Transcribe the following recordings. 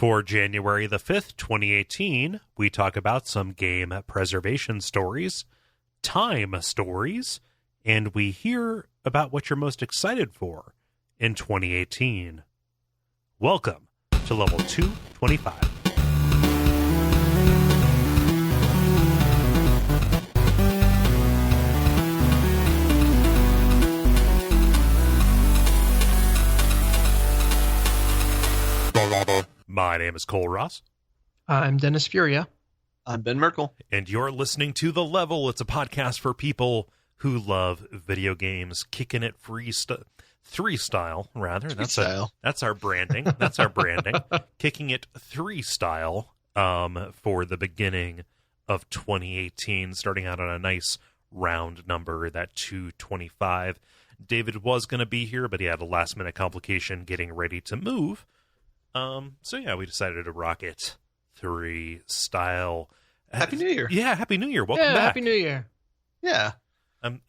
For January the 5th, 2018, we talk about some game preservation stories, T.I.M.E Stories, and we hear about what you're most excited for in 2018. Welcome to Level 225. My name is Kole Ross. I'm Dennis Furia. I'm Ben Merkel. And you're listening to The Level. It's a podcast for people who love video games, kicking it three-style, rather. That's our branding. That's our branding. Kicking it three-style for the beginning of 2018, starting out on a nice round number, that 225. David was going to be here, but he had a last-minute complication getting ready to move. So yeah, we decided to rock it three-style. Happy New Year. Yeah, Happy New Year. Welcome back. Happy New Year. Yeah. I'm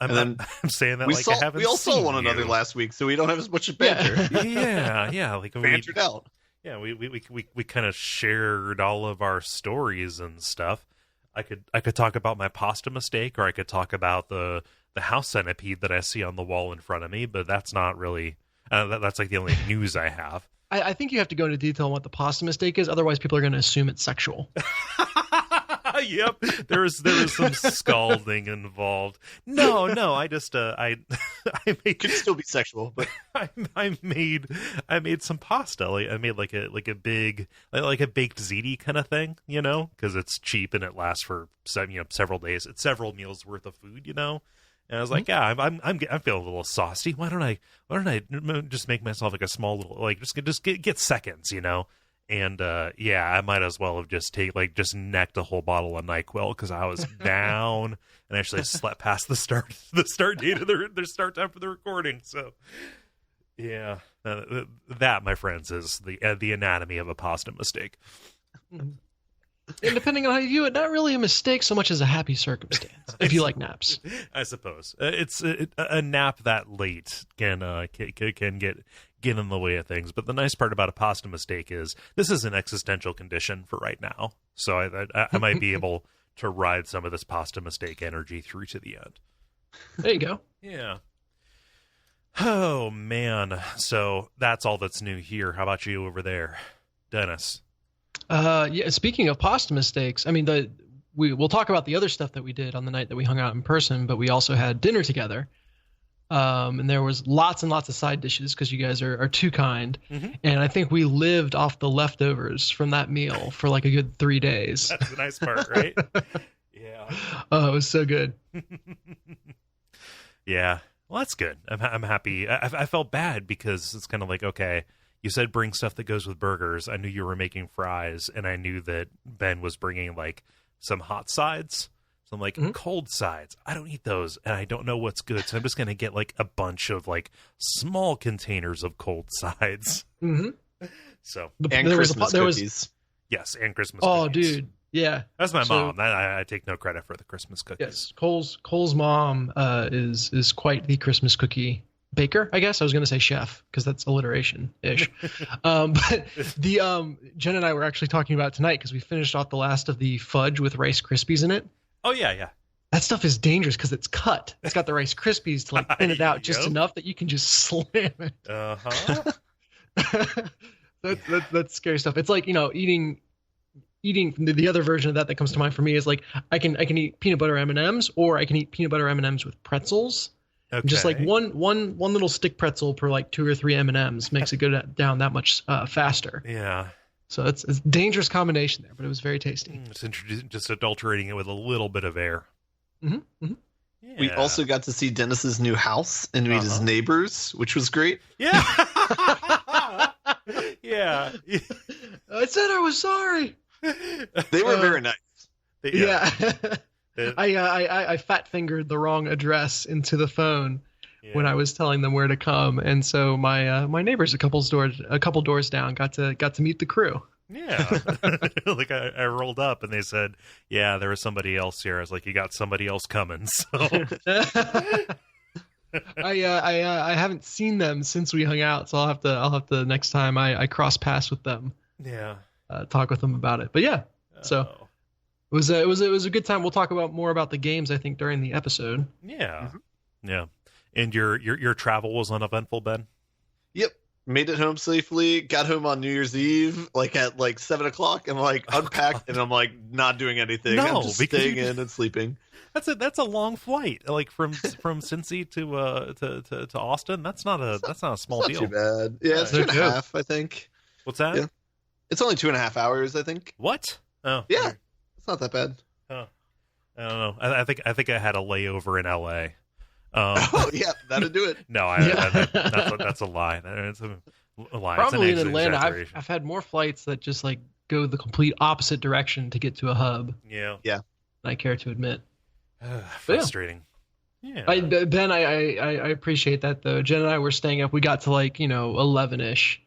saying that like I haven't we all saw seen one another last week, so we don't have as much banter. Yeah. Like bantered out. Yeah, we kind of shared all of our stories and stuff. I could talk about my pasta mistake, or I could talk about the house centipede that I see on the wall in front of me, but that's not really that's like the only news I have. I think you have to go into detail on what the pasta mistake is, otherwise people are going to assume it's sexual. Yep, there is some scalding involved. No, I just I made, could still be sexual, but I made some pasta. I made like a big like a baked ziti kind of thing, because it's cheap and it lasts for several days. It's several meals worth of food, And I was like, yeah, I'm feeling a little saucy. Why don't I just make myself like a small little just get seconds, And I might as well have just necked a whole bottle of NyQuil because I was down and actually slept past the start date of the start time for the recording. So yeah, that, my friends, is the anatomy of a pasta mistake. And depending on how you view it, not really a mistake so much as a happy circumstance, if you like naps. I suppose it's a nap that late can get in the way of things. But the nice part about a pasta mistake is this is an existential condition for right now. So I might be able to ride some of this pasta mistake energy through to the end. There you go. Yeah. Oh, man. So that's all that's new here. How about you over there, Dennis? Yeah. Speaking of pasta mistakes, I mean, we'll talk about the other stuff that we did on the night that we hung out in person, but we also had dinner together. And there was lots and lots of side dishes because you guys are too kind. Mm-hmm. And I think we lived off the leftovers from that meal for like a good 3 days. That's the nice part, right? Yeah. Oh, it was so good. Yeah. Well, that's good. I'm happy. I felt bad because it's kind of like, okay, you said bring stuff that goes with burgers. I knew you were making fries, and I knew that Ben was bringing like some hot sides. So I'm like, cold sides, I don't eat those, and I don't know what's good. So I'm just going to get like a bunch of like small containers of cold sides. Mm-hmm. So and Christmas cookies. Yes, and Christmas cookies. Oh, dude. Yeah. That's my mom. I take no credit for the Christmas cookies. Yes, Cole's mom is quite the Christmas cookie baker, I guess. I was going to say chef because that's alliteration-ish. But Jen and I were actually talking about it tonight because we finished off the last of the fudge with Rice Krispies in it. Oh, yeah. That stuff is dangerous because it's cut. It's got the Rice Krispies to like thin it out just enough that you can just slam it. Uh-huh. That's scary stuff. It's like, eating the other version of that comes to mind for me is like I can eat peanut butter M&Ms, or I can eat peanut butter M&Ms with pretzels. Okay. Just like one little stick pretzel per like 2 or 3 M&Ms makes it go down that much faster. Yeah. So it's a dangerous combination there, but it was very tasty. It's just adulterating it with a little bit of air. Mm-hmm. Mm-hmm. Yeah. We also got to see Dennis's new house and meet his neighbors, which was great. Yeah. Yeah. I said I was sorry. They were very nice. Yeah. I fat fingered the wrong address into the phone when I was telling them where to come, and so my neighbors a couple doors down got to meet the crew. Yeah. Like I rolled up and they said, yeah, there was somebody else here. I was like, you got somebody else coming. So I haven't seen them since we hung out, so I'll have to next time I cross paths with them. Yeah. talk with them about it. But yeah, so it was a good time. We'll talk more about the games, I think, during the episode. Yeah, yeah. And your travel was uneventful, Ben? Yep. Made it home safely. Got home on New Year's Eve, like at 7:00, and unpacked, and I'm not doing anything. No, I'm just staying in and sleeping. That's a long flight, from Cincy to Austin. That's not a small deal. Not too bad. Yeah, it's 2.5, I think. What's that? Yeah. It's only 2.5 hours, I think. What? Oh, yeah, it's not that bad. Oh, I don't know. I think I had a layover in LA. Oh yeah, that'd do it. No, that's a lie. That's a lie. Probably in Atlanta, I've had more flights that just go the complete opposite direction to get to a hub. Yeah. than I care to admit. Frustrating. Yeah. Ben, I appreciate that though. Jen and I were staying up. We got to 11ish,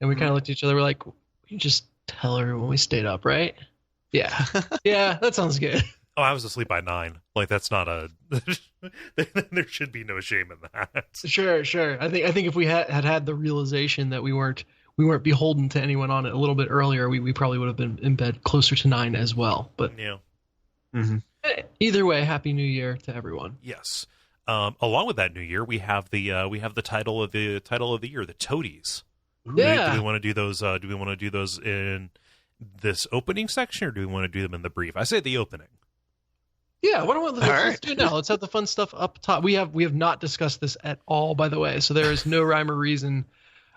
and we kind of looked at each other. We're like, we can just tell everyone we stayed up, right? Yeah, yeah, that sounds good. Oh, I was asleep by 9. That's not a. There should be no shame in that. Sure. I think if we had the realization that we weren't beholden to anyone on it a little bit earlier, we probably would have been in bed closer to 9 as well. But yeah. Mm-hmm. Either way, Happy New Year to everyone. Yes. Along with that New Year, we have the title of the year, the Toadies. Yeah. Do we want to do those? Do we want to do those in this opening section, or do we want to do them in the brief? I say the opening. Yeah, let's do it now. Let's have the fun stuff up top. We have not discussed this at all, by the way, so there is no rhyme or reason.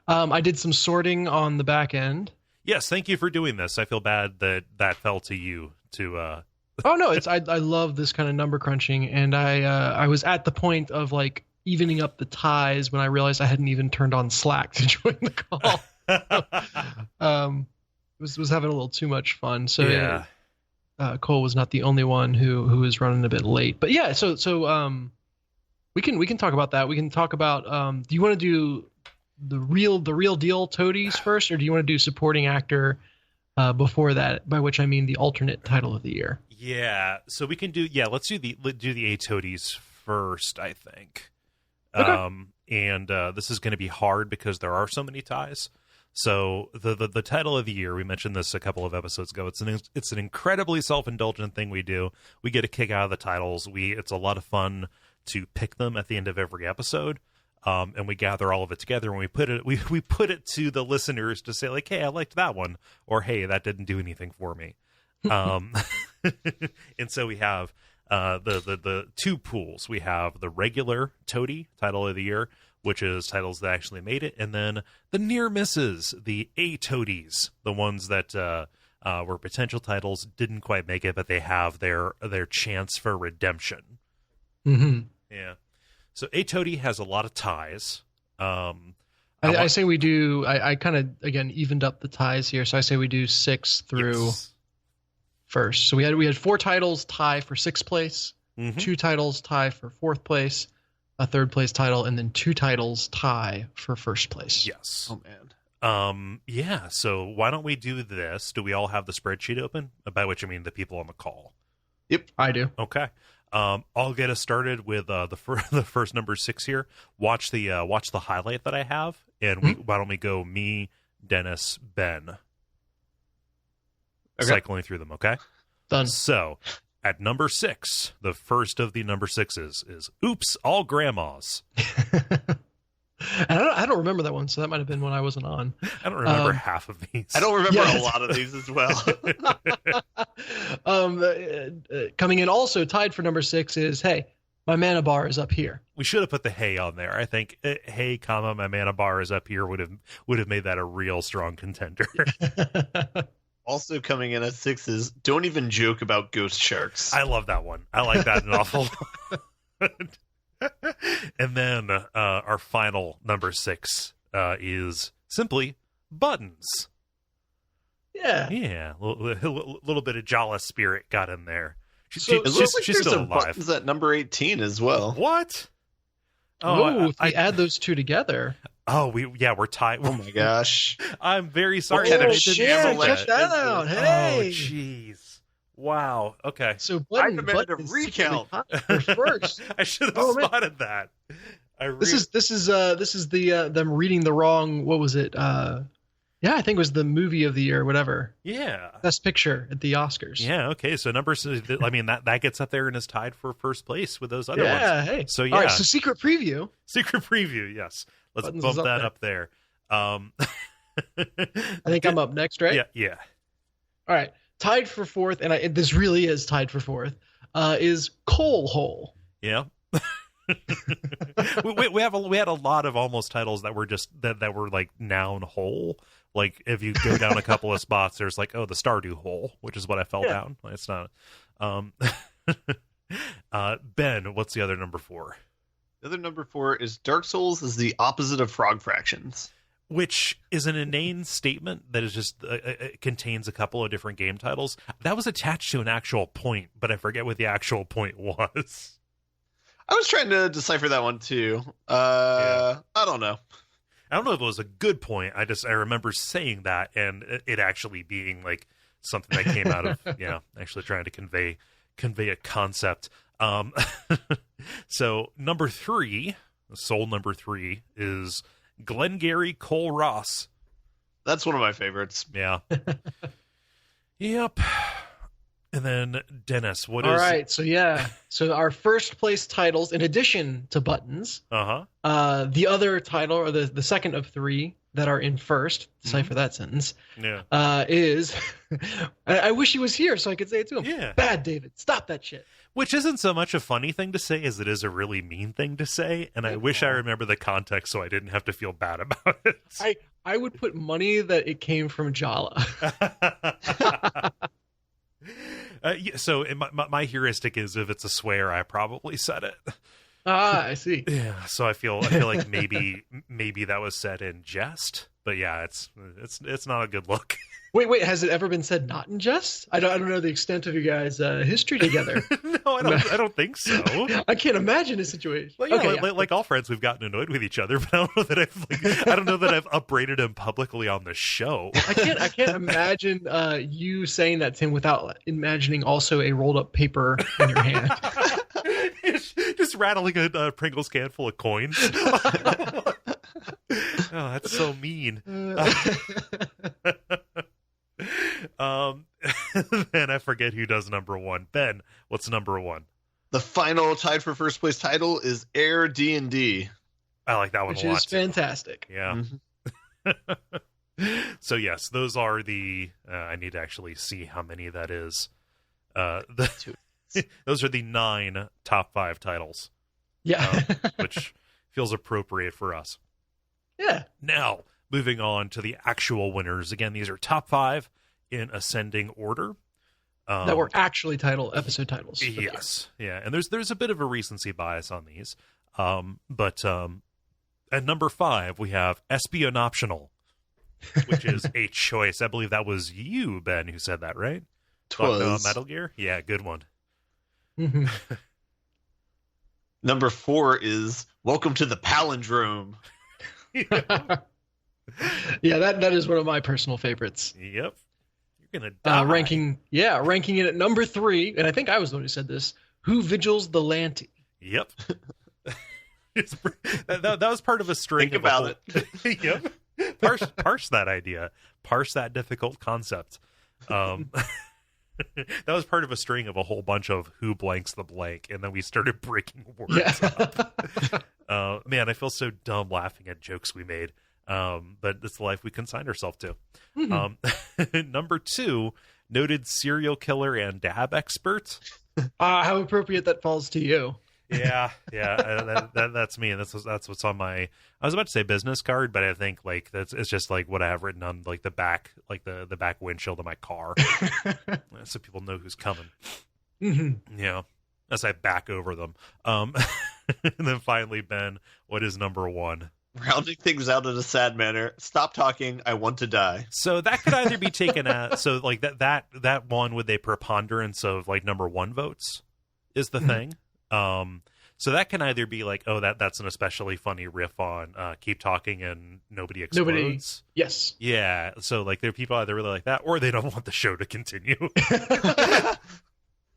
I did some sorting on the back end. Yes, thank you for doing this. I feel bad that fell to you to. Oh no, I love this kind of number crunching, and I was at the point of evening up the ties when I realized I hadn't even turned on Slack to join the call. Was having a little too much fun. So yeah. Kole was not the only one who was running a bit late, but yeah. So we can talk about that. We can talk about. Do you want to do the real deal Toadies first, or do you want to do supporting actor before that? By which I mean the alternate title of the year. Yeah. So we can do. Yeah. Let's do the A Toadies first. I think. Okay. And this is going to be hard because there are so many ties. So the title of the year, we mentioned this a couple of episodes ago. It's an incredibly self-indulgent thing we do. We get a kick out of the titles. It's a lot of fun to pick them at the end of every episode. And we gather all of it together, and we put it to the listeners to say hey, I liked that one, or hey, that didn't do anything for me. And so we have the two pools. We have the regular Toady title of the year, which is titles that actually made it, and then the near misses, the A Toadies, the ones that were potential titles, didn't quite make it, but they have their chance for redemption. Mm-hmm. Yeah. So A Toady has a lot of ties. I say we do. I kind of again evened up the ties here, so I say we do 6 through first. So we had 4 titles tie for 6th place, 2 titles tie for 4th place, a 3rd place title, and then 2 titles tie for 1st place. Yes. Oh man. Yeah. So why don't we do this? Do we all have the spreadsheet open? By which I mean the people on the call. Yep, I do. Okay. I'll get us started with the first number 6 here. Watch the highlight that I have, and why don't we go me, Dennis, Ben, cycling through them. Okay. Done. So. At number 6, the first of the number 6s is "Oops, All Grandmas." I don't remember that one, so that might have been one I wasn't on. I don't remember half of these. I don't remember a lot of these as well. Coming in also tied for number 6 is "Hey, my mana bar is up here." We should have put the "hey" on there. I think "Hey, comma, my mana bar is up here" would have made that a real strong contender. Also coming in at 6 is "Don't even joke about ghost sharks." I love that one. I like that an awful lot. And then our final number 6 is simply "Buttons." Yeah. Yeah. A little bit of Jala spirit got in there. It looks like she's there's still some alive. buttons at number 18 as well. What? Oh, if we add those 2 together. Oh, we're tied. Oh my gosh! I'm very sorry. What kind Oh of shit! shamble Check that out. Hey. Oh, jeez. Wow. Okay. So I demanded a recount. First. I should have spotted that. This is the them reading the wrong. What was it? Yeah, I think it was the movie of the year, whatever. Yeah. Best picture at the Oscars. Yeah, okay. So I mean, that gets up there and is tied for first place with those other ones. Yeah, hey. So yeah. All right, so secret preview. Secret preview, yes. Let's Buttons bump is up that there. up there. I think I'm up next, right? Yeah. All right. Tied for fourth, and this really is tied for fourth, is Coal Hole. Yeah. we had a lot of almost titles that were just that were like noun hole. Like if you go down a couple of spots, there's like, oh, the Stardew hole, which is what I fell down. It's not. Ben, what's the other number 4? The other number 4 is Dark Souls is the opposite of Frog Fractions. Which is an inane statement that is just it contains a couple of different game titles. That was attached to an actual point, but I forget what the actual point was. I was trying to decipher that one too. I don't know. I don't know if it was a good point. I remember saying that and it actually being like something that came out of actually trying to convey a concept. So number 3, soul number 3 is Glengarry Cole Ross. That's one of my favorites. Yeah. Yep. And then Dennis, what is... All right, so our first place titles, in addition to buttons, the other title, or the second of 3 that are in first, decipher that sentence, is... I wish he was here so I could say it to him. Yeah. Bad, David. Stop that shit. Which isn't so much a funny thing to say as it is a really mean thing to say, and I wish I remember the context so I didn't have to feel bad about it. I would put money that it came from Jala. So my heuristic is if it's a swear, I probably said it. I see. Yeah, so I feel like maybe that was said in jest, but yeah, it's not a good look. Wait, has it ever been said not in jest? I don't know the extent of you guys' history together. No, I don't think so. I can't imagine a situation. Well, like all friends, we've gotten annoyed with each other, but I don't know that I've upbraided him publicly on the show. I can't imagine you saying that, Tim, without imagining also a rolled up paper in your hand. Just rattling a Pringles can full of coins. Oh, that's so mean. Then I forget who does number 1. Ben, what's number 1? The final tied for first place title is Air D&D. I like that one a lot. Which is fantastic. Yeah. Mm-hmm. So yes, those are the. I need to actually see how many that is. Those are the 9 top 5 titles. Yeah, which feels appropriate for us. Yeah. Now, moving on to the actual winners. Again, these are top 5 in ascending order. That were actually episode titles. Yes. Yeah. And there's a bit of a recency bias on these. But at number 5, we have Espionoptional, which is a choice. I believe that was you, Ben, who said that, right? Twas. Metal Gear? Yeah, good one. Mm-hmm. Number 4 is Welcome to the Palindrome. Yeah, that is one of my personal favorites. Yep. You're gonna die. Ranking it at number 3, and I think I was the one who said this. Who vigils the Lanty? Yep. that was part of a string. Think about it. Yep. Parse that idea. Parse that difficult concept. That was part of a string of a whole bunch of who blanks the blank, and then we started breaking words up. Man, I feel so dumb laughing at jokes we made. But it's the life we consigned ourselves to. Mm-hmm. Number 2, noted serial killer and dab expert. How appropriate that falls to you. Yeah. That's me, and that's what's on my. I was about to say business card, but I think like it's just like what I have written on like the back, like the back windshield of my car, so people know who's coming. Mm-hmm. Yeah, as I back over them. And then finally, Ben, what is number 1? Rounding things out in a sad manner. Stop talking. I want to die. So that could either be taken as so like that one with a preponderance of like number 1 votes is the thing. So that can either be like, oh, that's an especially funny riff on keep talking and nobody explodes. Yes. Yeah. So like there are people either really like that or they don't want the show to continue.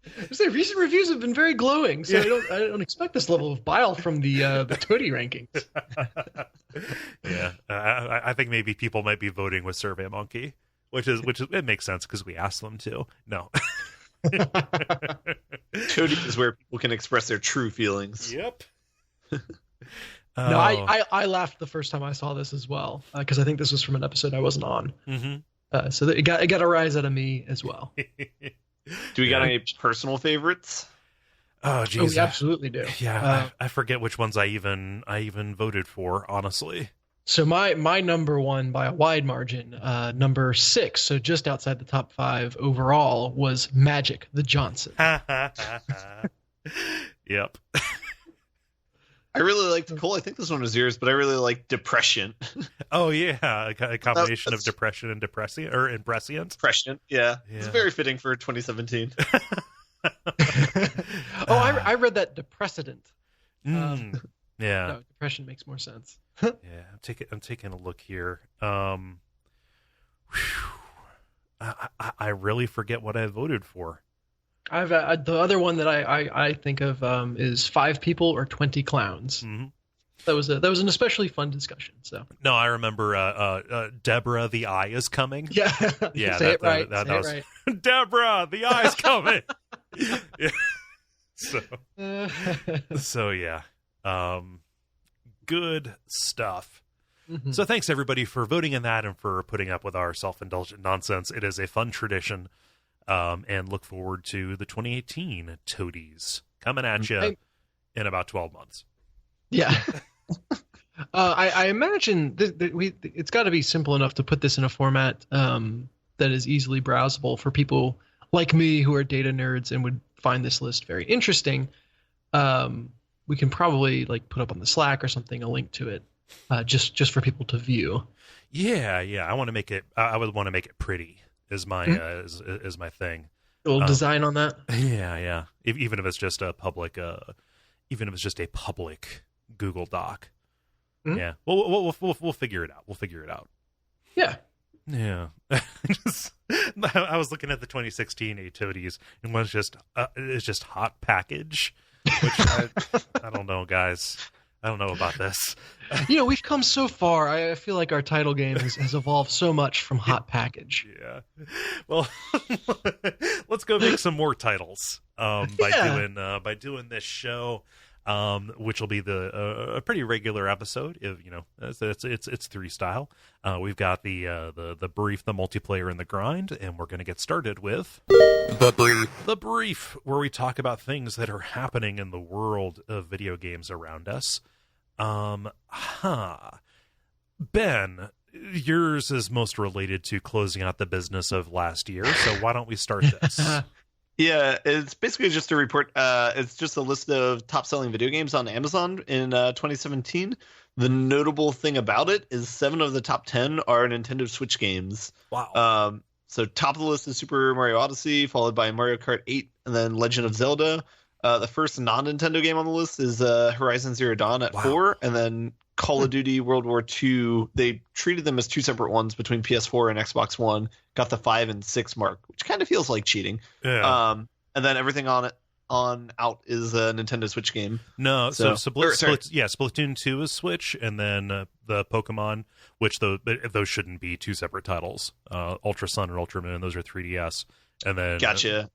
I say recent reviews have been very glowing, so I don't expect this level of bile from the Toady rankings. Yeah, I think maybe people might be voting with SurveyMonkey, which is it makes sense because we asked them to. No, Toady is where people can express their true feelings. Yep. No, I laughed the first time I saw this as well because I think this was from an episode I wasn't on. Mm-hmm. So it got a rise out of me as well. Do we got any personal favorites? Oh, geez. We absolutely do. Yeah, I forget which ones I even voted for, honestly. So my number one by a wide margin, number 6, so just outside the top 5 overall, was Magic the Johnson. Yep. I really liked Kole. I think this one was yours, but I really like Depression. Oh yeah, a combination of depression and prescient. Depression, yeah. It's very fitting for 2017. I read that Depressant. Yeah. No, depression makes more sense. Yeah, I'm taking a look here. I really forget what I voted for. I've the other one that I think of is 5 People or 20 Clowns. Mm-hmm. That was an especially fun discussion. So no, I remember Deborah, the eye is coming. Yeah, yeah, say it right. Deborah, the eye is coming. Yeah. So yeah, good stuff. Mm-hmm. So thanks everybody for voting in that and for putting up with our self-indulgent nonsense. It is a fun tradition. And look forward to the 2018 Toadies coming at you in about 12 months. Yeah. I imagine it's got to be simple enough to put this in a format that is easily browsable for people like me who are data nerds and would find this list very interesting. We can probably put up on the Slack or something a link to it just for people to view. Yeah. I want to make it. I would want to make it pretty. Is my is my thing. A little design on that. Yeah. Even if it's just a public, Google Doc. Mm-hmm. Yeah. We'll figure it out. Yeah. Yeah. I was looking at the 2016 Toadies, and it's just hot package, which I don't know, guys. I don't know about this. We've come so far. I feel like our title game has evolved so much from Hot Package. Yeah. Well, let's go make some more titles by doing this show, which will be a pretty regular episode. It's 3 style. We've got the brief, the multiplayer, and the grind, and we're going to get started with the brief, where we talk about things that are happening in the world of video games around us. Ben, yours is most related to closing out the business of last year, so why don't we start this? Yeah, it's basically just a report. It's just a list of top-selling video games on Amazon in 2017. The notable thing about it is 7 of the top 10 are Nintendo Switch games. Wow. So top of the list is Super Mario Odyssey, followed by Mario Kart 8, and then Legend of Zelda. The first non-Nintendo game on the list is Horizon Zero Dawn at 4, and then Call of Duty World War II. They treated them as 2 separate ones between PS4 and Xbox One. Got the 5 and 6 mark, which kind of feels like cheating. Yeah. And then everything on out is a Nintendo Switch game. No, so Splatoon 2 is Switch, and then the Pokemon, which those shouldn't be 2 separate titles. Ultra Sun and Ultra Moon, those are 3DS, and then gotcha.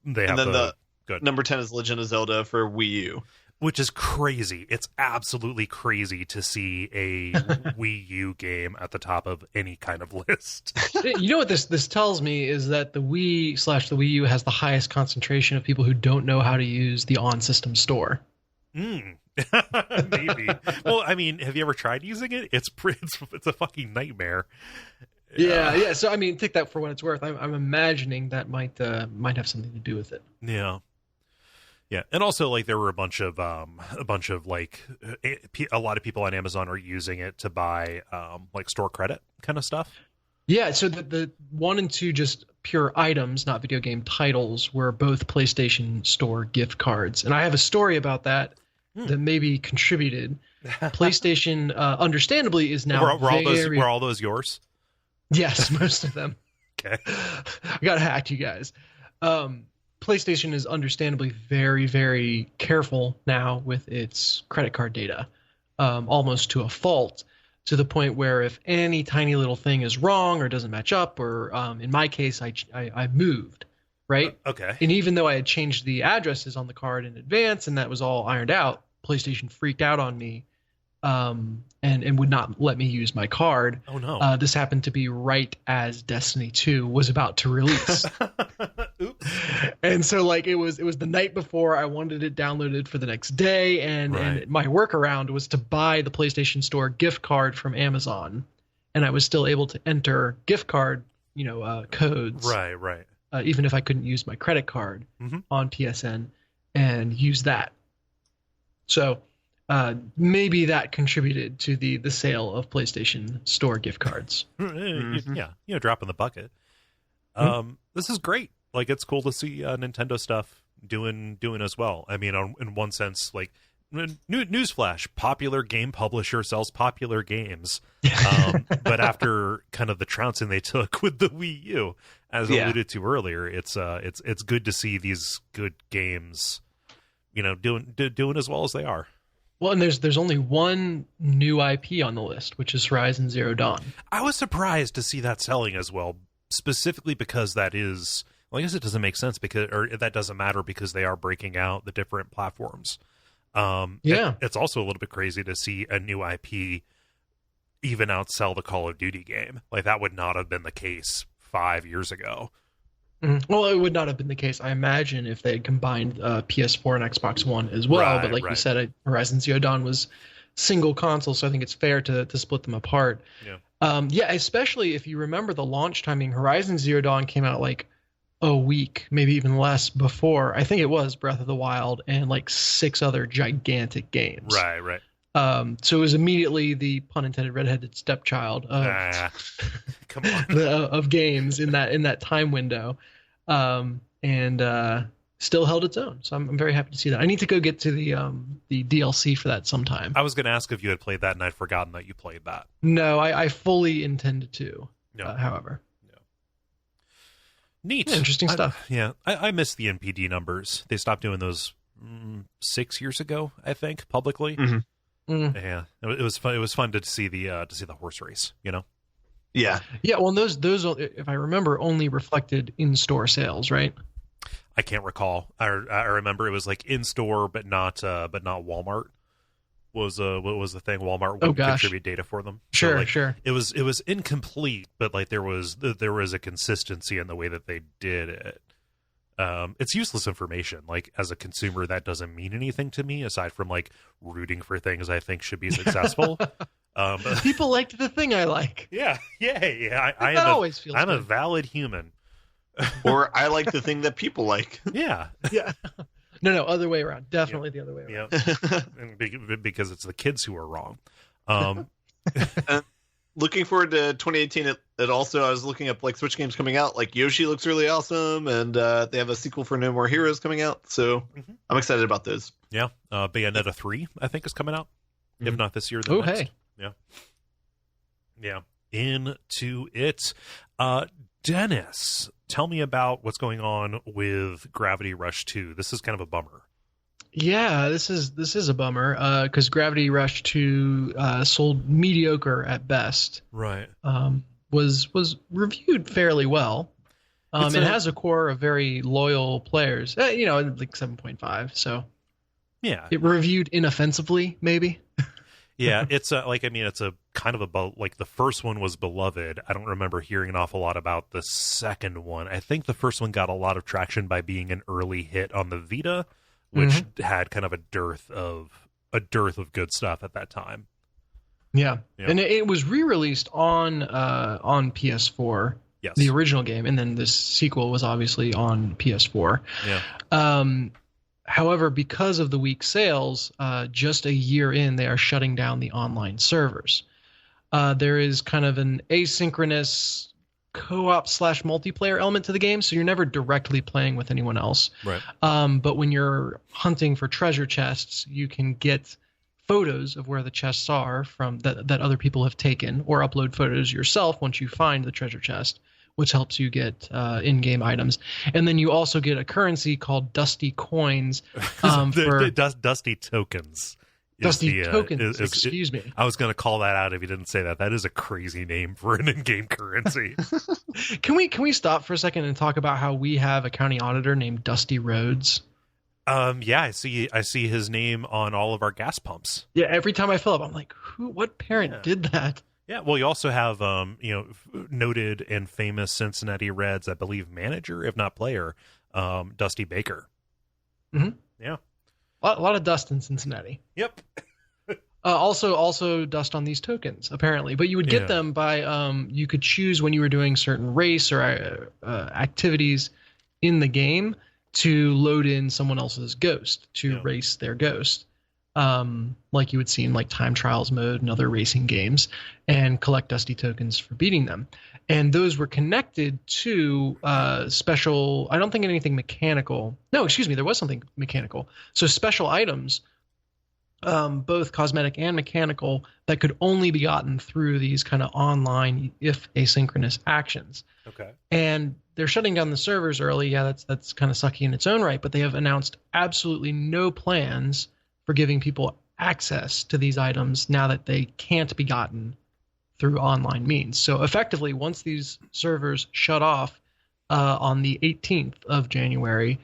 Number 10 is Legend of Zelda for Wii U. Which is crazy. It's absolutely crazy to see a Wii U game at the top of any kind of list. You know what this tells me is that the Wii/the Wii U has the highest concentration of people who don't know how to use the on-system store. Maybe. Well, I mean, have you ever tried using it? It's a fucking nightmare. Yeah. So I mean, take that for what it's worth. I'm imagining that might have something to do with it. Yeah. Yeah, and also there were a bunch of a lot of people on Amazon are using it to buy store credit kind of stuff. Yeah, so the 1 and 2 just pure items, not video game titles, were both PlayStation Store gift cards, and I have a story about that that maybe contributed. PlayStation, understandably, is now were all those yours? Yes, most of them. Okay, I got hacked, you guys. PlayStation is understandably very, very careful now with its credit card data, almost to a fault, to the point where if any tiny little thing is wrong or doesn't match up, or in my case, I moved, right? Okay. And even though I had changed the addresses on the card in advance and that was all ironed out, PlayStation freaked out on me and would not let me use my card. Oh, no. This happened to be right as Destiny 2 was about to release. Oops. And so like it was the night before. I wanted it downloaded for the next day, and my workaround was to buy the PlayStation Store gift card from Amazon, and I was still able to enter gift card codes. Right. Even if I couldn't use my credit card on PSN and use that. So maybe that contributed to the sale of PlayStation Store gift cards. Yeah, drop in the bucket. This is great. Like, it's cool to see Nintendo stuff doing as well. I mean, in one sense, like, newsflash, popular game publisher sells popular games. But after kind of the trouncing they took with the Wii U, as alluded to earlier, it's good to see these good games, doing as well as they are. Well, and there's only one new IP on the list, which is Horizon Zero Dawn. I was surprised to see that selling as well, specifically because that is, well, I guess it doesn't make sense or that doesn't matter because they are breaking out the different platforms. It's also a little bit crazy to see a new IP even outsell the Call of Duty game. Like, that would not have been the case 5 years ago. Well, it would not have been the case, I imagine, if they had combined PS4 and Xbox One as well. But like you said, Horizon Zero Dawn was single console, so I think it's fair to split them apart. Yeah, especially if you remember the launch timing. Horizon Zero Dawn came out like a week, maybe even less, before I think it was Breath of the Wild and like 6 other gigantic games. Right. So it was immediately the pun intended redheaded stepchild of come on. of games in that time window, and still held its own. So I'm very happy to see that. I need to go get to the DLC for that sometime. I was going to ask if you had played that, and I'd forgotten that you played that. No, I fully intended to. No. However. No. Neat. Yeah, interesting stuff. I miss the NPD numbers. They stopped doing those 6 years ago, I think, publicly. Yeah, it was fun. It was fun to see the horse race. Yeah. Well, those, if I remember, only reflected in-store sales, right? I can't recall. I remember it was like in store, but not Walmart was what was the thing. Walmart would contribute data for them. Sure. It was incomplete, but like there was a consistency in the way that they did it. It's useless information. Like, as a consumer, that doesn't mean anything to me aside from like rooting for things I think should be successful. People liked the thing I like. Yeah. I'm a valid human. Or I like the thing that people like. Yeah. No, other way around. Definitely the other way around. Yeah. And because it's the kids who are wrong. Looking forward to 2018. It also, I was looking up like Switch games coming out. Like Yoshi looks really awesome, and they have a sequel for No More Heroes coming out. So I'm excited about those. Yeah. Bayonetta 3, I think, is coming out. If not this year, then next. Hey. Yeah. Into it. Dennis, tell me about what's going on with Gravity Rush 2. This is kind of a bummer. Yeah, this is a bummer because Gravity Rush 2 sold mediocre at best. Right. Was reviewed fairly well. It has a core of very loyal players. Like 7.5. So yeah, it reviewed inoffensively, maybe. Yeah, it's it's a kind of about like the first one was beloved. I don't remember hearing an awful lot about the second one. I think the first one got a lot of traction by being an early hit on the Vita, which had kind of a dearth of good stuff at that time. Yeah. And it was re-released on PS4. Yes. The original game, and then this sequel was obviously on PS4. Yeah. However, because of the weak sales, just a year in, they are shutting down the online servers. There is kind of an asynchronous co-op / multiplayer element to the game, so you're never directly playing with anyone else. Right. But when you're hunting for treasure chests, you can get photos of where the chests are from that other people have taken, or upload photos yourself once you find the treasure chest, which helps you get in-game items. And then you also get a currency called Dusty Coins for Dusty Tokens. Dusty Tokens, excuse me. I was going to call that out if you didn't say that. That is a crazy name for an in-game currency. Can we stop for a second and talk about how we have a county auditor named Dusty Rhodes? Yeah, I see his name on all of our gas pumps. Yeah, every time I fill up, I'm like, what parent did that? Yeah, well, you also have noted and famous Cincinnati Reds, I believe, manager, if not player, Dusty Baker. Mm-hmm. Yeah. A lot of dust in Cincinnati. Yep. Also dust on these tokens, apparently. But you would get them by you could choose when you were doing certain race or activities in the game to load in someone else's ghost to race their ghost. Like you would see in like time trials mode and other racing games, and collect Dusty tokens for beating them. And those were connected to special, I don't think anything mechanical. No, excuse me, there was something mechanical. So special items, both cosmetic and mechanical, that could only be gotten through these kind of online, if asynchronous actions. Okay. And they're shutting down the servers early. Yeah, that's kind of sucky in its own right, but they have announced absolutely no plans for giving people access to these items now that they can't be gotten through online means. So effectively, once these servers shut off on the 18th of January,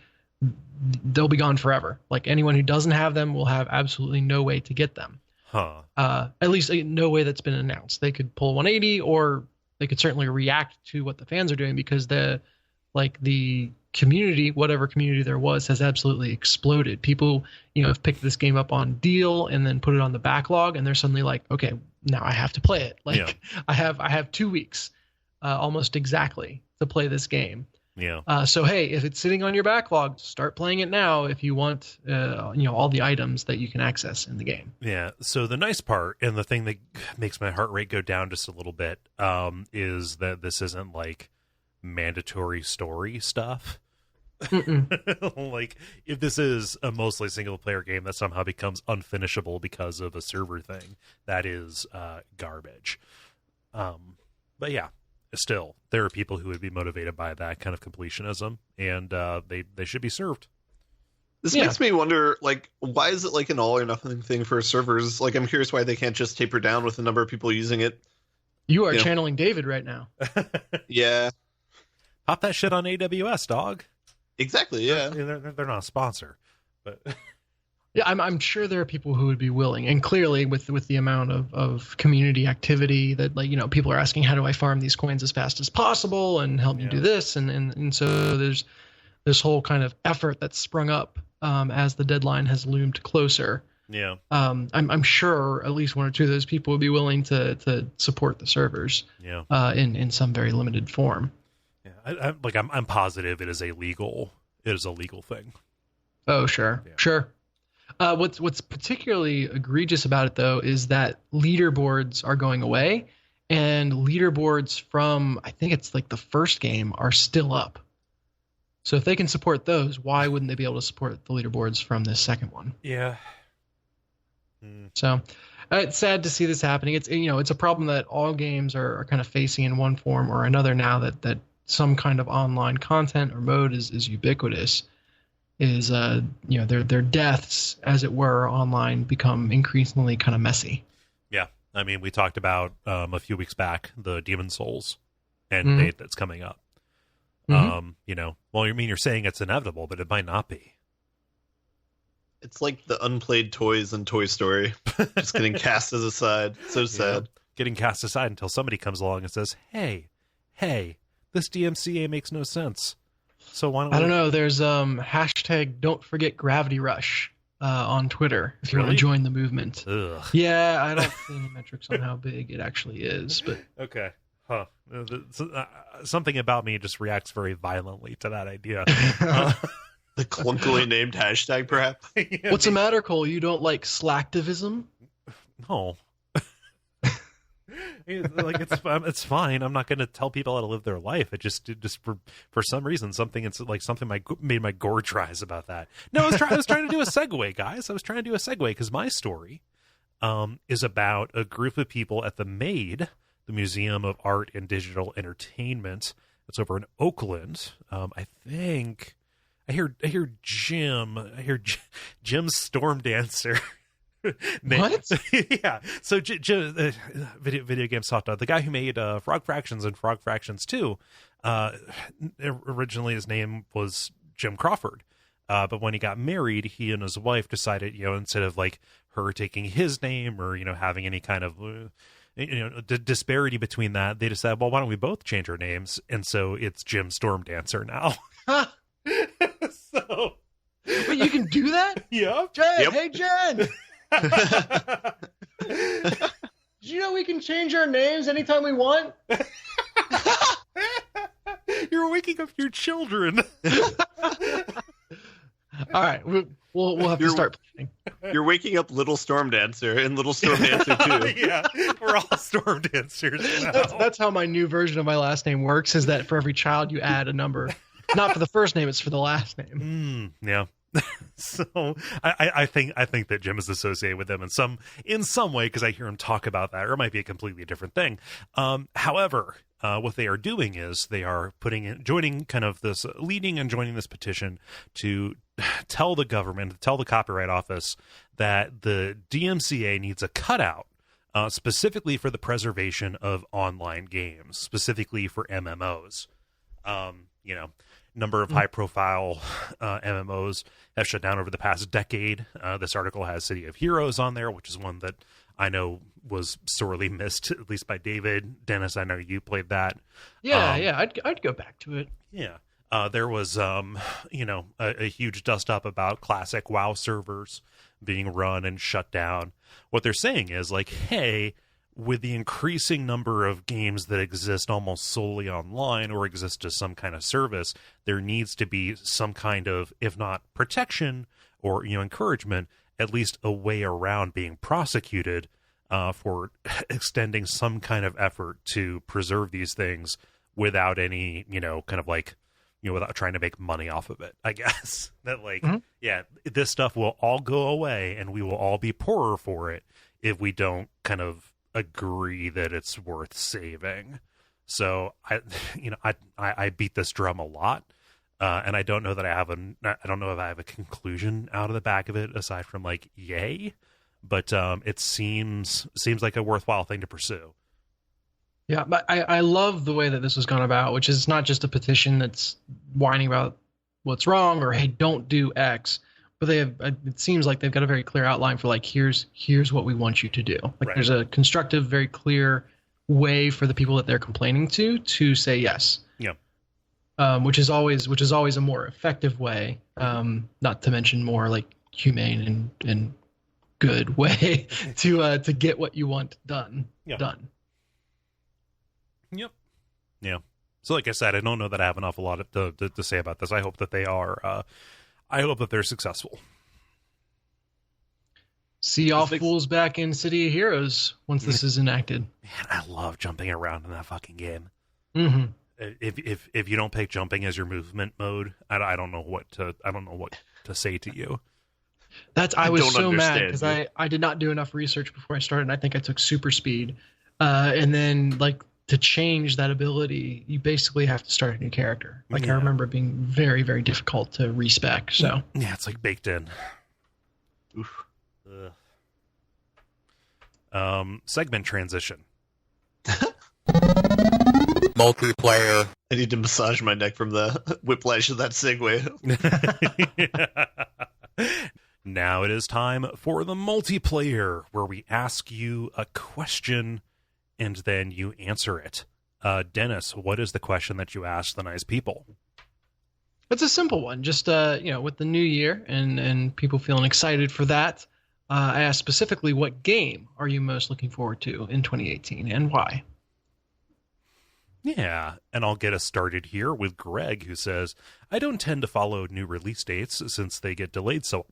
they'll be gone forever. Like anyone who doesn't have them will have absolutely no way to get them. At least no way that's been announced. They could pull 180, or they could certainly react to what the fans are doing, because the community, whatever community there was, has absolutely exploded. People, have picked this game up on deal and then put it on the backlog, and they're suddenly like, okay, now I have to play it. I have 2 weeks, almost exactly, to play this game. Yeah. So hey, if it's sitting on your backlog, start playing it now if you want, all the items that you can access in the game. Yeah. So the nice part, and the thing that makes my heart rate go down just a little bit, is that this isn't like mandatory story stuff. Like, if this is a mostly single player game that somehow becomes unfinishable because of a server thing, that is garbage. But yeah, still, there are people who would be motivated by that kind of completionism, and they should be served. This makes me wonder, like, why is it like an all or nothing thing for servers? Like, I'm curious why they can't just taper down with the number of people using it. You are channeling David right now. Yeah. Pop that shit on AWS, dog. Exactly, yeah. They're not a sponsor, but yeah, I'm sure there are people who would be willing, and clearly with the amount of community activity that, like, people are asking, how do I farm these coins as fast as possible and help me do this, and so there's this whole kind of effort that's sprung up as the deadline has loomed closer. Yeah. I'm sure at least one or two of those people would be willing to support the servers. Yeah. In some very limited form. Yeah, I'm positive it is a legal thing. Oh, sure, sure. What's particularly egregious about it, though, is that leaderboards are going away, and leaderboards from, I think it's like the first game, are still up. So if they can support those, why wouldn't they be able to support the leaderboards from this second one? Yeah. So it's sad to see this happening. It's it's a problem that all games are kind of facing in one form or another now that some kind of online content or mode is ubiquitous. Is their deaths, as it were, online become increasingly kind of messy. Yeah, I mean, we talked about a few weeks back the Demon Souls end date that's coming up. Well, you're saying it's inevitable, but it might not be. It's like the unplayed toys in Toy Story, just getting cast as aside. So sad. Getting cast aside until somebody comes along and says, "Hey, this DMCA makes no sense." So why don't I don't know. There's hashtag Don't Forget Gravity Rush on Twitter if you want to join the movement. Ugh. Yeah, I don't see any metrics on how big it actually is, but okay. Huh. Something about me just reacts very violently to that idea. The clunkily named hashtag, perhaps? Yeah. What's the matter, Kole? You don't like slacktivism? No. It's fine. I'm not going to tell people how to live their life. It just for some reason something made my gorge rise about that. No, I was trying to do a segue, guys. I was trying to do a segue because my story is about a group of people at the MADE, the Museum of Art and Digital Entertainment. It's over in Oakland. I think I hear Jim's Storm Dancer. What? Yeah. So video game soft the guy who made Frog Fractions and Frog Fractions 2, originally his name was Jim Crawford. But when he got married, he and his wife decided, instead of like her taking his name or, having any kind of, disparity between that, they decided, well, why don't we both change our names? And so it's Jim Storm Dancer now. So. Wait, you can do that? Yeah. Jen, Yep. Hey, Jen. Did you know we can change our names anytime we want? You're waking up your children. All right, we'll have to start planning. You're waking up Little Storm Dancer and Little Storm Dancer 2. Yeah, we're all Storm Dancers now. That's how my new version of my last name works, is that for every child you add a number. Not for the first name, it's for the last name. Yeah. So I think that Jim is associated with them in some way, because I hear him talk about that, or it might be a completely different thing. However, what they are doing is they are joining this petition to tell the government, tell the Copyright Office that the DMCA needs a cutout, specifically for the preservation of online games, specifically for MMOs. Number of high-profile MMOs have shut down over the past decade. This article has City of Heroes on there, which is one that I know was sorely missed, at least by David. Dennis, I know you played that. Yeah, I'd go back to it. Yeah. There was, a huge dust-up about classic WoW servers being run and shut down. What they're saying is, like, hey, with the increasing number of games that exist almost solely online or exist as some kind of service, there needs to be some kind of, if not protection or, encouragement, at least a way around being prosecuted for extending some kind of effort to preserve these things without any, kind of like, without trying to make money off of it, I guess. That, like, yeah, this stuff will all go away and we will all be poorer for it if we don't kind of agree that it's worth saving. So I beat this drum a lot, and I don't know that I don't know if I have a conclusion out of the back of it aside from like yay, but it seems like a worthwhile thing to pursue. Yeah, but I love the way that this was gone about, which is not just a petition that's whining about what's wrong or hey, don't do X. But it seems like they've got a very clear outline for like, here's what we want you to do. Like There's a constructive, very clear way for the people that they're complaining to say yes. Yeah. Which is always a more effective way. Not to mention more like humane and good way to get what you want done. Yeah. Done. Yep. Yeah. So like I said, I don't know that I have an awful lot to say about this. I hope that they are. I hope that they're successful. See y'all fools back in City of Heroes once this is enacted. Man, I love jumping around in that fucking game. Mm-hmm. If you don't pick jumping as your movement mode, I don't know what to say to you. I was so mad because I did not do enough research before I started. And I think I took super speed, and then like to change that ability, you basically have to start a new character. Like I remember it being very, very difficult to respec. So yeah, it's like baked in. Oof. Segment transition. Multiplayer. I need to massage my neck from the whiplash of that segue. Now it is time for the multiplayer, where we ask you a question and then you answer it. Dennis, what is the question that you asked the nice people? It's a simple one. Just, with the new year and people feeling excited for that, I asked specifically, what game are you most looking forward to in 2018 and why? Yeah, and I'll get us started here with Greg, who says, I don't tend to follow new release dates since they get delayed so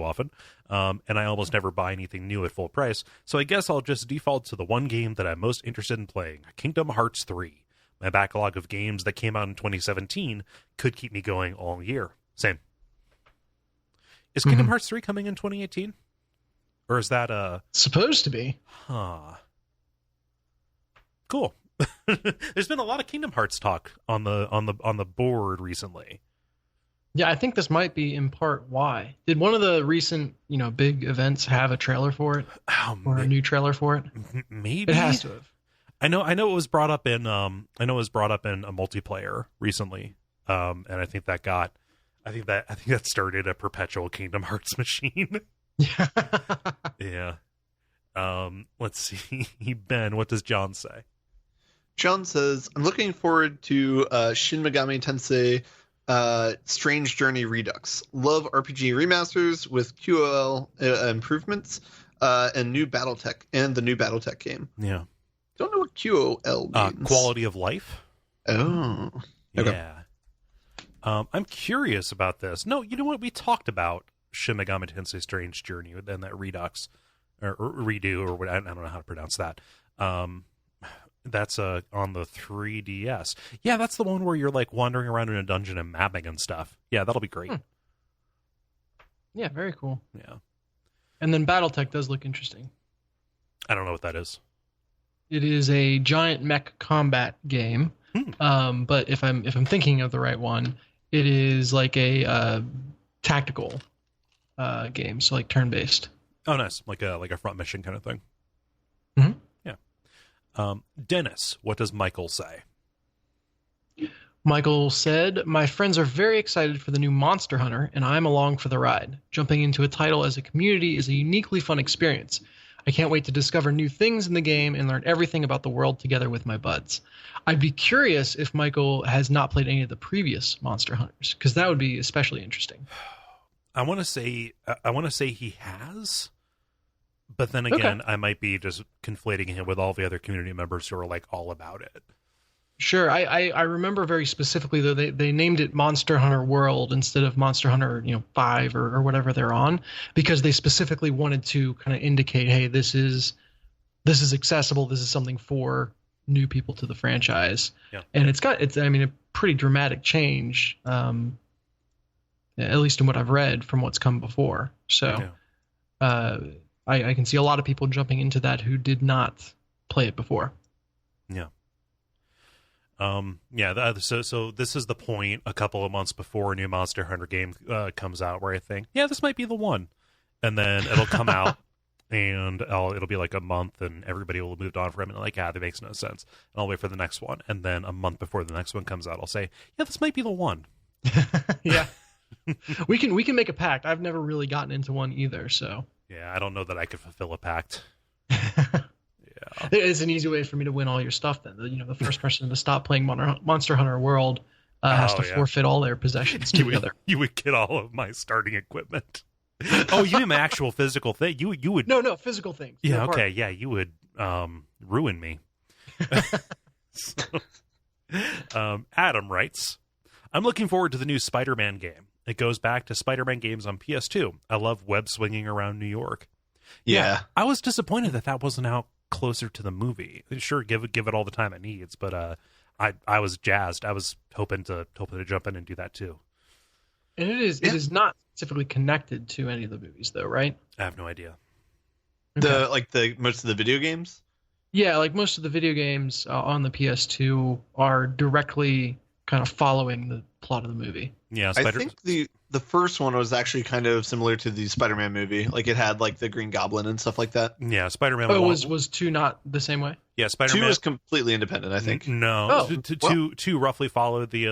often, and I almost never buy anything new at full price, so I guess I'll just default to the one game that I'm most interested in playing, Kingdom Hearts 3. My backlog of games that came out in 2017 could keep me going all year. Same. Is Kingdom Hearts 3 coming in 2018? Or is that supposed to be? Huh. Cool. There's been a lot of Kingdom Hearts talk on the board recently. Yeah, I think this might be in part why. Did one of the recent, big events have a trailer for it? Or a new trailer for it? Maybe. It has to have. I know it was brought up in a multiplayer recently. And I think that started a perpetual Kingdom Hearts machine. Yeah. Yeah. Let's see. Ben, what does John say? John says, I'm looking forward to Shin Megami Tensei Strange Journey Redux. Love RPG remasters with QOL improvements and new BattleTech and the new BattleTech game. Yeah. Don't know what QOL means. Quality of life. Oh. Okay. Yeah. I'm curious about this. No, you know what? We talked about Shin Megami Tensei Strange Journey and that Redux or redo or what, I don't know how to pronounce that. That's on the 3DS. Yeah, that's the one where you're like wandering around in a dungeon and mapping and stuff. Yeah, that'll be great. Yeah, very cool. Yeah. And then BattleTech does look interesting. I don't know what that is. It is a giant mech combat game. But if I'm thinking of the right one, it is like a tactical game, so like turn-based. Oh, nice. Like a front mission kind of thing. Mm-hmm. Dennis, what does Michael say? Michael said, my friends are very excited for the new Monster Hunter, and I'm along for the ride. Jumping into a title as a community is a uniquely fun experience. I can't wait to discover new things in the game and learn everything about the world together with my buds. I'd be curious if Michael has not played any of the previous Monster Hunters, because that would be especially interesting. I want to say he has. But then again, I might be just conflating him with all the other community members who are like all about it. Sure. I remember very specifically, though, they named it Monster Hunter World instead of Monster Hunter 5 or whatever they're on, because they specifically wanted to kind of indicate, hey, this is accessible. This is something for new people to the franchise. Yeah. And it's a pretty dramatic change, at least in what I've read from what's come before. So I can see a lot of people jumping into that who did not play it before. Yeah. So this is the point a couple of months before a new Monster Hunter game comes out where I think, yeah, this might be the one. And then it'll come out and it'll be like a month and everybody will have moved on from it. And like, that makes no sense. And I'll wait for the next one. And then a month before the next one comes out, I'll say, yeah, this might be the one. Yeah. We can make a pact. I've never really gotten into one either, so. Yeah, I don't know that I could fulfill a pact. Yeah. It's an easy way for me to win all your stuff then. The first person to stop playing Monster Hunter World has to forfeit all their possessions together. You would get all of my starting equipment. Oh, you mean my actual physical thing? You would No, physical things. Yeah, okay, yeah, you would ruin me. Adam writes, I'm looking forward to the new Spider-Man game. It goes back to Spider-Man games on PS2. I love web swinging around New York. Yeah. I was disappointed that wasn't out closer to the movie. Sure, give it all the time it needs, but I was jazzed. I was hoping to jump in and do that too. And it is not specifically connected to any of the movies though, right? I have no idea. The most of the video games? Yeah, like most of the video games on the PS2 are directly kind of following the plot of the movie. Yeah, I think the first one was actually kind of similar to the Spider-Man movie. Like it had like the Green Goblin and stuff like that. Yeah, Spider-Man. Oh, was 2 not the same way? Yeah, Spider-Man 2 was completely independent, I think. No, two roughly followed the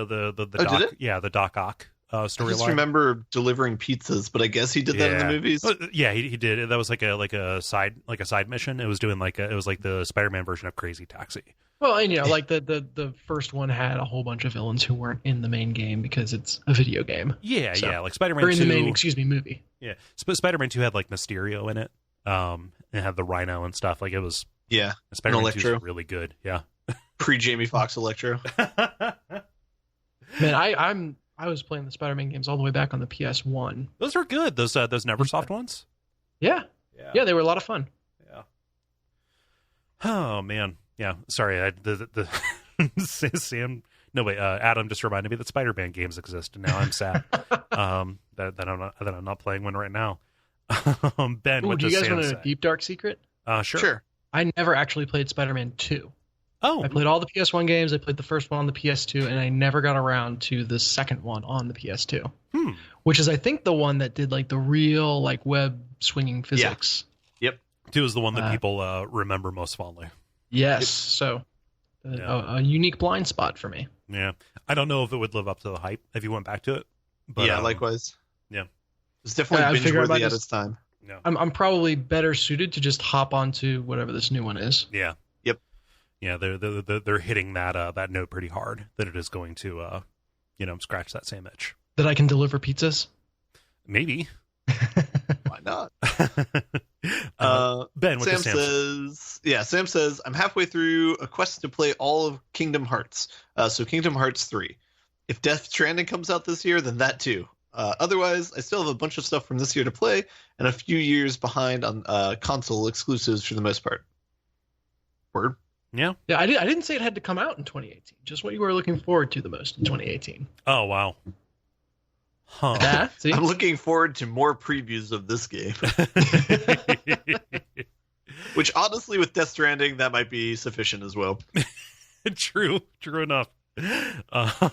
Doc. Yeah, the Doc Ock storyline. I just remember delivering pizzas, but I guess he did that in the movies. Yeah, he did. That was like a side mission. It was doing it was like the Spider-Man version of Crazy Taxi. Well, and like the first one had a whole bunch of villains who weren't in the main game because it's a video game. Yeah, so, like Spider-Man 2. Or in the main, movie. Yeah, Spider-Man 2 had like Mysterio in it. It had the Rhino and stuff. Like it was. Yeah, Spider-Man 2 is really good. Yeah, pre-Jamie Foxx Electro. Man, I was playing the Spider-Man games all the way back on the PS1. Those are good. Those Neversoft ones. Yeah, they were a lot of fun. Yeah. Oh man. Yeah, sorry. Adam just reminded me that Spider-Man games exist, and now I'm sad that I'm not playing one right now. Ben, what do you guys Sam want say? a deep dark secret? Sure. I never actually played Spider-Man 2. Oh, I played all the PS1 games. I played the first one on the PS2, and I never got around to the second one on the PS2, which is, I think, the one that did like the real like web swinging physics. Yep. 2 is the one that people remember most fondly. Yes. Yep. So a unique blind spot for me. Yeah. I don't know if it would live up to the hype if you went back to it. But, yeah, likewise. Yeah. It's definitely binge-worthy at its time. Yeah. I'm probably better suited to just hop onto whatever this new one is. Yeah. Yep. Yeah, they're hitting that note pretty hard that it is going to scratch that same itch. That I can deliver pizzas? Maybe. Why not? Ben, what Sam says, I'm halfway through a quest to play all of Kingdom Hearts. So Kingdom Hearts 3. If Death Stranding comes out this year, then that too. Otherwise, I still have a bunch of stuff from this year to play and a few years behind on console exclusives for the most part. Word? Yeah. Yeah, I didn't say it had to come out in 2018. Just what you were looking forward to the most in 2018. Oh, wow. Huh. See? I'm looking forward to more previews of this game. Which, honestly, with Death Stranding, that might be sufficient as well. True enough. It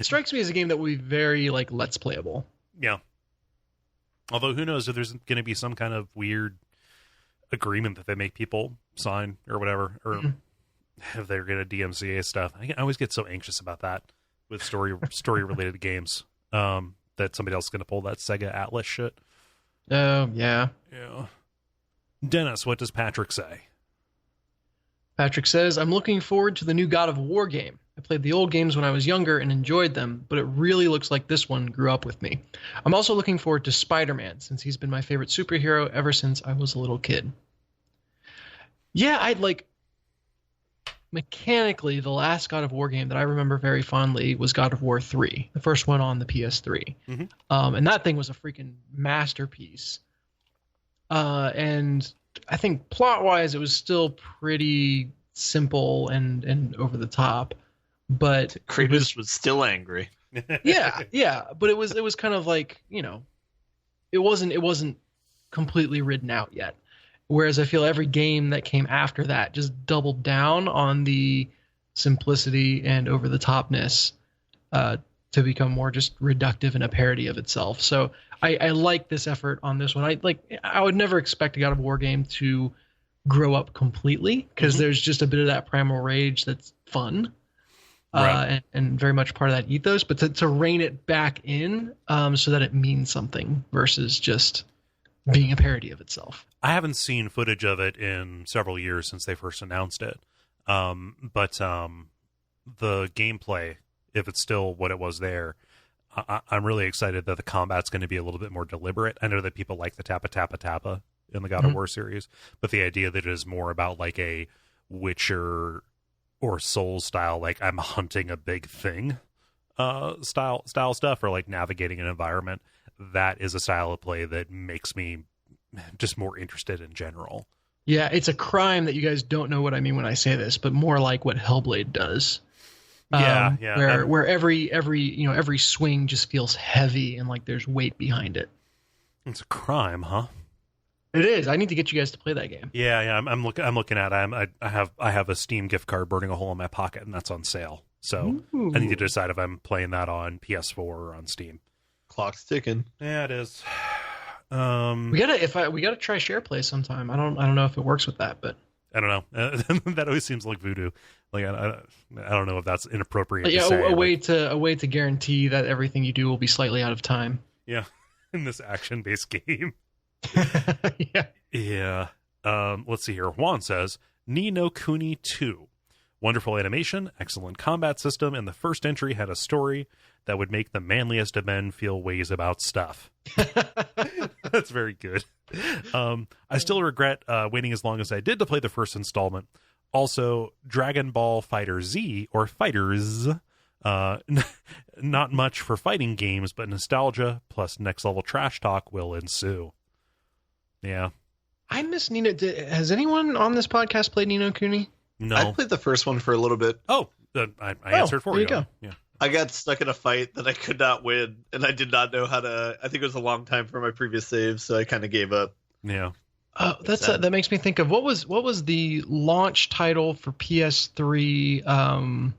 strikes me as a game that will be very, like, let's playable. Yeah. Although, who knows if there's going to be some kind of weird agreement that they make people sign or whatever, or if they're going to DMCA stuff. I always get so anxious about that with story-related games. That somebody else is going to pull that Sega Atlas shit. Oh, yeah. Yeah. Dennis, what does Patrick say? Patrick says, I'm looking forward to the new God of War game. I played the old games when I was younger and enjoyed them, but it really looks like this one grew up with me. I'm also looking forward to Spider-Man, since he's been my favorite superhero ever since I was a little kid. Yeah, mechanically, the last God of War game that I remember very fondly was God of War 3, the first one on the PS3. Mm-hmm. And that thing was a freaking masterpiece. And I think plot-wise, it was still pretty simple and over the top. But Kratos was still angry. yeah. But it was kind of like, it wasn't completely ridden out yet. Whereas I feel every game that came after that just doubled down on the simplicity and over the topness to become more just reductive and a parody of itself. So I like this effort on this one. I would never expect a God of War game to grow up completely because there's just a bit of that primal rage that's fun. Right. And very much part of that ethos, but to rein it back in so that it means something versus just being a parody of itself. I haven't seen footage of it in several years since they first announced it. But the gameplay, if it's still what it was there, I'm really excited that the combat's going to be a little bit more deliberate. I know that people like the tappa in the God of War series, but the idea that it is more about like a Witcher or Souls style, like I'm hunting a big thing style stuff, or like navigating an environment, that is a style of play that makes me just more interested in general. Yeah, it's a crime that you guys don't know what I mean when I say this, but more like what Hellblade does. Yeah. Where every swing just feels heavy and like there's weight behind it. It's a crime, huh? It is. I need to get you guys to play that game. Yeah. I'm looking at it. I have a Steam gift card burning a hole in my pocket, and that's on sale. So Ooh. I need to decide if I'm playing that on PS4 or on Steam. Clock's ticking. Yeah, it is. We gotta try SharePlay sometime. I don't know if it works with that, but I don't know. That always seems like voodoo. Like I don't know if that's inappropriate. Yeah, to say. a way to guarantee that everything you do will be slightly out of time. Yeah, in this action-based game. Yeah. Let's see here. Juan says, Ni no Kuni 2. Wonderful animation, excellent combat system, and the first entry had a story that would make the manliest of men feel ways about stuff. That's very good. I still regret waiting as long as I did to play the first installment. Also, Dragon Ball Fighter Z, or Fighters, not much for fighting games, but nostalgia plus next-level trash talk will ensue. Yeah. I miss Ni no. Has anyone on this podcast played Ni no Kuni? No. I played the first one for a little bit. Oh, I answered for you. There you go. Yeah. I got stuck in a fight that I could not win, and I did not know how to. I think it was a long time for my previous save, so I kind of gave up. Yeah. That makes me think of what was the launch title for PS3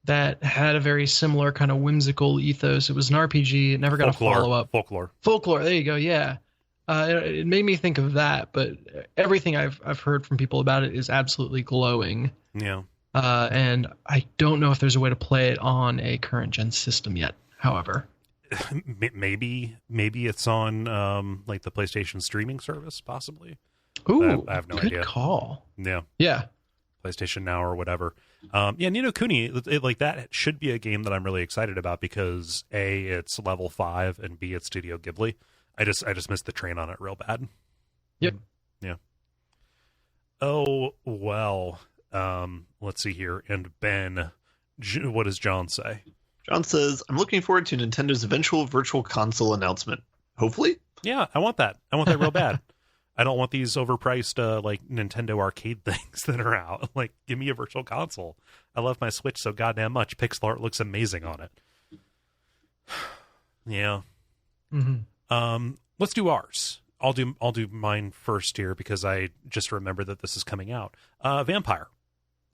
that had a very similar kind of whimsical ethos. It was an RPG. It never got a follow-up. Folklore. There you go. Yeah. It made me think of that, but everything I've heard from people about it is absolutely glowing. Yeah. And I don't know if there's a way to play it on a current gen system yet. However, maybe it's on like the PlayStation streaming service, possibly. Ooh, I have no idea. Good call. Yeah. PlayStation Now or whatever. Ni no Kuni, like that should be a game that I'm really excited about because A, it's level 5, and B, it's Studio Ghibli. I just missed the train on it real bad. Yep. Yeah. Oh, well. Let's see here. And Ben, what does John say? John says, I'm looking forward to Nintendo's eventual virtual console announcement. Hopefully. Yeah, I want that. I want that real bad. I don't want these overpriced like Nintendo arcade things that are out. Like, give me a virtual console. I love my Switch so goddamn much. Pixel art looks amazing on it. Yeah. Mm-hmm. Let's do ours. I'll do mine first here because I just remember that this is coming out. Vampire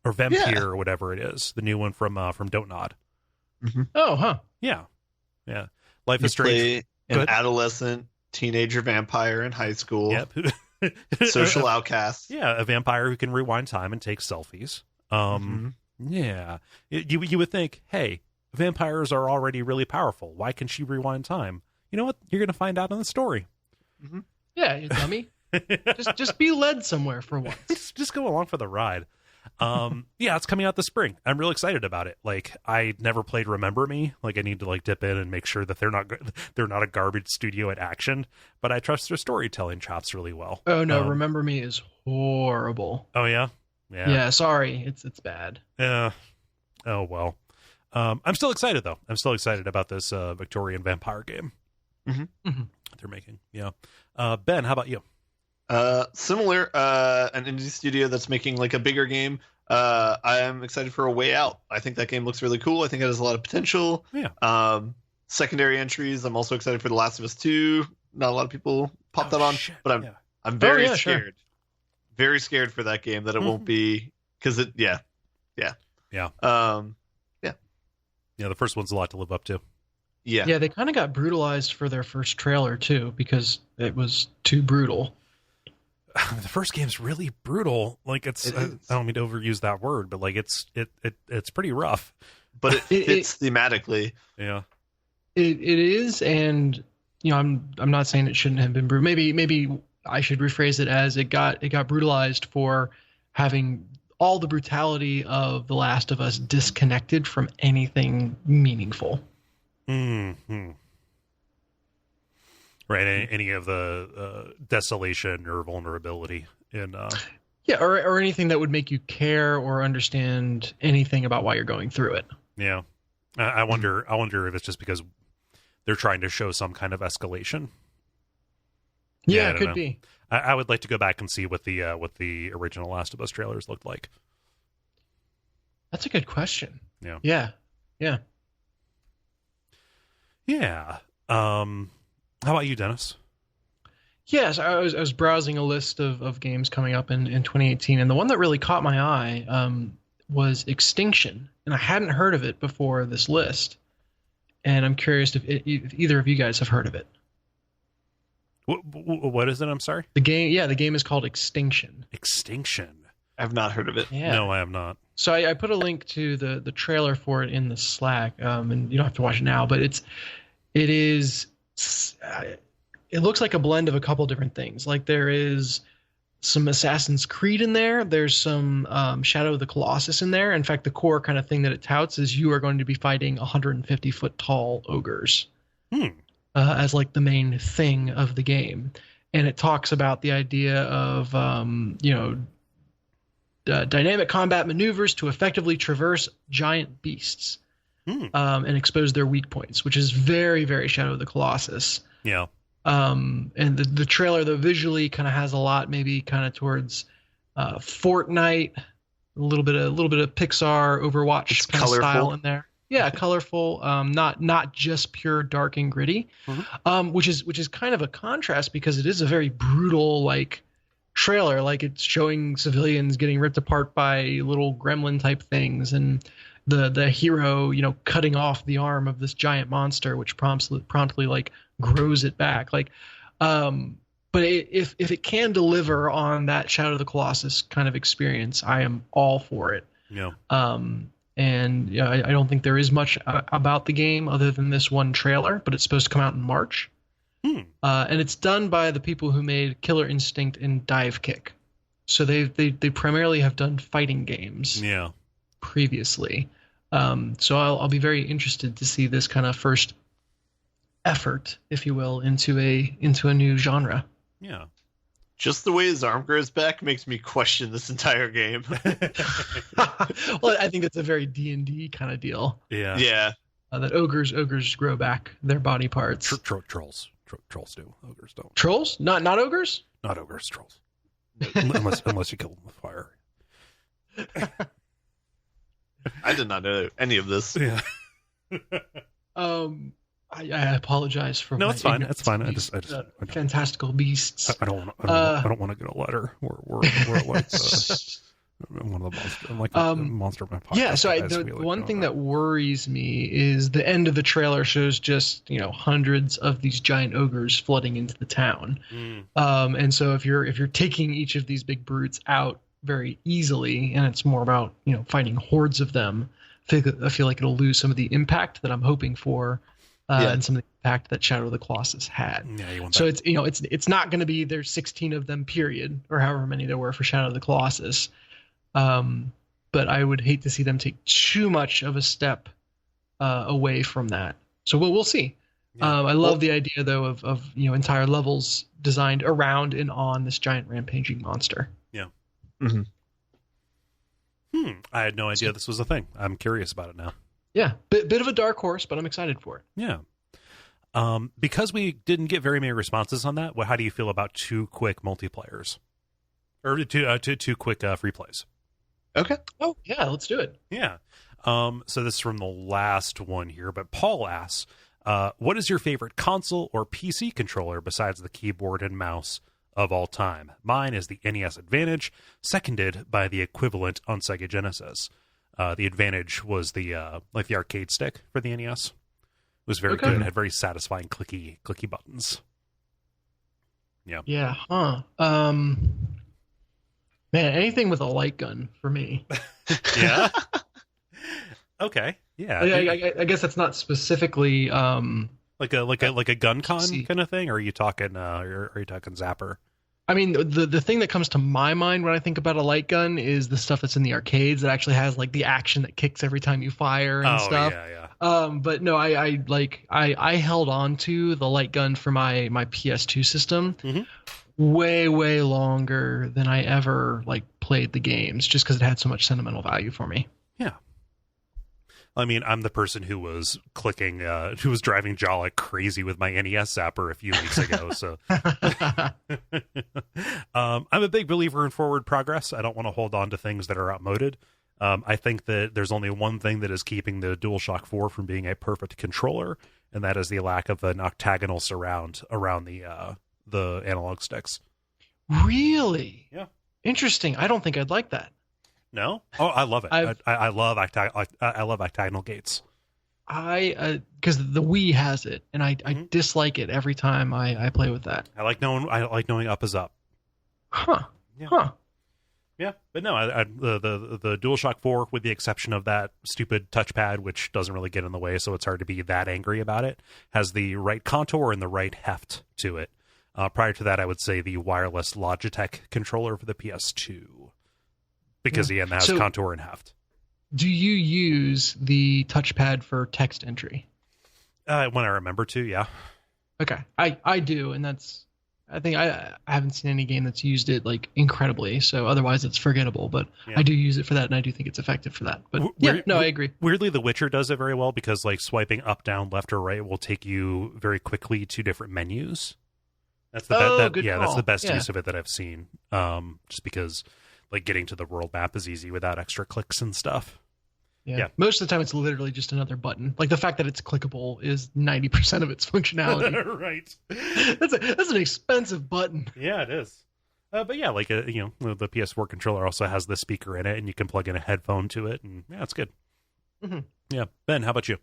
or Vampire or whatever it is. The new one from Don't Nod. Mm-hmm. Oh, huh. Yeah. Life is Strange. An adolescent teenager vampire in high school. Yep. Social outcast. Yeah, a vampire who can rewind time and take selfies. Yeah. You would think, hey, vampires are already really powerful. Why can she rewind time? You know what? You're going to find out in the story. Mm-hmm. Yeah, you dummy. just be led somewhere for once. just go along for the ride. Yeah, it's coming out this spring. I'm real excited about it. Like, I never played Remember Me. Like, I need to like dip in and make sure that they're not a garbage studio at action. But I trust their storytelling chops really well. Oh no, Remember Me is horrible. Oh yeah. Yeah. Sorry, it's bad. Yeah. Oh well. I'm still excited though. I'm still excited about this Victorian vampire game. Mm-hmm. They're making. Yeah. Ben, how about you? Similar, an indie studio that's making like a bigger game. I am excited for A Way Out. I think that game looks really cool. I think it has a lot of potential. Yeah. Secondary entries. I'm also excited for The Last of Us 2. Not a lot of people popped that on, but I'm very scared. Sure. Very scared for that game that it won't be because it. Yeah. Yeah. The first one's a lot to live up to. Yeah. They kind of got brutalized for their first trailer too because it was too brutal. The first game's really brutal. Like I don't mean to overuse that word, but like it's pretty rough. But it fits thematically. Yeah. It is, and you know, I'm not saying it shouldn't have been brutal. Maybe I should rephrase it as it got brutalized for having all the brutality of The Last of Us disconnected from anything meaningful. Mm-hmm. Right, any of the desolation or vulnerability in or anything that would make you care or understand anything about why you're going through it. Yeah, I wonder if it's just because they're trying to show some kind of escalation. Yeah, it could be. I would like to go back and see what the original Last of Us trailers looked like. That's a good question. Yeah. How about you, Dennis? Yes, I was browsing a list of games coming up in 2018, and the one that really caught my eye was Extinction, and I hadn't heard of it before this list, and I'm curious if either of you guys have heard of it. What is it? I'm sorry. The game is called Extinction. Extinction. I've not heard of it. Yeah. No, I have not. So I put a link to the trailer for it in the Slack, and you don't have to watch it now, but it looks like a blend of a couple different things. Like there is some Assassin's Creed in there. There's some Shadow of the Colossus in there. In fact, the core kind of thing that it touts is you are going to be fighting 150-foot tall ogres as like the main thing of the game. And it talks about the idea of, dynamic combat maneuvers to effectively traverse giant beasts and expose their weak points, which is very, very Shadow of the Colossus. Yeah. And the trailer, though, visually kind of has a lot, maybe kind of towards Fortnite, a little bit of Pixar, Overwatch kind of style in there. Yeah, colorful, not just pure dark and gritty, which is kind of a contrast because it is a very brutal like trailer. Like it's showing civilians getting ripped apart by little gremlin type things, and the hero, cutting off the arm of this giant monster, which promptly like grows it back. Like, but if it can deliver on that Shadow of the Colossus kind of experience, I am all for it. Yeah. And yeah, I don't think there is much about the game other than this one trailer, but it's supposed to come out in March. And it's done by the people who made Killer Instinct and Dive Kick. So they primarily have done fighting games. Yeah. Previously. So I'll be very interested to see this kind of first effort, if you will, into a new genre. Yeah. Just the way his arm grows back makes me question this entire game. Well, I think that's a very D&D kind of deal. Yeah. Yeah. That ogres grow back their body parts. Trolls do. Ogres don't. Trolls? Not ogres? Not ogres, trolls. unless you kill them with fire. I did not know any of this. Yeah. I apologize for no, my it's fine. ignorance It's fine. I of just fantastical beasts. I don't want to get a letter. We're like one of the monsters. I'm like the monster of my podcast. Yeah. So the one thing that worries me is the end of the trailer shows just hundreds of these giant ogres flooding into the town. And so if you're taking each of these big brutes out very easily, and it's more about fighting hordes of them, I feel like it'll lose some of the impact that I'm hoping for. And some of the impact that Shadow of the Colossus had. Yeah, you want so that. it's not going to be there's 16 of them period, or however many there were for Shadow of the Colossus. But I would hate to see them take too much of a step away from that. So we'll see. Yeah. I love the idea though of entire levels designed around and on this giant rampaging monster. Yeah. Mm-hmm. I had no idea this was a thing. I'm curious about it now. Yeah, bit of a dark horse, but I'm excited for it. Yeah. Because we didn't get very many responses on that, how do you feel about 2 quick multiplayers? Or two quick free plays? Okay. Oh, yeah, let's do it. Yeah. So this is from the last one here, but Paul asks, what is your favorite console or PC controller besides the keyboard and mouse of all time? Mine is the NES Advantage, seconded by the equivalent on Sega Genesis. The Advantage was the arcade stick for the NES. It was very good. It had very satisfying clicky buttons. Yeah. Yeah. Huh. Man, anything with a light gun for me. Yeah. Okay. Yeah. I guess that's not specifically like a gun con kind of thing, or are you talking Zapper? I mean, the thing that comes to my mind when I think about a light gun is the stuff that's in the arcades that actually has like the action that kicks every time you fire and stuff. Yeah. But no, I held on to the light gun for my PS2 system way longer than I ever played the games, just because it had so much sentimental value for me. Yeah. I mean, I'm the person who was who was driving Jaw like crazy with my NES Zapper a few weeks ago. So I'm a big believer in forward progress. I don't want to hold on to things that are outmoded. I think that there's only one thing that is keeping the DualShock 4 from being a perfect controller, and that is the lack of an octagonal surround around the analog sticks. Really? Yeah. Interesting. I don't think I'd like that. No? Oh, I love it. I love octagonal gates. Because the Wii has it, and I dislike it every time I play with that. I like knowing up is up. Huh. Yeah. Huh. Yeah, but no, the DualShock 4, with the exception of that stupid touchpad, which doesn't really get in the way, so it's hard to be that angry about it, has the right contour and the right heft to it. Prior to that, I would say the wireless Logitech controller for the PS2. Because again, that has contour and heft. Do you use the touchpad for text entry? When I remember to, yeah. Okay, I do, and I think I haven't seen any game that's used it incredibly. So otherwise, it's forgettable. But yeah. I do use it for that, and I do think it's effective for that. But I agree. Weirdly, The Witcher does it very well because swiping up, down, left, or right will take you very quickly to different menus. That's the that's the best use of it that I've seen. Just because getting to the world map is easy without extra clicks and stuff. Yeah. Most of the time, it's literally just another button. Like the fact that it's clickable is 90% of its functionality. Right. That's an expensive button. Yeah, it is. But yeah, like the PS4 controller also has the speaker in it, and you can plug in a headphone to it, and yeah, it's good. Mm-hmm. Yeah, Ben, how about you?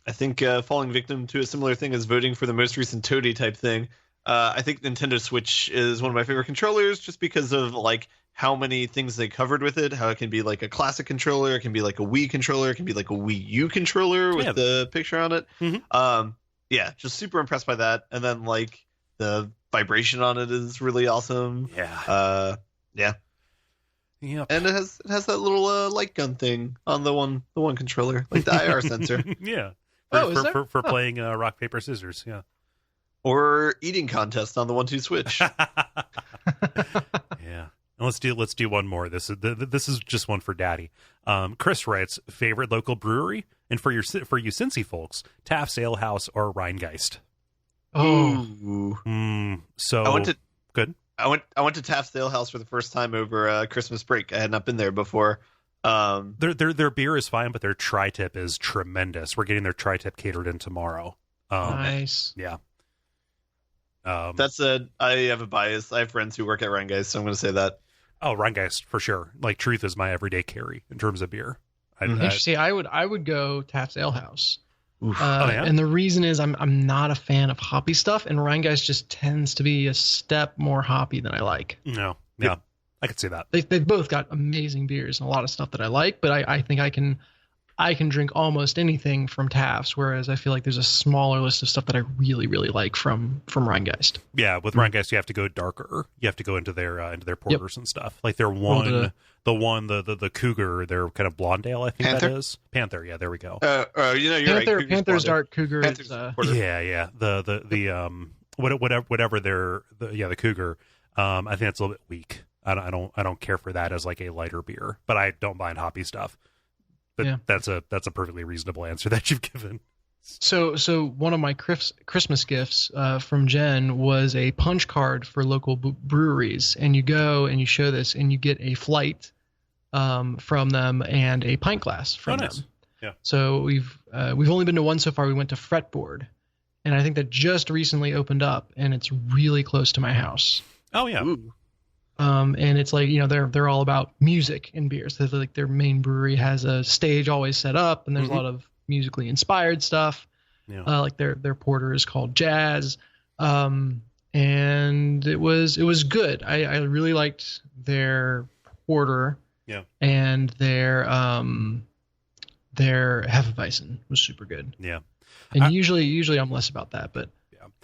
I think falling victim to a similar thing as voting for the most recent Toady type thing. I think Nintendo Switch is one of my favorite controllers, just because of like how many things they covered with it. How it can be like a classic controller, it can be like a Wii controller, it can be like a Wii U controller with the picture on it. Mm-hmm. Yeah, just super impressed by that. And then like the vibration on it is really awesome. Yeah. Yeah. Yep. And it has that little light gun thing on the one controller, like the IR sensor. Yeah. For playing rock paper scissors. Yeah. Or eating contest on the 1-2 switch. Yeah. And let's do one more. This is just one for Daddy. Chris writes, favorite local brewery, and for you Cincy folks, Taft's Ale House or Rheingeist. Oh. So I went to good. I went to Taft's Ale House for the first time over Christmas break. I had not been there before. Their beer is fine, but their tri-tip is tremendous. We're getting their tri-tip catered in tomorrow. Nice. Yeah. I have a bias. I have friends who work at Rheingeist, so I'm going to say that. Oh, Rheingeist for sure. Like Truth is my everyday carry in terms of beer. Interesting. I would go Taft's Ale House. Yeah? And the reason is I'm not a fan of hoppy stuff, and Rheingeist just tends to be a step more hoppy than I like. No, yeah, I could see that. They've both got amazing beers and a lot of stuff that I like, but I think I can drink almost anything from Taft's, whereas I feel like there's a smaller list of stuff that I really, really like from Rheingeist. Yeah, with Rheingeist you have to go darker. You have to go into their porters and stuff. Like their the Cougar, their kind of blonde ale, I think Panther? that is. Panther, yeah, there we go. You're right. Panther's dark, Cougar is yeah. The whatever the Cougar. I think that's a little bit weak. I don't care for that as like a lighter beer, but I don't mind hoppy stuff. But that's a perfectly reasonable answer that you've given. So one of my Christmas gifts from Jen was a punch card for local breweries, and you go and you show this, and you get a flight from them and a pint glass from them. Yeah. So we've only been to one so far. We went to Fretboard, and I think that just recently opened up, and it's really close to my house. Oh yeah. Ooh. And it's like, they're all about music and beers. So like their main brewery has a stage always set up, and there's a lot of musically inspired stuff. Yeah. Like their porter is called Jazz. And it was good. I really liked their porter. Yeah. And their Hefeweizen was super good. Yeah. And usually I'm less about that, but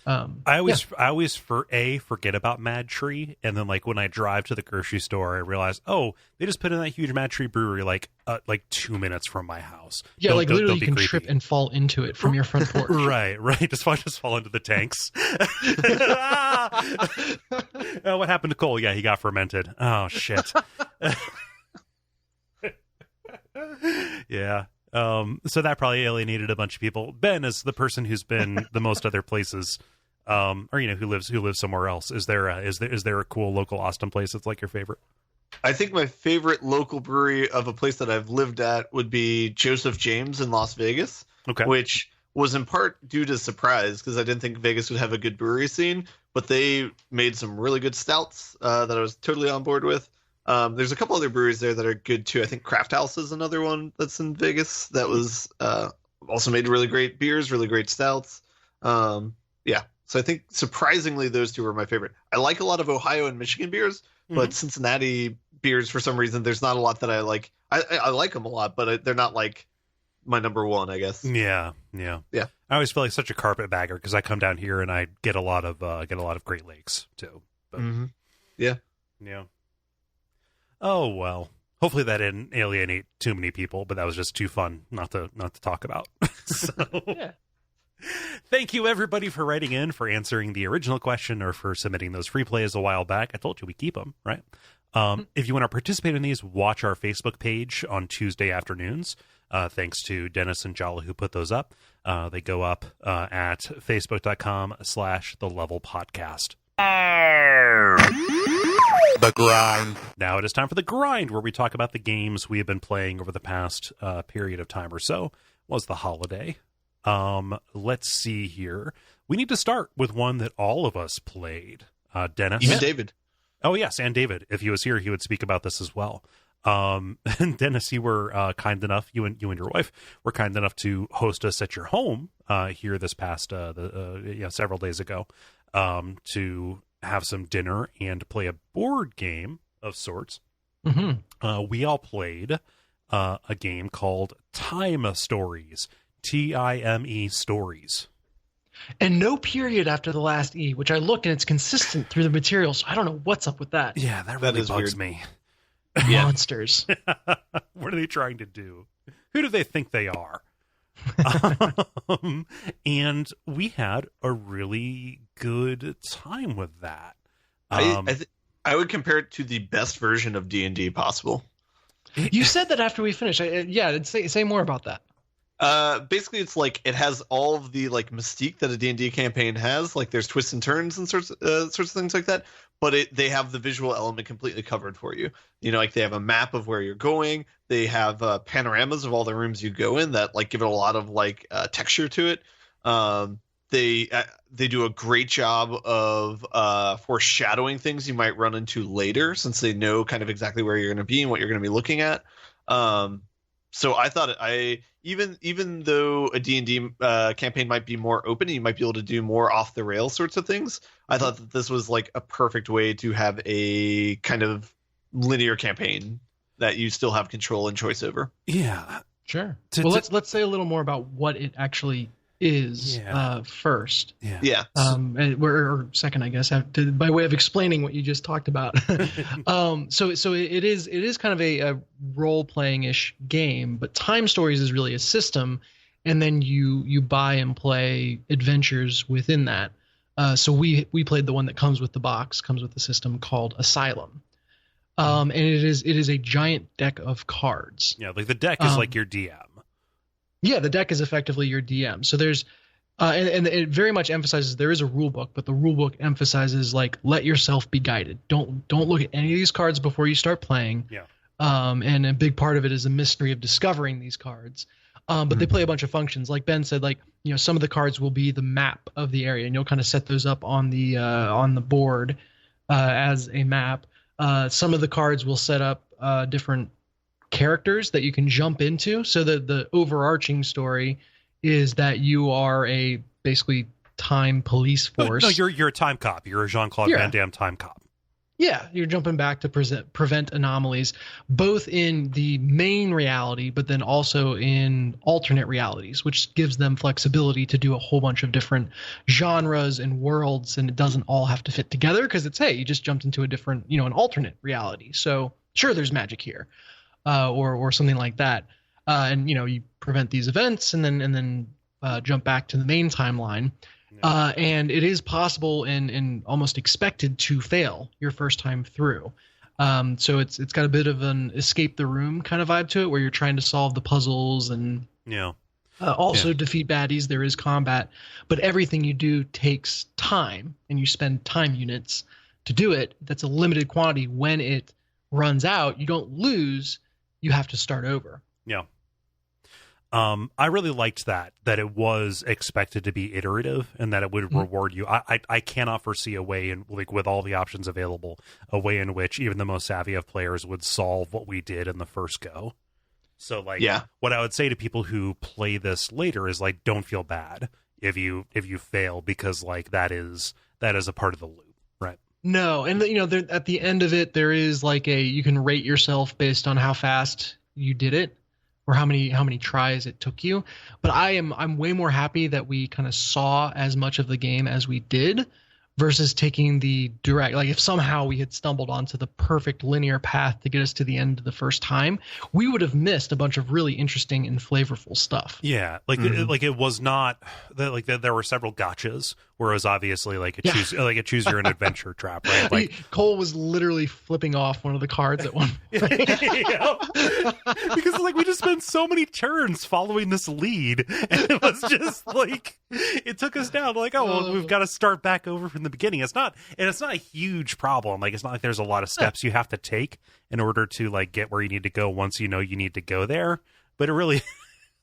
I always forget about Mad Tree, and then like when I drive to the grocery store, I realize, oh, they just put in that huge Mad Tree brewery like 2 minutes from my house. Yeah, literally you can trip and fall into it from your front porch. Right. Just fall into the tanks. Oh, what happened to Kole? Yeah, he got fermented. Oh shit. Yeah. So that probably alienated a bunch of people. Ben is the person who's been the most other places, or who lives somewhere else. Is there a cool local Austin place that's like your favorite? I think my favorite local brewery of a place that I've lived at would be Joseph James in Las Vegas. Okay. Which was in part due to surprise, because I didn't think Vegas would have a good brewery scene, but they made some really good stouts that I was totally on board with. There's a couple other breweries there that are good too. I think Craft House is another one that's in Vegas that was also made really great beers, really great stouts. Yeah, so I think surprisingly those two are my favorite. I like a lot of Ohio and Michigan beers, but Cincinnati beers for some reason there's not a lot that I like. I like them a lot, but they're not like my number one, I guess. Yeah. I always feel like such a carpetbagger because I come down here and I get a lot of Great Lakes too. But, Yeah. Oh well. Hopefully that didn't alienate too many people, but that was just too fun not to talk about. So, Yeah. Thank you everybody for writing in, for answering the original question, or for submitting those free plays a while back. I told you we keep them, right? If you want to participate in these, watch our Facebook page on Tuesday afternoons. Thanks to Dennis and Jala who put those up. They go up at facebook.com/thelevelpodcast. The grind. Now it is time for the grind, where we talk about the games we have been playing over the past period of time or so. Was the holiday. Let's see here. We need to start with one that all of us played. Dennis. Even David. Oh, yes, and David. If he was here, he would speak about this as well. And Dennis, you were kind enough, you and your wife were kind enough to host us at your home here this past several days ago to have some dinner and play a board game of sorts. Mm-hmm. We all played a game called T.I.M.E Stories. T.I.M.E Stories. And no period after the last E, which I looked and it's consistent through the material, so I don't know what's up with that. Yeah, that really is bugs weird. me. Monsters. What are they trying to do? Who do they think they are? And we had a really good time with that. I would compare it to the best version of D&D possible. You said that after we finished. Say more about that. Basically, it's like it has all of the like mystique that a D&D campaign has. Like there's twists and turns and sorts of things like that. But they have the visual element completely covered for you. You know, like they have a map of where you're going. They have panoramas of all the rooms you go in that like give it a lot of like texture to it. They do a great job of foreshadowing things you might run into later, since they know kind of exactly where you're going to be and what you're going to be looking at. So I thought even though a D&D campaign might be more open, you might be able to do more off the rails sorts of things. I thought that this was like a perfect way to have a kind of linear campaign that you still have control and choice over. Yeah, sure. Let's say a little more about what it actually is first. Yeah. Or second, I guess, by way of explaining what you just talked about. So it is kind of a role playing ish game, but Time Stories is really a system, and then you buy and play adventures within that. So we played the one that comes with the box, comes with the system called Asylum. And it is a giant deck of cards. Yeah, like the deck is like your DM. Yeah, the deck is effectively your DM. So there's, and it very much emphasizes there is a rule book, but the rule book emphasizes like let yourself be guided. Don't look at any of these cards before you start playing. Yeah. And a big part of it is a mystery of discovering these cards. But they play a bunch of functions. Like Ben said, like some of the cards will be the map of the area, and you'll kind of set those up on the board as a map. Some of the cards will set up different characters that you can jump into. So the overarching story is that you are a basically time police force. No, you're a time cop. You're a Jean-Claude Van Damme time cop. Yeah, you're jumping back to prevent anomalies, both in the main reality, but then also in alternate realities, which gives them flexibility to do a whole bunch of different genres and worlds, and it doesn't all have to fit together because it's, hey, you just jumped into a different, an alternate reality. So sure, there's magic here. Or something like that, and you prevent these events, and then jump back to the main timeline, and it is possible and almost expected to fail your first time through. So it's got a bit of an escape the room kind of vibe to it, where you're trying to solve the puzzles and defeat baddies. There is combat, but everything you do takes time, and you spend time units to do it. That's a limited quantity. When it runs out, you don't lose. You have to start over. Yeah. I really liked that it was expected to be iterative and that it would reward you. I cannot foresee a way in, like, with all the options available, a way in which even the most savvy of players would solve what we did in the first go. So what I would say to people who play this later is like, don't feel bad if you fail, because like that is a part of the loop, right? No, and at the end of it, there is like you can rate yourself based on how fast you did it, or how many tries it took you. But I'm way more happy that we kind of saw as much of the game as we did, versus taking the direct, like if somehow we had stumbled onto the perfect linear path to get us to the end the first time, we would have missed a bunch of really interesting and flavorful stuff. Yeah, like it was not like there were several gotchas where it was obviously like a choose your own adventure trap, right? Like Kole was literally flipping off one of the cards at one point. Because like we just spent so many turns following this lead, and it was just like it took us down. Like, oh well, we've got to start back over from the beginning. It's not a huge problem. Like, it's not like there's a lot of steps you have to take in order to like get where you need to go once you know you need to go there. But it really.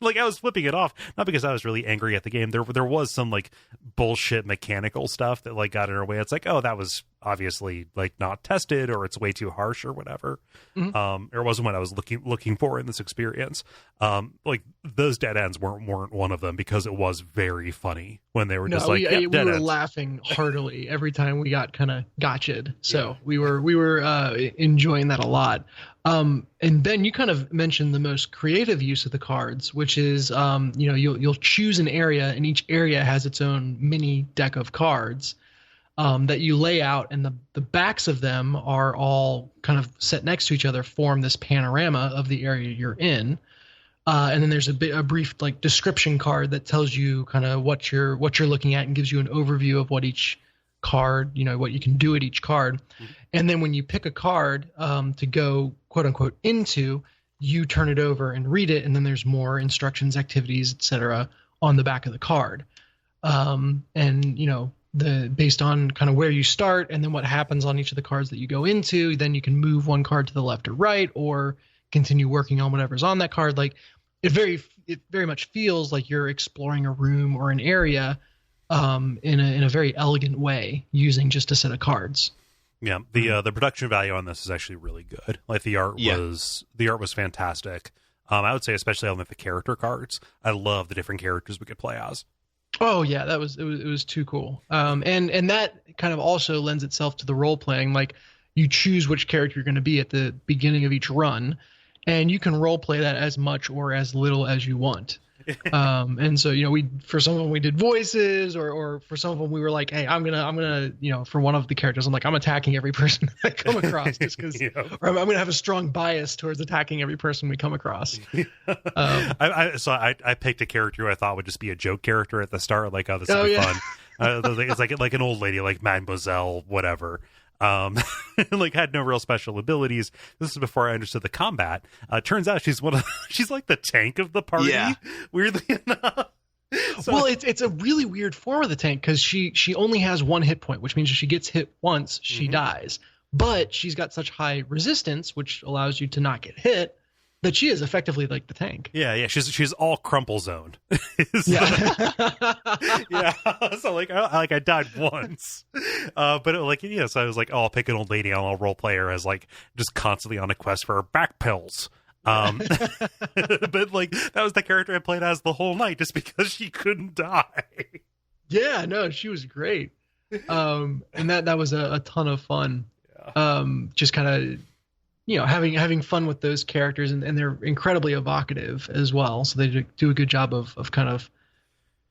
Like, I was flipping it off, not because I was really angry at the game. There was some like bullshit mechanical stuff that like got in our way. It's like, oh, that was obviously like not tested, or it's way too harsh or whatever. Or it wasn't what I was looking for in this experience. Like those dead ends weren't one of them, because it was very funny when they were just like, we were ends. laughing heartily every time we got kind of gotcha'd. So we were enjoying that a lot. And Ben, you kind of mentioned the most creative use of the cards, which is, you'll choose an area, and each area has its own mini deck of cards that you lay out, and the backs of them are all kind of set next to each other, form this panorama of the area you're in. And then there's a brief like description card that tells you kind of what you're looking at and gives you an overview of what each card, what you can do at each card. And then when you pick a card to go quote unquote into, you turn it over and read it, and then there's more instructions, activities, etc. on the back of the card. Based on kind of where you start and then what happens on each of the cards that you go into, then you can move one card to the left or right, or continue working on whatever's on that card. Like it very much feels like you're exploring a room or an area in a very elegant way using just a set of cards. Yeah, the production value on this is actually really good. Like the art was fantastic. I would say especially on the character cards. I love the different characters we could play as. Oh yeah, it was too cool. And that kind of also lends itself to the role playing. Like you choose which character you're going to be at the beginning of each run, and you can role play that as much or as little as you want. And so, for some of them we did voices, or for some of them we were like, hey, I'm gonna, for one of the characters, I'm like, I'm attacking every person I come across just because, or I'm gonna have a strong bias towards attacking every person we come across. I picked a character who I thought would just be a joke character at the start, like, oh, this will be fun. It's like an old lady, like Mademoiselle, whatever. Like had no real special abilities. This is before I understood the combat. Turns out she's she's like the tank of the party. Weirdly enough. Well, it's a really weird form of the tank, because she only has one hit point, which means if she gets hit once, she dies. But she's got such high resistance, which allows you to not get hit, that she is effectively like the tank. Yeah. She's all crumple zoned. Yeah. So I died once, but so I was like, oh, I'll pick an old lady and I'll role play her as like just constantly on a quest for back pills. But like that was the character I played as the whole night, just because she couldn't die. Yeah, no, she was great. And that was a ton of fun. Yeah. Just kind of. Having fun with those characters, and they're incredibly evocative as well. So they do a good job of kind of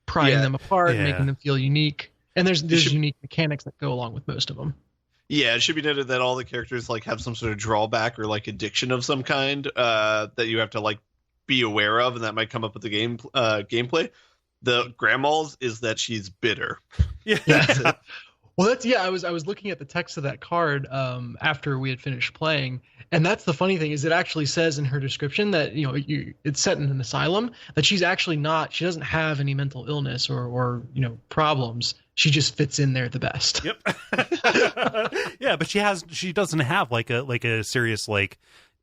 prying them apart, making them feel unique. And there's unique mechanics that go along with most of them. Yeah, it should be noted that all the characters like have some sort of drawback or like addiction of some kind that you have to like be aware of, and that might come up with the gameplay. The grandma's is that she's bitter. Yeah. Well, I was looking at the text of that card after we had finished playing, and that's the funny thing is it actually says in her description that it's set in an asylum, that she's actually she doesn't have any mental illness or problems. She just fits in there the best. Yep. Yeah, but she doesn't have like a serious in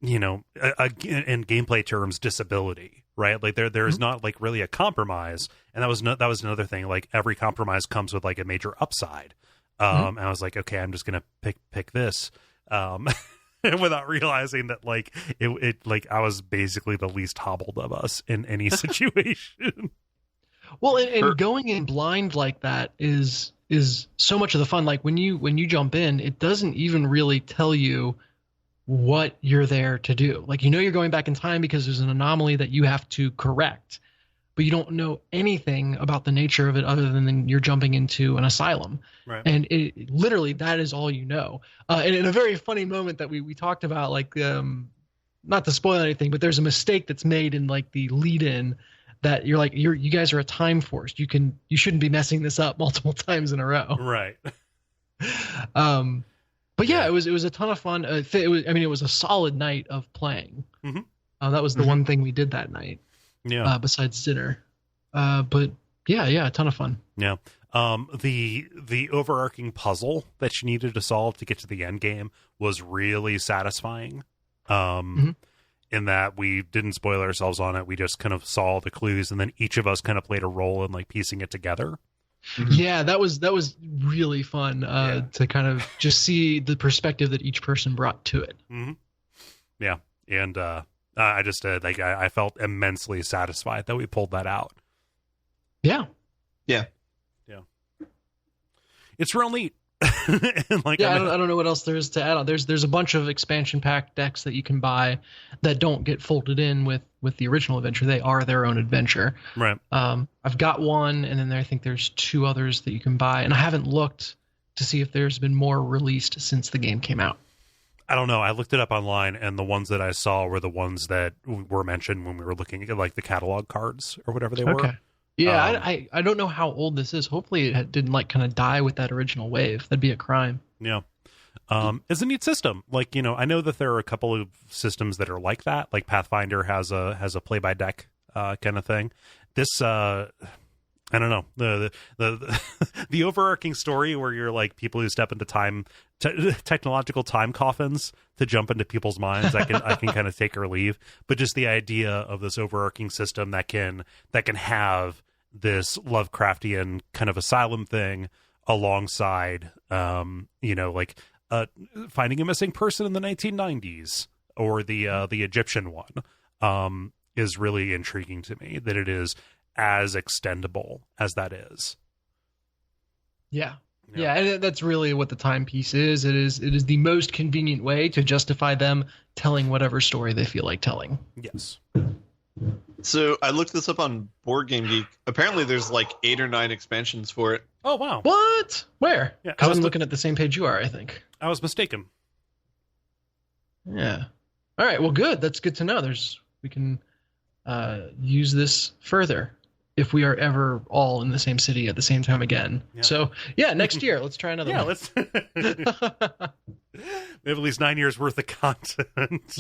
gameplay terms disability, right? Like there is not like really a compromise, and that was another thing. Like every compromise comes with like a major upside. And I was like, okay, I'm just gonna pick this, without realizing that like it like I was basically the least hobbled of us in any situation. Well, and going in blind like that is so much of the fun. Like when you jump in, it doesn't even really tell you what you're there to do. Like you're going back in time because there's an anomaly that you have to correct, but you don't know anything about the nature of it other than you're jumping into an asylum. Right. And it literally, that is all you know. And in a very funny moment that we talked about, like, not to spoil anything, but there's a mistake that's made in like the lead in that you're like, you guys are a time force. You shouldn't be messing this up multiple times in a row. Right. But yeah, it was a ton of fun. It was a solid night of playing. Mm-hmm. That was the one thing we did that night. Yeah. Besides dinner. But yeah, a ton of fun. Yeah. The overarching puzzle that you needed to solve to get to the end game was really satisfying. In that we didn't spoil ourselves on it. We just kind of saw the clues, and then each of us kind of played a role in like piecing it together. Yeah, that was really fun to kind of just see the perspective that each person brought to it. Mm-hmm. Yeah, and I just I felt immensely satisfied that we pulled that out. Yeah. It's real neat. I don't know what else there is to add on. There's a bunch of expansion pack decks that you can buy that don't get folded in with the original adventure. They are their own adventure. Right. I've got one, and then I think there's 2 others that you can buy, and I haven't looked to see if there's been more released since the game came out. I don't know. I looked it up online, and the ones that I saw were the ones that were mentioned when we were looking at like the catalog cards or whatever they were. Okay. Yeah, I don't know how old this is. Hopefully it didn't like kind of die with that original wave. That'd be a crime. Yeah. It's a neat system. Like, I know that there are a couple of systems that are like that. Like Pathfinder has a play by deck kind of thing. This I don't know. The overarching story where you're like people who step into technological time coffins to jump into people's minds. I can kind of take or leave, but just the idea of this overarching system that can have this Lovecraftian kind of asylum thing alongside, like finding a missing person in the 1990s or the Egyptian one, is really intriguing to me. That it is as extendable as that is. Yeah, and that's really what the timepiece is. It is the most convenient way to justify them telling whatever story they feel like telling. Yes. So I looked this up on Board Game Geek. Apparently there's like 8 or 9 expansions for it. Oh, wow. What? Where? Yeah, because I'm looking at the same page you are, I think. I was mistaken. Yeah. All right, well, good. That's good to know. We can use this further if we are ever all in the same city at the same time again. Yeah. So, yeah, next year, let's try another one. Let's... We have at least 9 years worth of content.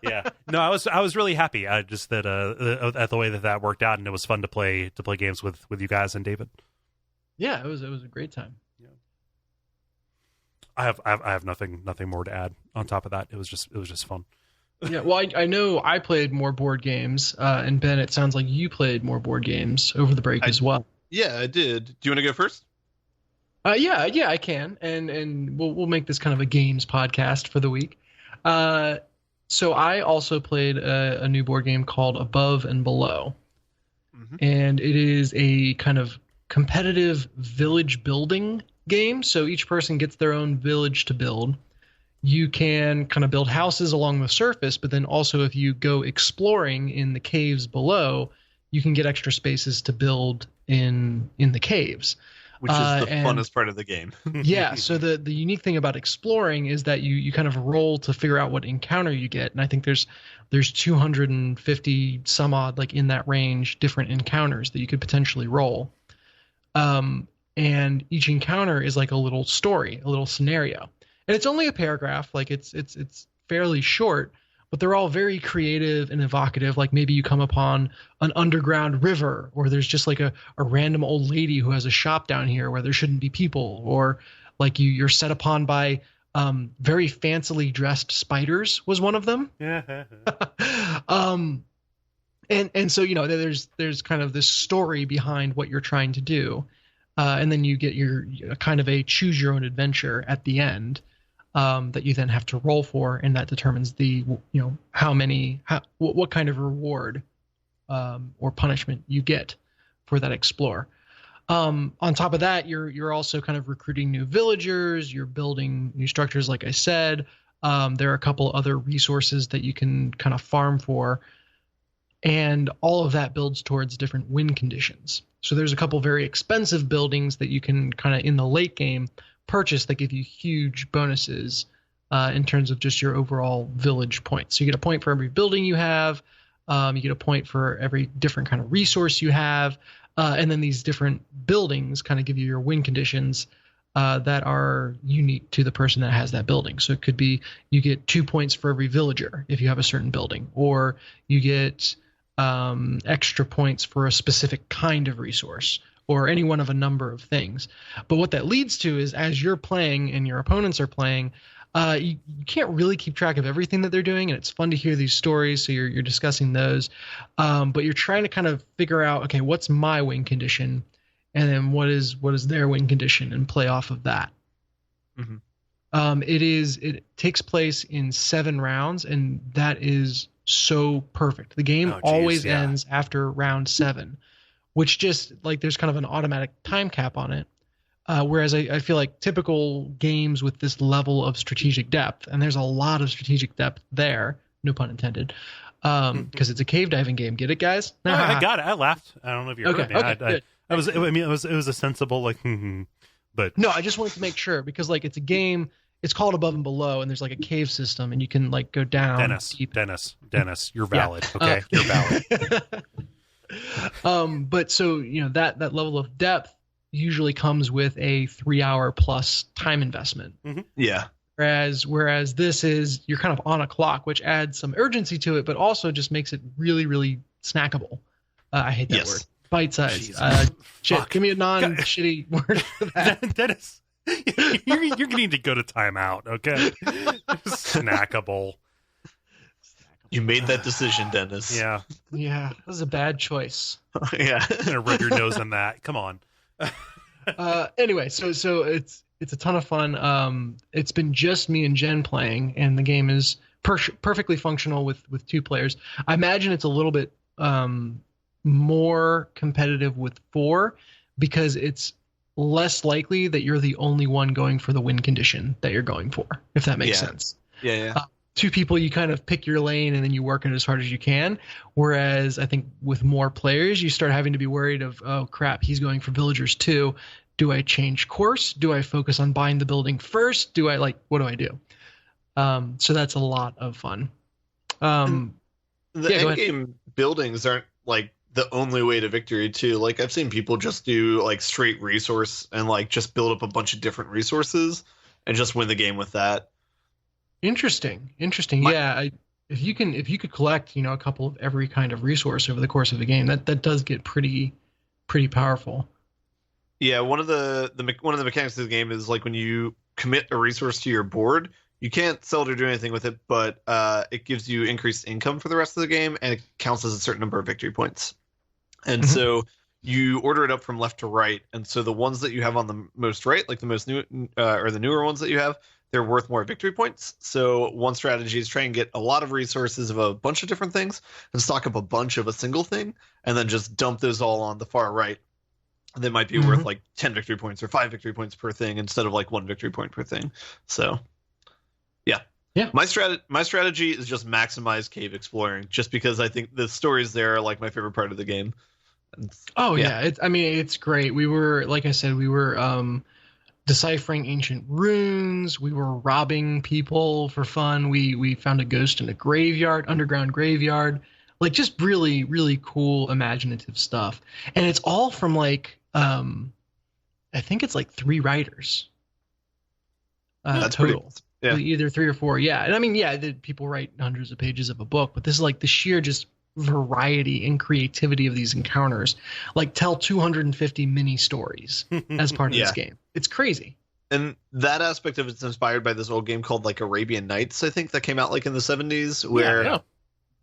Yeah. No, I was really happy. I just at the way that worked out, and it was fun to play games with you guys and David. Yeah, it was a great time. Yeah. I have nothing more to add on top of that. It was just fun. Yeah, well, I know I played more board games, and Ben, it sounds like you played more board games over the break as well. Yeah, I did. Do you want to go first? Yeah, I can, and we'll make this kind of a games podcast for the week. So I also played a new board game called Above and Below, and it is a kind of competitive village building game. So each person gets their own village to build. You can kind of build houses along the surface, but then also if you go exploring in the caves below, you can get extra spaces to build in the caves. Which is the funnest part of the game. Yeah, so the unique thing about exploring is that you kind of roll to figure out what encounter you get, and I think there's 250 some odd, like in that range, different encounters that you could potentially roll. And each encounter is like a little story, a little scenario. And it's only a paragraph, like it's fairly short, but they're all very creative and evocative. Like maybe you come upon an underground river, or there's just like a random old lady who has a shop down here where there shouldn't be people, or like you're set upon by very fancily dressed spiders was one of them. And so, there's kind of this story behind what you're trying to do. And then you get your kind of a choose your own adventure at the end. That you then have to roll for, and that determines what kind of reward or punishment you get for that explore. On top of that, you're also kind of recruiting new villagers. You're building new structures, like I said. There are a couple other resources that you can kind of farm for, and all of that builds towards different win conditions. So there's a couple very expensive buildings that you can kind of in the late game purchase that give you huge bonuses in terms of just your overall village points. So you get a point for every building you have. You get a point for every different kind of resource you have. And then these different buildings kind of give you your win conditions that are unique to the person that has that building. So it could be you get 2 points for every villager if you have a certain building, or you get extra points for a specific kind of resource, or any one of a number of things. But what that leads to is, as you're playing and your opponents are playing, you can't really keep track of everything that they're doing, and it's fun to hear these stories, so you're discussing those. But you're trying to kind of figure out, okay, what's my win condition, and then what is their win condition, and play off of that. Mm-hmm. It takes place in 7 rounds, and that is so perfect. The game always ends after round 7, which just like there's kind of an automatic time cap on it. Whereas I feel like typical games with this level of strategic depth, and there's a lot of strategic depth there, no pun intended, because it's a cave diving game. Get it, guys? No, I got it. I laughed. I don't know if you heard me. Okay, It was a sensible but no, I just wanted to make sure, because like it's a game. It's called Above and Below, and there's like a cave system, and you can like go down. Dennis, you're valid. Okay, you're valid. But so that level of depth usually comes with a 3-hour plus time investment. Mm-hmm. Yeah. Whereas this is, you're kind of on a clock, which adds some urgency to it, but also just makes it really, really snackable. I hate that word. Bite size. Shit. Give me a non-shitty word for that. Dennis, you're going to need to go to timeout, okay? Snackable. You made that decision, Dennis. Yeah. Yeah. That was a bad choice. Yeah. I'm going to rub your nose on that. Come on. Anyway, so it's a ton of fun. It's been just me and Jen playing, and the game is perfectly functional with 2 players. I imagine it's a little bit more competitive with 4, because it's less likely that you're the only one going for the win condition that you're going for, if that makes sense. Yeah. 2 people, you kind of pick your lane and then you work it as hard as you can. Whereas I think with more players, you start having to be worried of, oh crap, he's going for villagers too. Do I change course? Do I focus on buying the building first? What do I do? So that's a lot of fun. The end game buildings aren't like the only way to victory too. Like I've seen people just do like straight resource and like just build up a bunch of different resources and just win the game with that. Interesting. Yeah. If you could collect, a couple of every kind of resource over the course of the game, that does get pretty powerful. Yeah. One of the mechanics of the game is like when you commit a resource to your board, you can't sell it or do anything with it, but it gives you increased income for the rest of the game, and it counts as a certain number of victory points. And so you order it up from left to right, and so the ones that you have on the most right, like the most new or the newer ones that you have, they're worth more victory points. So one strategy is try and get a lot of resources of a bunch of different things and stock up a bunch of a single thing, and then just dump those all on the far right. They might be worth like 10 victory points or 5 victory points per thing instead of like 1 victory point per thing. So yeah. My strategy is just maximize cave exploring, just because I think the stories there are like my favorite part of the game. It's great. We were, like I said, deciphering ancient runes. We were robbing people for fun. We found a ghost in a graveyard, underground graveyard. Like just really, really cool, imaginative stuff. And it's all from like, I think it's like 3 writers. That's total. Pretty, yeah. Either 3 or 4. Yeah. And I mean, people write hundreds of pages of a book, but this is like the sheer just variety and creativity of these encounters. Like tell 250 mini stories as part of this game. It's crazy. And that aspect of it's inspired by this old game called like Arabian Nights, I think, that came out like in the 70s, where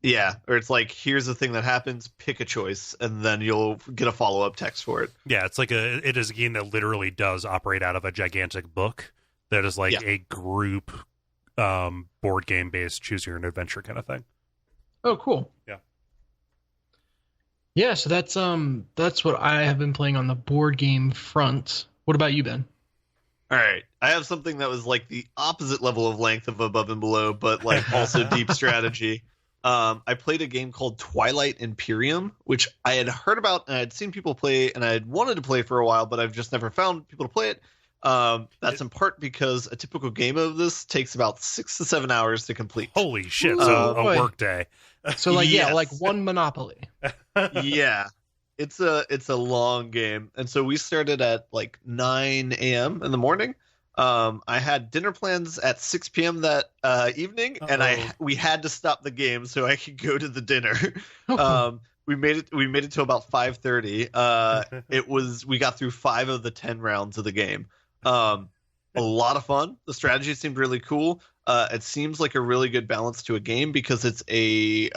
where it's like, here's the thing that happens, pick a choice, and then you'll get a follow-up text for it. Yeah, it is a game that literally does operate out of a gigantic book that is like a group board game based choose your own adventure kind of thing. Oh, cool. Yeah. Yeah, so that's what I have been playing on the board game front. What about you, Ben? All right. I have something that was like the opposite level of length of Above and Below, but like also deep strategy. I played a game called Twilight Imperium, which I had heard about and I had seen people play and I had wanted to play for a while, but I've just never found people to play it. That's in part because a typical game of this takes about 6 to 7 hours to complete. Holy shit! So a work day. So like Yes. like one Monopoly. Yeah. It's a long game. And so we started at like 9 a.m. in the morning. I had dinner plans at 6 p.m. that evening, and we had to stop the game so I could go to the dinner. We made it to about 5:30. We got through 5 of the 10 rounds of the game. A lot of fun. The strategy seemed really cool. It seems like a really good balance to a game because it's a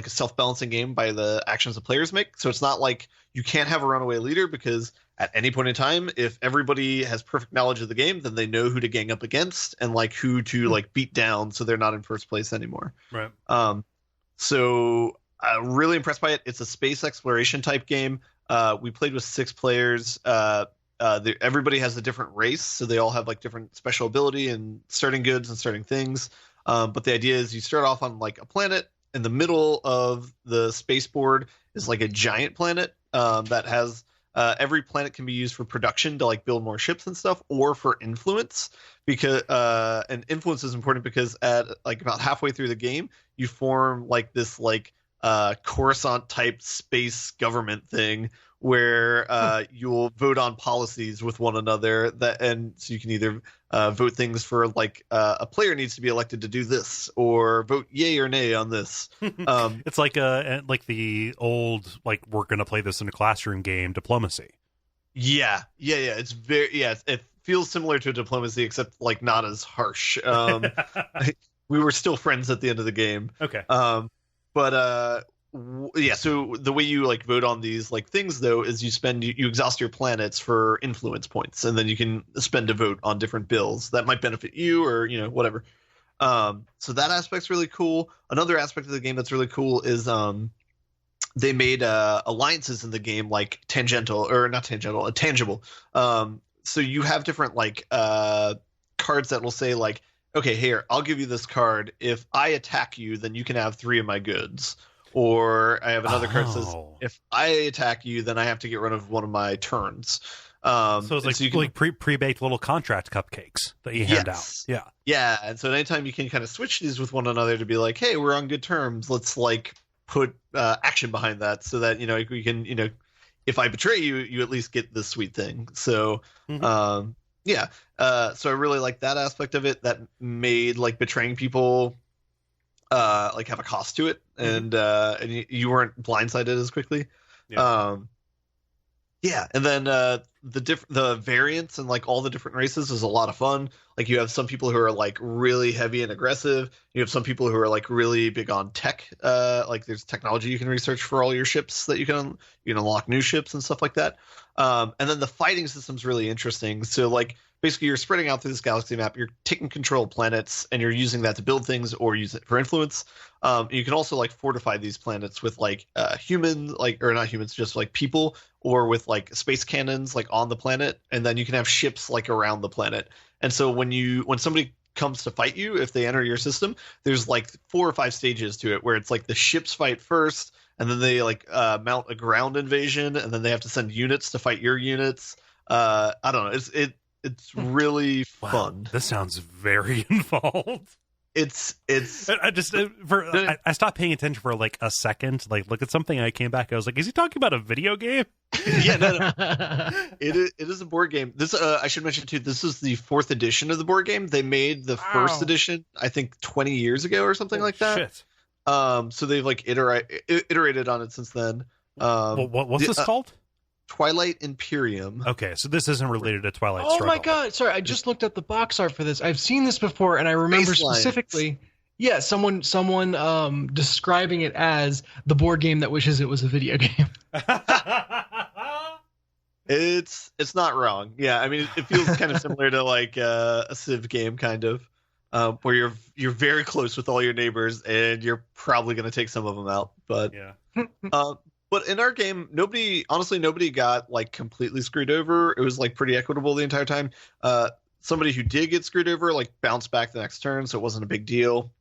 self-balancing game by the actions the players make. So it's not like you can't have a runaway leader, because at any point in time, if everybody has perfect knowledge of the game, then they know who to gang up against and like who to like beat down, so they're not in first place anymore. Right. So really impressed by it. It's a space exploration type game. We played with 6 players. Everybody has a different race, so they all have like different special ability and starting goods and starting things. But the idea is you start off on like a planet. In the middle of the spaceport is like a giant planet that has every planet can be used for production to like build more ships and stuff, or for influence. Because and influence is important because at like about halfway through the game, you form like this like Coruscant type space government thing where you'll vote on policies with one another, and so you can either vote things for like a player needs to be elected to do this, or vote yay or nay on this. It's like the old like we're gonna play this in a classroom game, diplomacy. Yeah. It's it feels similar to diplomacy, except like not as harsh. We were still friends at the end of the game. Okay. So the way you like vote on these like things though is you exhaust your planets for influence points, and then you can spend a vote on different bills that might benefit you, or whatever. So that aspect's really cool. Another aspect of the game that's really cool is they made alliances in the game, like tangible. So you have different like cards that will say like, okay, here, I'll give you this card. If I attack you, then you can have 3 of my goods. Or I have another card that says, if I attack you, then I have to get rid of one of my turns. So it's like, so like pre-baked little contract cupcakes that you hand out. Yeah. Yeah. And so anytime you can kind of switch these with one another to be like, hey, we're on good terms. Let's like put action behind that so that, we can, if I betray you, you at least get this sweet thing. So, so I really like that aspect of it. That made like betraying people like have a cost to it, and you weren't blindsided as quickly. And then the variants and like all the different races is a lot of fun. Like you have some people who are like really heavy and aggressive. You have some people who are like really big on tech. Like there's technology you can research for all your ships that you can unlock new ships and stuff like that. And then the fighting system's really interesting. So like basically you're spreading out through this galaxy map. You're taking control of planets and you're using that to build things or use it for influence. You can also like fortify these planets with like humans, like, or not humans, just like people, or with like space cannons like on the planet. And then you can have ships like around the planet. And so when somebody comes to fight you, if they enter your system, there's like 4 or 5 stages to it, where it's like the ships fight first, and then they like mount a ground invasion, and then they have to send units to fight your units. I don't know. It's really fun. This sounds very involved. It's I stopped paying attention for like a second, like look at something, and I came back. I was like, is he talking about a video game? Yeah, no. It is a board game. This I should mention too, this is the 4th edition of the board game. They made the first edition I think 20 years ago or something like that. Shit. So they've like iterated on it since then. What's this called? Twilight Imperium. Okay, so this isn't related to Twilight. Oh my god! Sorry, I just looked at the box art for this. I've seen this before, and I remember specifically. Yeah, someone describing it as the board game that wishes it was a video game. It's not wrong. Yeah, I mean it feels kind of similar to like a Civ game, kind of, where you're very close with all your neighbors, and you're probably going to take some of them out. But yeah. But in our game, nobody got like completely screwed over. It was like pretty equitable the entire time. Somebody who did get screwed over like bounced back the next turn, so it wasn't a big deal.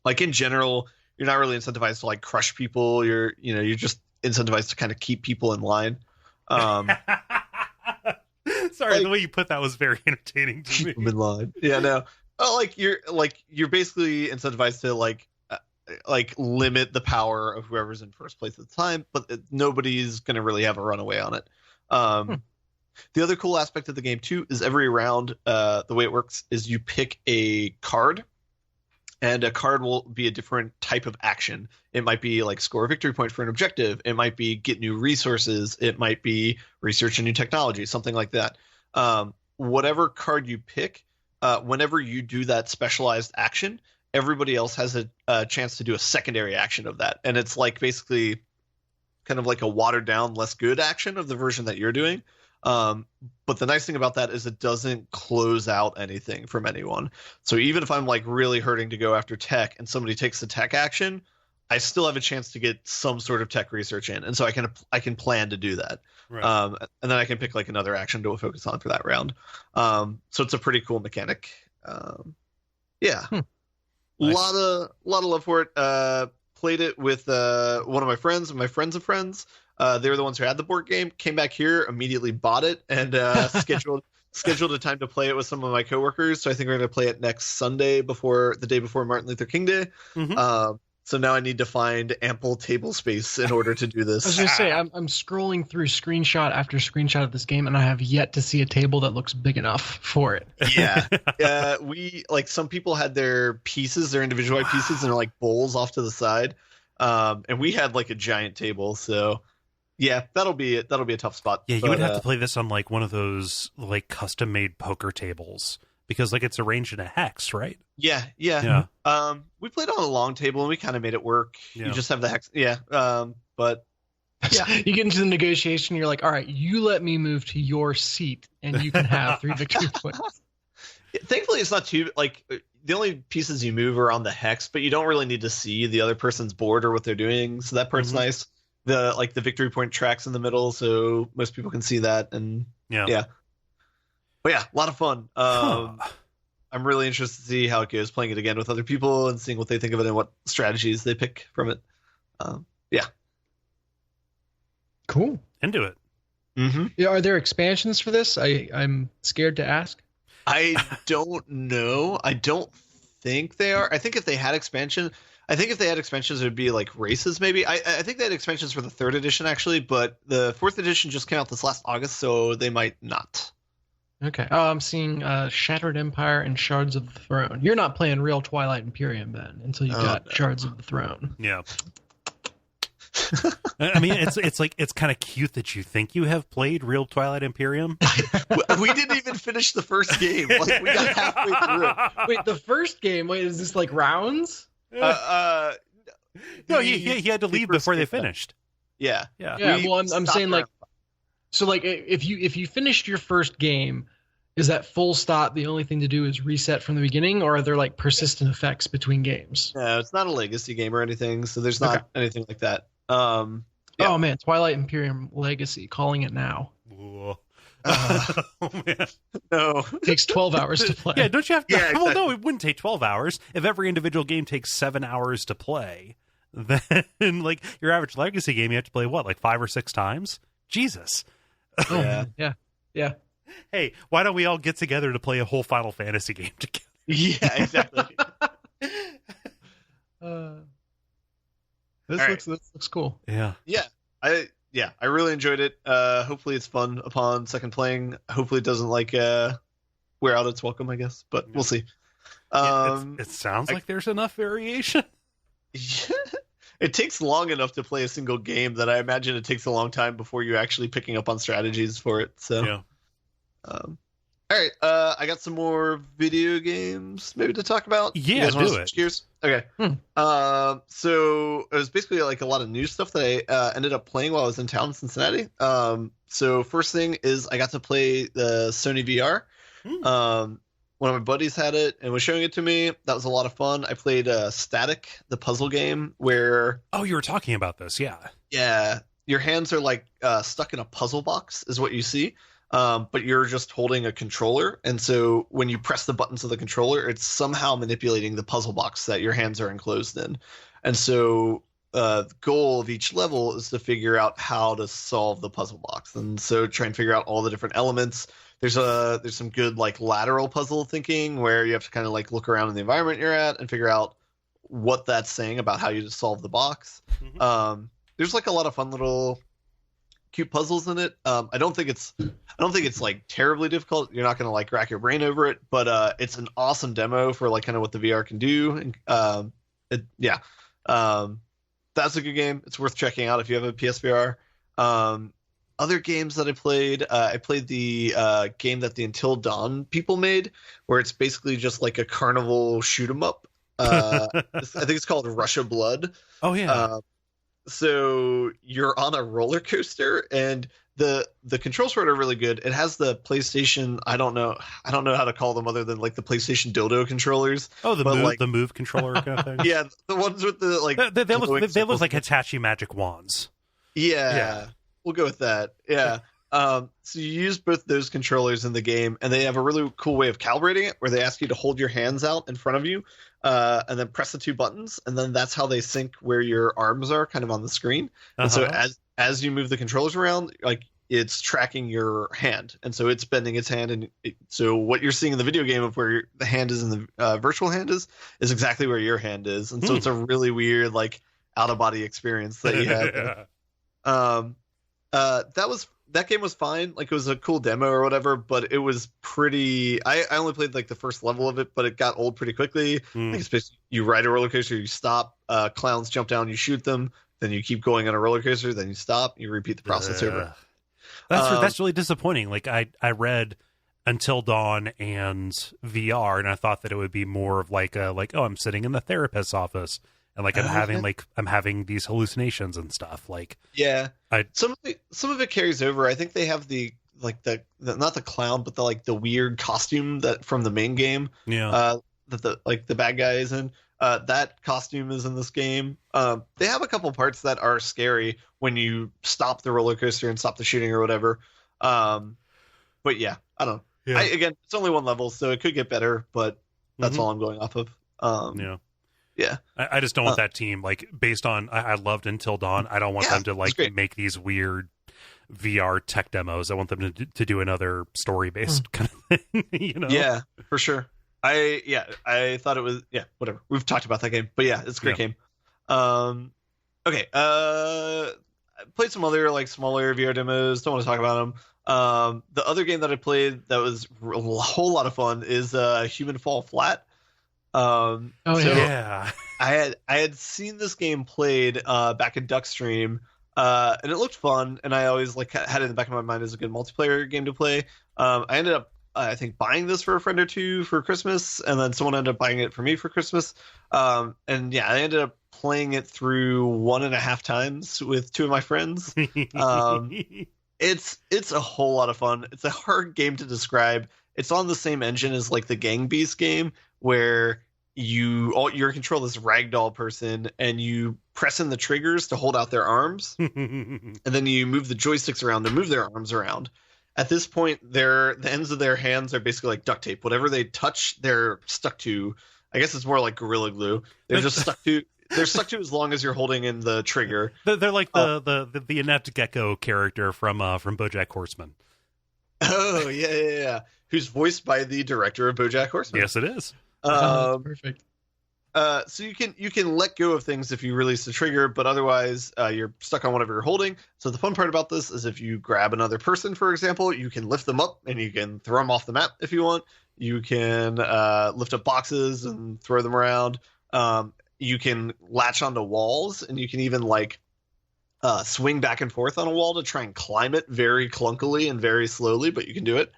Like in general, you're not really incentivized to like crush people. You're just incentivized to kind of keep people in line. Sorry, like, the way you put that was very entertaining to me. Keep them in line. Yeah, no. Oh, you're basically incentivized to like like limit the power of whoever's in first place at the time, but nobody's going to really have a runaway on it. The other cool aspect of the game too is every round, the way it works is you pick a card, and a card will be a different type of action. It might be like score a victory point for an objective. It might be get new resources. It might be research a new technology, something like that. Whatever card you pick, whenever you do that specialized action, everybody else has a chance to do a secondary action of that. And it's like basically kind of like a watered down, less good action of the version that you're doing. But the nice thing about that is it doesn't close out anything from anyone. So even if I'm like really hurting to go after tech and somebody takes the tech action, I still have a chance to get some sort of tech research in. And so I can plan to do that. Right. And then I can pick like another action to focus on for that round. So it's a pretty cool mechanic. Yeah. Nice. Lot of love for it. Played it with one of my friends and my friends of friends. They were the ones who had the board game, came back here, immediately bought it, and scheduled a time to play it with some of my coworkers. So I think we're going to play it next Sunday, the day before Martin Luther King Day. Mm-hmm. So now I need to find ample table space in order to do this. I was going to say, I'm scrolling through screenshot after screenshot of this game, and I have yet to see a table that looks big enough for it. Yeah. We, like, some people had their pieces, their individual pieces, and they're like bowls off to the side. And we had like a giant table, so... Yeah, that'll be it. That'll be a tough spot. Yeah, you would have to play this on like one of those like custom made poker tables because like it's arranged in a hex, right? Yeah. We played on a long table and we kind of made it work. Yeah. You just have the hex. Yeah. But yeah, you get into the negotiation. You're like, all right, you let me move to your seat, and you can have 3 victory points. Thankfully, it's not too like the only pieces you move are on the hex, but you don't really need to see the other person's board or what they're doing. So that part's nice. The victory point tracks in the middle, so most people can see that, and yeah. But yeah, a lot of fun. I'm really interested to see how it goes playing it again with other people and seeing what they think of it and what strategies they pick from it. Yeah, cool. Into it. Mm-hmm. Yeah, are there expansions for this? I'm scared to ask. I don't know. I don't think they are. I think if they had expansions, it would be like races, maybe. I think they had expansions for the 3rd edition, actually, but the 4th edition just came out this last August, so they might not. Okay. Oh, I'm seeing Shattered Empire and Shards of the Throne. You're not playing real Twilight Imperium, then, until you got Shards of the Throne. Yeah. I mean, it's kind of cute that you think you have played real Twilight Imperium. We didn't even finish the first game. Like, we got halfway through. Wait, the first game? Wait, is this like rounds? No, he had to leave before they finished. Yeah. Well, I'm saying like, so like if you finished your first game, is that full stop the only thing to do is reset from the beginning, or are there like persistent effects between games? No, it's not a legacy game or anything, so there's not anything like that. Yeah. Oh man, Twilight Imperium Legacy, calling it now. Oh man, no. It takes 12 hours to play. Yeah, don't you have to? Yeah, exactly. Well, no, it wouldn't take 12 hours. If every individual game takes 7 hours to play, then like your average legacy game, you have to play what, like 5 or 6 times? Jesus. Yeah. Hey, why don't we all get together to play a whole Final Fantasy game together? Yeah, exactly. This looks cool. Yeah. I really enjoyed it. Hopefully it's fun upon second playing. Hopefully it doesn't like wear out its welcome, I guess, but we'll see. It sounds like there's enough variation. Yeah. It takes long enough to play a single game that I imagine it takes a long time before you're actually picking up on strategies for it. So, yeah. All right. I got some more video games maybe to talk about. Yeah, do it. Gears? Okay. So it was basically like a lot of new stuff that I ended up playing while I was in town in Cincinnati. So first thing is I got to play the Sony VR. One of my buddies had it and was showing it to me. That was a lot of fun. I played Static, the puzzle game where... Oh, you were talking about this, yeah. Yeah. Your hands are like stuck in a puzzle box is what you see. But you're just holding a controller. And so when you press the buttons of the controller, it's somehow manipulating the puzzle box that your hands are enclosed in. And so the goal of each level is to figure out how to solve the puzzle box. And so try and figure out all the different elements. There's some good like lateral puzzle thinking where you have to kind of like look around in the environment you're at and figure out what that's saying about how you solve the box. There's like a lot of fun little cute puzzles in it. I don't think it's like terribly difficult. You're not gonna like rack your brain over it, but it's an awesome demo for like kind of what the VR can do. And that's a good game. It's worth checking out if you have a PSVR. Other games that I played the game that the Until Dawn people made, where it's basically just like a carnival shoot 'em up. I think it's called Russia Blood. Oh yeah. So you're on a roller coaster, and the controls for it are really good. It has the PlayStation. I don't know how to call them other than like the PlayStation dildo controllers. Oh, the move controller kind of thing. Yeah, the ones with the like. They look like Hitachi magic wands. Yeah. We'll go with that. Yeah. So you use both those controllers in the game, and they have a really cool way of calibrating it, where they ask you to hold your hands out in front of you, and then press the two buttons, and then that's how they sync where your arms are, kind of on the screen. And so as you move the controllers around, like it's tracking your hand, and so it's bending its hand, and so what you're seeing in the video game of where the hand is in the virtual hand is exactly where your hand is, and so it's a really weird like out of body experience that you have. That game was fine. Like it was a cool demo or whatever, but it was pretty. I only played like the first level of it, but it got old pretty quickly. Like especially you ride a roller coaster, you stop, clowns jump down, you shoot them, then you keep going on a roller coaster, then you stop, you repeat the process over. That's really disappointing. Like I read Until Dawn and VR, and I thought that it would be more of like I'm sitting in the therapist's office. And like I'm having these hallucinations and stuff. Like some of it carries over. I think they have the not the clown, but the weird costume that from the main game. Yeah. That the bad guy is in. That costume is in this game. They have a couple parts that are scary when you stop the roller coaster and stop the shooting or whatever. But yeah, I don't know. Yeah. Again, it's only one level, so it could get better, but that's all I'm going off of. Yeah. I just don't want that team, like, based on, I loved Until Dawn. I don't want them to, like, make these weird VR tech demos. I want them to do another story-based kind of thing, you know? Yeah, for sure. I thought it was, whatever. We've talked about that game. But yeah, it's a great game. Okay. I played some other, like, smaller VR demos. Don't want to talk about them. The other game that I played that was a whole lot of fun is Human Fall Flat. I had seen this game played back in Duckstream, and it looked fun, and I always like had it in the back of my mind as a good multiplayer game to play. I ended up I think buying this for a friend or two for Christmas, and then someone ended up buying it for me for Christmas. And yeah, I ended up playing it through 1.5 times with two of my friends. It's a whole lot of fun. It's a hard game to describe. It's on the same engine as like the Gang Beast game, where you're in control of this ragdoll person, and you press in the triggers to hold out their arms, and then you move the joysticks around to move their arms around. At this point, the ends of their hands are basically like duct tape. Whatever they touch, they're stuck to. I guess it's more like Gorilla Glue. They're just stuck to. They're stuck to as long as you're holding in the trigger. They're like the Inept Gecko character from BoJack Horseman. Oh yeah. Who's voiced by the director of BoJack Horseman? Yes, it is. Perfect. So you can let go of things if you release the trigger, but otherwise you're stuck on whatever you're holding. So the fun part about this is if you grab another person, for example, you can lift them up and you can throw them off the map if you want. You can lift up boxes and throw them around. You can latch onto walls, and you can even like swing back and forth on a wall to try and climb it very clunkily and very slowly, but you can do it.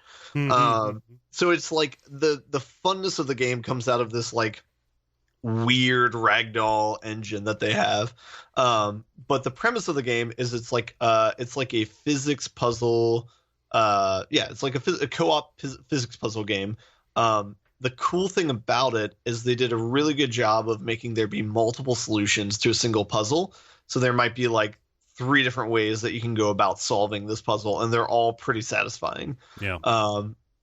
So it's like the funness of the game comes out of this like weird ragdoll engine that they have. But the premise of the game is it's like a physics puzzle. It's like a co-op physics puzzle game. The cool thing about it is they did a really good job of making there be multiple solutions to a single puzzle. So there might be like 3 different ways that you can go about solving this puzzle, and they're all pretty satisfying. Yeah.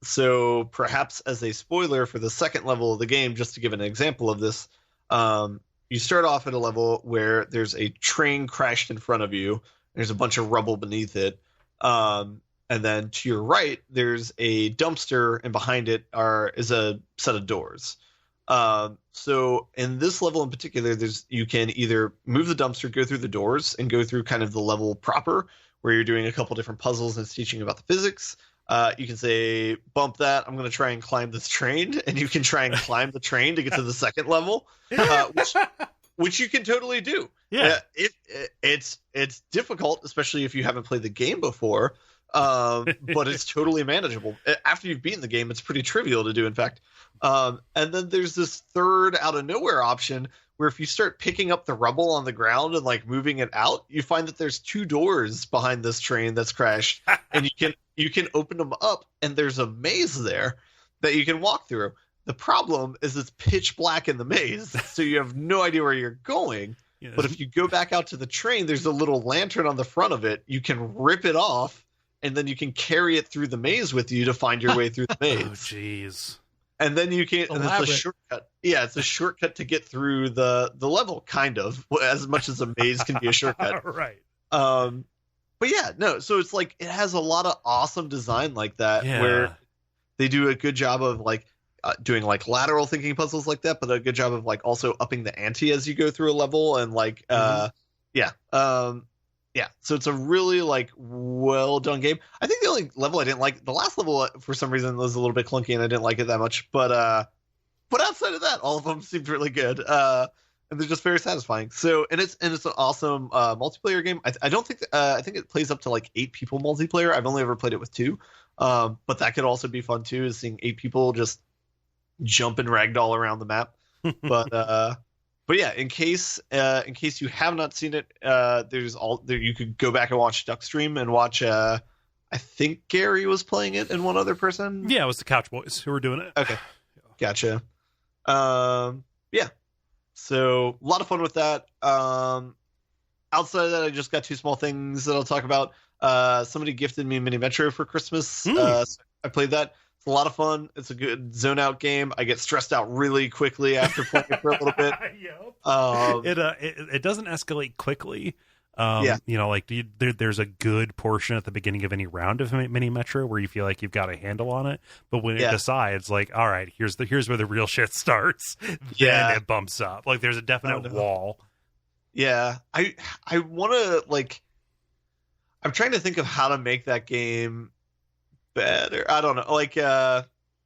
So perhaps as a spoiler for the second level of the game, just to give an example of this, you start off at a level where there's a train crashed in front of you. There's a bunch of rubble beneath it. And then to your right, there's a dumpster, and behind it is a set of doors. So in this level in particular, you can either move the dumpster, go through the doors, and go through kind of the level proper, where you're doing a couple different puzzles and it's teaching about the physics. You can say, bump that, I'm going to try and climb this train, and you can try and climb the train to get to the second level, which you can totally do. Yeah. It's difficult, especially if you haven't played the game before, but it's totally manageable. After you've beaten the game, it's pretty trivial to do, in fact. And then there's this third out of nowhere option where if you start picking up the rubble on the ground and like moving it out, you find that there's 2 doors behind this train that's crashed, and you can open them up, and there's a maze there that you can walk through. The problem is it's pitch black in the maze, so you have no idea where you're going. Yeah. But if you go back out to the train, there's a little lantern on the front of it. You can rip it off, and then you can carry it through the maze with you to find your way through the maze. Oh, jeez. And then you can, and it's a shortcut. Yeah, it's a shortcut to get through the level, kind of, as much as a maze can be a shortcut. Right. But yeah, no. So it's like it has a lot of awesome design like that, where they do a good job of like doing like lateral thinking puzzles like that, but a good job of like also upping the ante as you go through a level, and like so it's a really like well done game. I think the only level I didn't like, the last level for some reason was a little bit clunky and I didn't like it that much, but outside of that, all of them seemed really good, and they're just very satisfying. So and it's an awesome multiplayer game. I don't think I think it plays up to like 8 people multiplayer. I've only ever played it with 2, but that could also be fun too, is seeing 8 people just jump and ragdoll around the map. But yeah, in case you have not seen it, you could go back and watch Duckstream and watch. I think Gary was playing it and one other person. Yeah, it was the Couch Boys who were doing it. Okay, gotcha. Yeah, so a lot of fun with that. Outside of that, I just got 2 small things that I'll talk about. Somebody gifted me Mini Metro for Christmas. So I played that. It's a lot of fun. It's a good zone out game. I get stressed out really quickly after playing it for a little bit. It doesn't escalate quickly. You know, like there's a good portion at the beginning of any round of Mini Metro where you feel like you've got a handle on it, but when it decides, like, all right, here's where the real shit starts, then it bumps up. Like there's a definite wall. Yeah, I want to like. I'm trying to think of how to make that game better. I don't know, like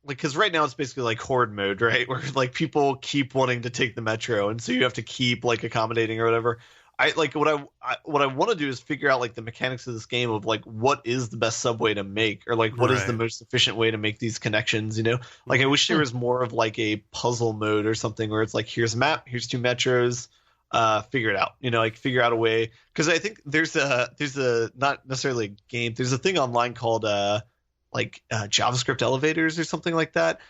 because right now it's basically like horde mode, right, where like people keep wanting to take the metro, and so you have to keep like accommodating or whatever. I like what I want to do is figure out like the mechanics of this game of like what is the best subway to make, or like what is the most efficient way to make these connections, you know? Like I wish there was more of like a puzzle mode or something where it's like, here's a map, here's 2 metros, figure it out, you know, like figure out a way, because I think there's a not necessarily a game, there's a thing online called JavaScript elevators or something like that,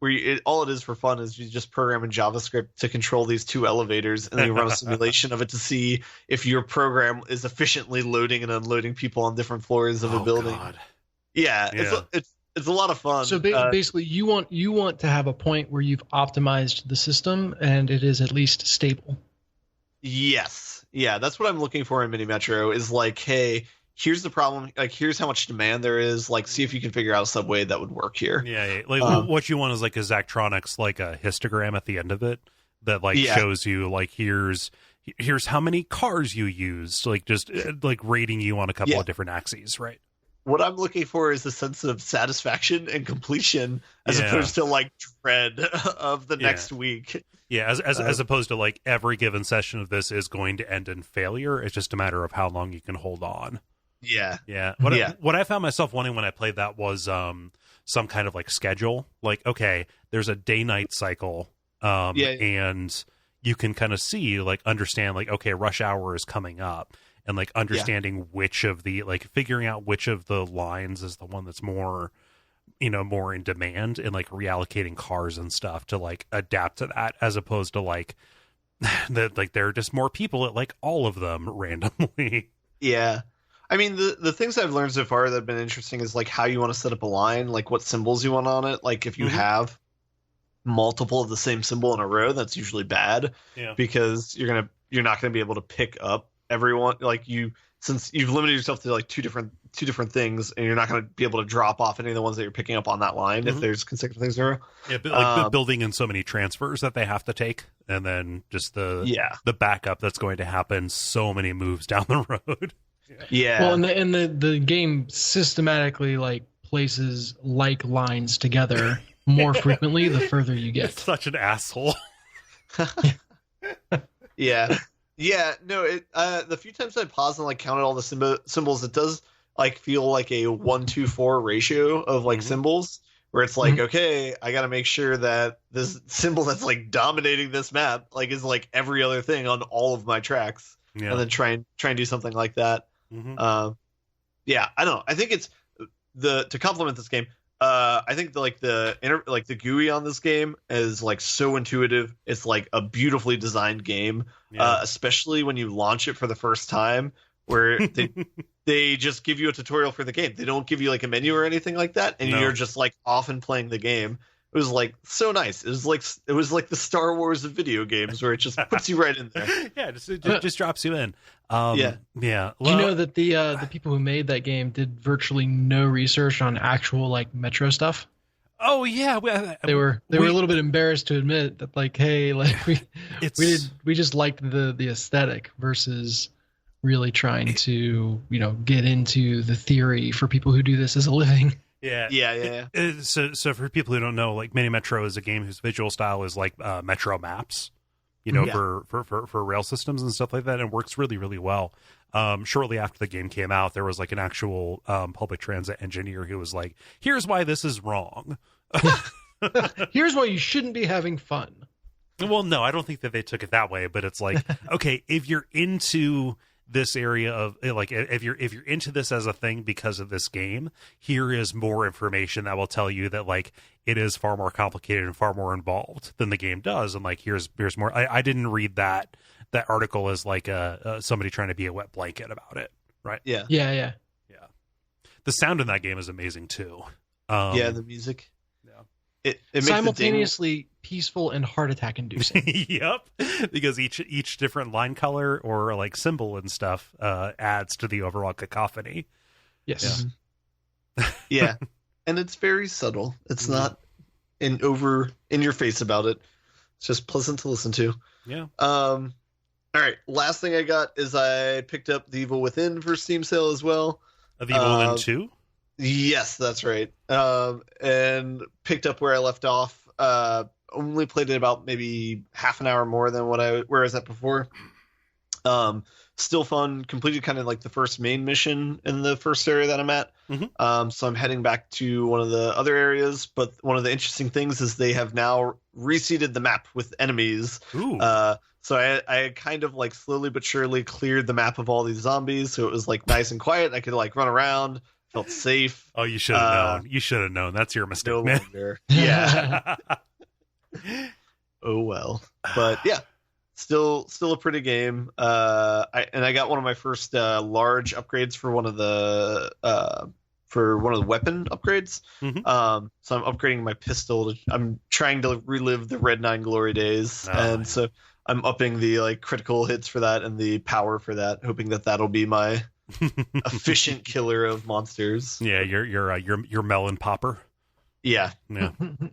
where all it is for fun is you just program in JavaScript to control these 2 elevators, and then you run a simulation of it to see if your program is efficiently loading and unloading people on different floors of a building. God. Yeah. It's a lot of fun. So basically, you want to have a point where you've optimized the system and it is at least stable. Yes. Yeah, that's what I'm looking for in Mini Metro, is like, hey, here's the problem. Like, here's how much demand there is. Like, see if you can figure out a subway that would work here. Yeah. Like, what you want is like a Zachtronics, like a histogram at the end of it that like shows you like here's how many cars you used. Like just like rating you on a couple of different axes, right? What I'm looking for is a sense of satisfaction and completion, as opposed to like dread of the next week. Yeah, as opposed to like every given session of this is going to end in failure. It's just a matter of how long you can hold on. Yeah. What I found myself wanting when I played that was some kind of like schedule. Like, okay, there's a day-night cycle, and you can kind of see, like, understand, like, okay, rush hour is coming up, and like understanding which of the, like, figuring out which of the lines is the one that's more, you know, more in demand, and like reallocating cars and stuff to like adapt to that, as opposed to like that, like there are just more people at like all of them randomly. Yeah. I mean, the things I've learned so far that have been interesting is like how you want to set up a line, like what symbols you want on it. Like if you have multiple of the same symbol in a row, that's usually bad, because you're not gonna be able to pick up everyone. Like since you've limited yourself to like two different two different things, and you're not going to be able to drop off any of the ones that you're picking up on that line if there's consecutive things in a row. Yeah, but like building in so many transfers that they have to take, and then just the backup that's going to happen so many moves down the road. Yeah. Well, and the game systematically like places like lines together more frequently the further you get. It's such an asshole. Yeah. Yeah, no, the few times I paused and like counted all the symbols, it does like feel like a 1-to-4 ratio of like symbols, where it's like, okay, I got to make sure that this symbol that's like dominating this map like is like every other thing on all of my tracks, and then try and do something like that. Yeah, I don't know. I think it's to complement this game. I think the GUI on this game is like so intuitive. It's like a beautifully designed game, especially when you launch it for the first time, where they just give you a tutorial for the game. They don't give you like a menu or anything like that, and you're just like off and playing the game. It was like so nice. It was like the Star Wars of video games, where it just puts you right in there. Yeah, just drops you in. Yeah. Well, do you know that the people who made that game did virtually no research on actual like Metro stuff? Oh yeah, they were a little bit embarrassed to admit that, like, hey, like we just liked the aesthetic versus really trying to get into the theory for people who do this as a living. Yeah. So for people who don't know, like Mini Metro is a game whose visual style is like Metro maps, for rail systems and stuff like that, and works really, really well. Shortly after the game came out, there was like an actual public transit engineer who was like, here's why this is wrong. Here's why you shouldn't be having fun. Well, no, I don't think that they took it that way, but it's like, okay, if you're into this area of like, if you're into this as a thing because of this game, here is more information that will tell you that like it is far more complicated and far more involved than the game does, and like here's more. I didn't read that article as like somebody trying to be a wet blanket about it, right? Yeah. The sound in that game is amazing too. The music. It makes simultaneously peaceful and heart attack inducing. Yep, because each different line color or like symbol and stuff adds to the overall cacophony. Yes. Yeah, and it's very subtle. It's not in your face about it. It's just pleasant to listen to. Yeah. All right. Last thing I got is I picked up The Evil Within for Steam sale as well. The Evil Within 2? Yes, that's right. And picked up where I left off. Only played it about maybe half an hour more than where I was at before. Still fun. Completed kind of like the first main mission in the first area that I'm at. So I'm heading back to one of the other areas. But one of the interesting things is they have now reseeded the map with enemies. Ooh. So I kind of like slowly but surely cleared the map of all these zombies. So it was like nice and quiet. I could like run around. Felt safe. Oh, you should have known. You should have known. That's your mistake, no man. Longer. Yeah. Oh well. But yeah, still a pretty game. I got one of my first large upgrades for one of the weapon upgrades. So I'm upgrading my pistol. I'm trying to relive the Red 9 glory days, and so I'm upping the like critical hits for that and the power for that, hoping that that'll be my efficient killer of monsters. Yeah, your melon popper. Yeah. The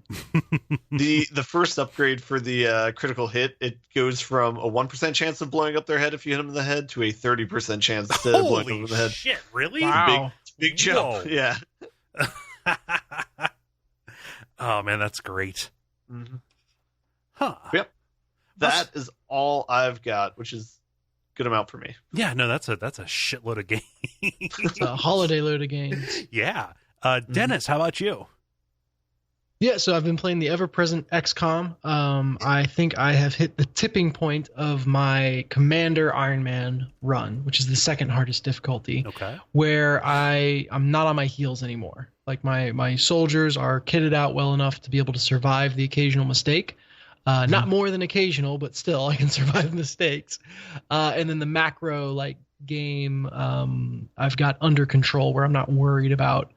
first upgrade for the critical hit, it goes from a 1% chance of blowing up their head if you hit them in the head to a 30% chance of blowing up in the head. Shit, really? Wow. Big jump. Whoa. Yeah. Oh man, that's great. Huh. Yep. That is all I've got, which is good amount for me. Yeah, no, that's a shitload of games. It's a holiday load of games. Yeah. Dennis, how about you? Yeah, so I've been playing the ever-present XCOM. I think I have hit the tipping point of my Commander Iron Man run, which is the second hardest difficulty. Okay. Where I'm not on my heels anymore. Like my soldiers are kitted out well enough to be able to survive the occasional mistake. Not more than occasional, but still I can survive mistakes. And then the macro like game I've got under control, where I'm not worried about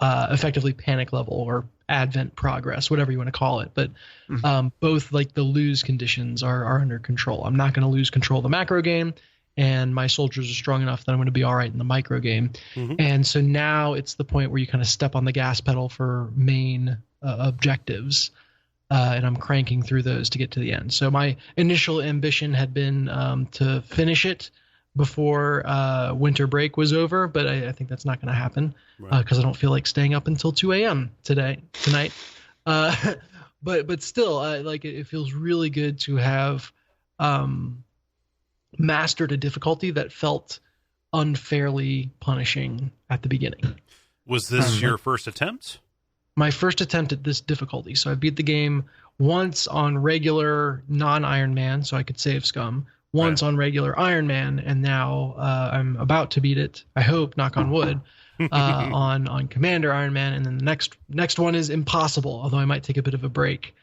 effectively panic level or advent progress, whatever you want to call it. But both like the lose conditions are under control. I'm not going to lose control of the macro game, and my soldiers are strong enough that I'm going to be all right in the micro game. Mm-hmm. And so now it's the point where you kind of step on the gas pedal for main objectives, and I'm cranking through those to get to the end. So my initial ambition had been to finish it before winter break was over, but I think that's not going to happen because I don't feel like staying up until 2 a.m. tonight. But still, like it feels really good to have mastered a difficulty that felt unfairly punishing at the beginning. Was this your first attempt? My first attempt at this difficulty. So I beat the game once on regular non-Iron Man, so I could save scum. Once on regular Iron Man, and now I'm about to beat it. I hope, knock on wood, on Commander Iron Man, and then the next one is impossible. Although I might take a bit of a break,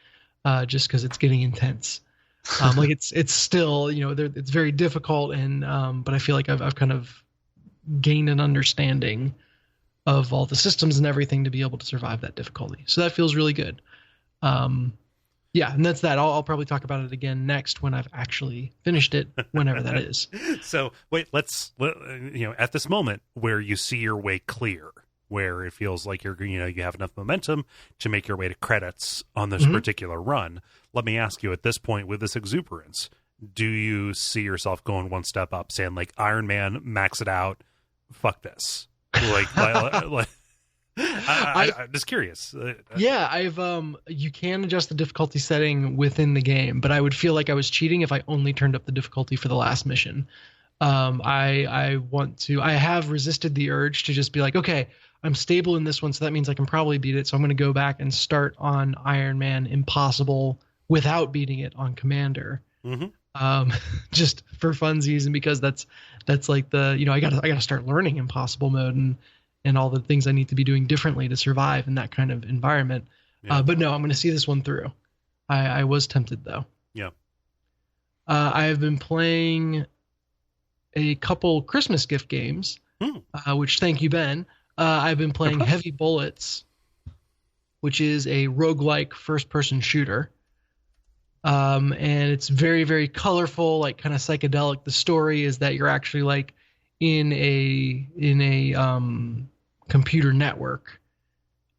just because it's getting intense. Like it's still, it's very difficult, and but I feel like I've kind of gained an understanding of all the systems and everything to be able to survive that difficulty. So that feels really good. Yeah, and that's that. I'll probably talk about it again next when I've actually finished it, whenever that is. So wait, at this moment where you see your way clear, where it feels like you have enough momentum to make your way to credits on this particular run. Let me ask you at this point, with this exuberance, do you see yourself going one step up, saying like Iron Man, max it out, fuck this? I'm just curious. Yeah, you can adjust the difficulty setting within the game, but I would feel like I was cheating if I only turned up the difficulty for the last mission. I have resisted the urge to just be like, okay, I'm stable in this one, so that means I can probably beat it. So I'm going to go back and start on Iron Man Impossible without beating it on Commander. Just for funsies, and because that's like I gotta start learning Impossible mode and all the things I need to be doing differently to survive in that kind of environment. Yeah. But no, I'm going to see this one through. I was tempted though. Yeah. I have been playing a couple Christmas gift games, which thank you, Ben. I've been playing Heavy Bullets, which is a roguelike first-person shooter. And it's very, very colorful, like kind of psychedelic. The story is that you're actually like in a computer network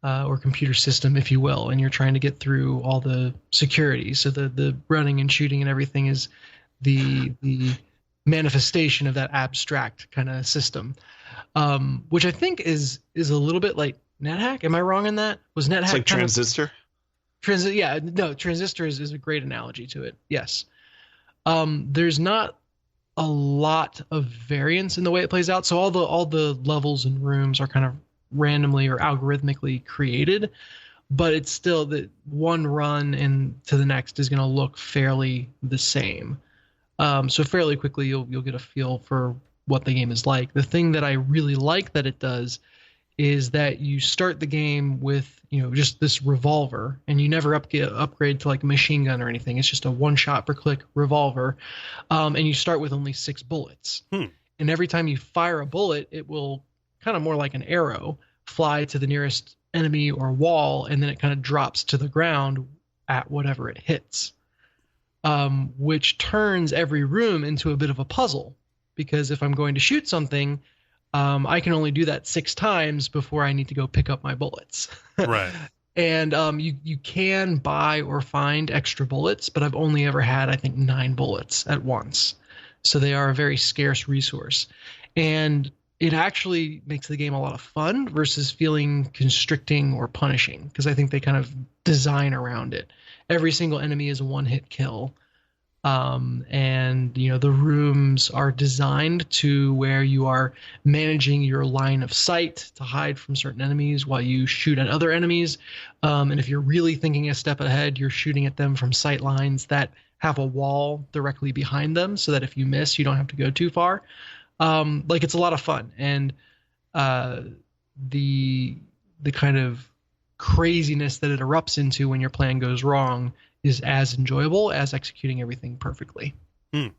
or computer system, if you will, and you're trying to get through all the security. So the running and shooting and everything is the manifestation of that abstract kind of system, which I think is a little bit like NetHack. Am I wrong in that? Was NetHack it's like Transistor? Transistor is a great analogy to it. Yes. There's not a lot of variance in the way it plays out. So all the levels and rooms are kind of randomly or algorithmically created, but it's still that one run and to the next is going to look fairly the same. So fairly quickly you'll get a feel for what the game is like. The thing that I really like that it does is that you start the game with just this revolver, and you never upgrade to like a machine gun or anything. It's just a one shot per click revolver, and you start with only 6 bullets. And every time you fire a bullet, it will kind of more like an arrow fly to the nearest enemy or wall, and then it kind of drops to the ground at whatever it hits, which turns every room into a bit of a puzzle, because if I'm going to shoot something, I can only do that 6 times before I need to go pick up my bullets. Right. And you can buy or find extra bullets, but I've only ever had, I think, 9 bullets at once. So they are a very scarce resource. And it actually makes the game a lot of fun versus feeling constricting or punishing, because I think they kind of design around it. Every single enemy is a one-hit kill. And the rooms are designed to where you are managing your line of sight to hide from certain enemies while you shoot at other enemies. And if you're really thinking a step ahead, you're shooting at them from sight lines that have a wall directly behind them, so that if you miss, you don't have to go too far. It's a lot of fun. And the kind of craziness that it erupts into when your plan goes wrong is as enjoyable as executing everything perfectly. So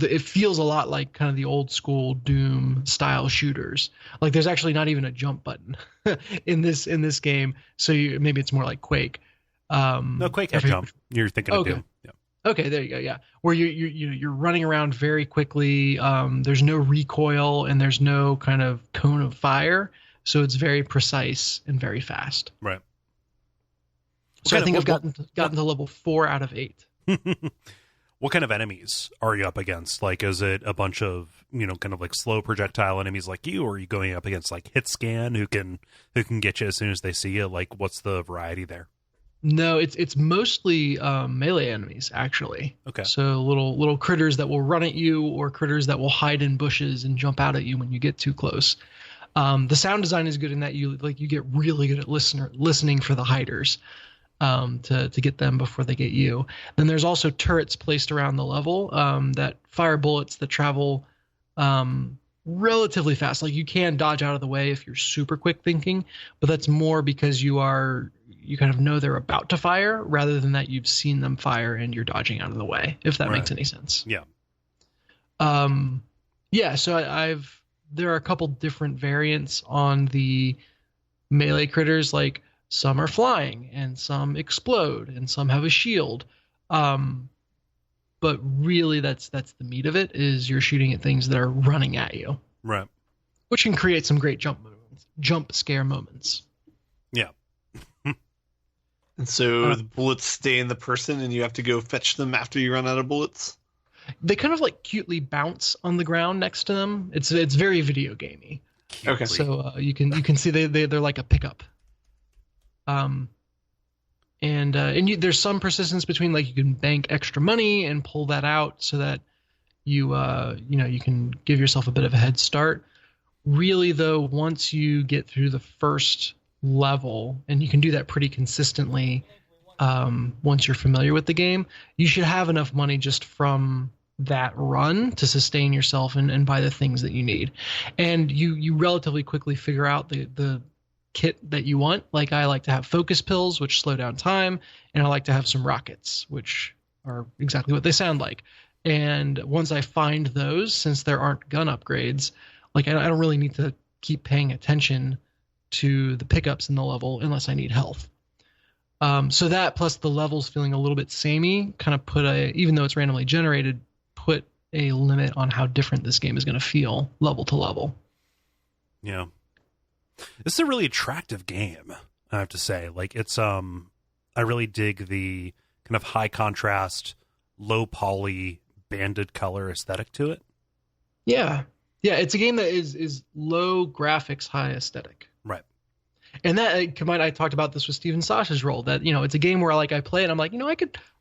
it feels a lot like kind of the old school Doom style shooters. Like there's actually not even a jump button in this game. So maybe it's more like Quake. No, Quake had jump. You're thinking of Doom. Yeah. Okay, there you go. Yeah, where you're running around very quickly. There's no recoil and there's no kind of cone of fire, so it's very precise and very fast. Right. So I think I've gotten to level 4 out of 8. What kind of enemies are you up against? Like, is it a bunch of, kind of like slow projectile enemies like you, or are you going up against like hit scan who can get you as soon as they see you? Like, what's the variety there? No, it's mostly melee enemies, actually. Okay. So little critters that will run at you, or critters that will hide in bushes and jump out at you when you get too close. The sound design is good in that you get really good at listening for the hiders, to get them before they get you. Then there's also turrets placed around the level that fire bullets that travel relatively fast. Like, you can dodge out of the way if you're super quick thinking, but that's more because you kind of know they're about to fire rather than that you've seen them fire and you're dodging out of the way, if that makes any sense. Yeah. Yeah, so there are a couple different variants on the melee critters. Like, some are flying and some explode and some have a shield. But really that's the meat of it, is you're shooting at things that are running at you. Right. Which can create some great jump scare moments. Yeah. And so the bullets stay in the person and you have to go fetch them after you run out of bullets? They kind of like cutely bounce on the ground next to them. It's very video gamey. Okay. So you can see they're like a pickup. There's some persistence between, like, you can bank extra money and pull that out so that you can give yourself a bit of a head start. Really though, once you get through the first level, and you can do that pretty consistently, once you're familiar with the game, you should have enough money just from that run to sustain yourself and buy the things that you need. And you relatively quickly figure out the kit that you want. Like, I like to have focus pills, which slow down time, and I like to have some rockets, which are exactly what they sound like. And once I find those, since there aren't gun upgrades, like, I don't really need to keep paying attention to the pickups in the level unless I need health. So that, plus the levels feeling a little bit samey, kind of even though it's randomly generated, put a limit on how different this game is going to feel level to level. Yeah. This is a really attractive game, I have to say. Like, it's I really dig the kind of high contrast, low poly, banded color aesthetic to it. Yeah. Yeah, it's a game that is low graphics, high aesthetic. Right. And that combined, I talked about this with Steven Sasha's role, that, it's a game where, like, I play it, I'm like,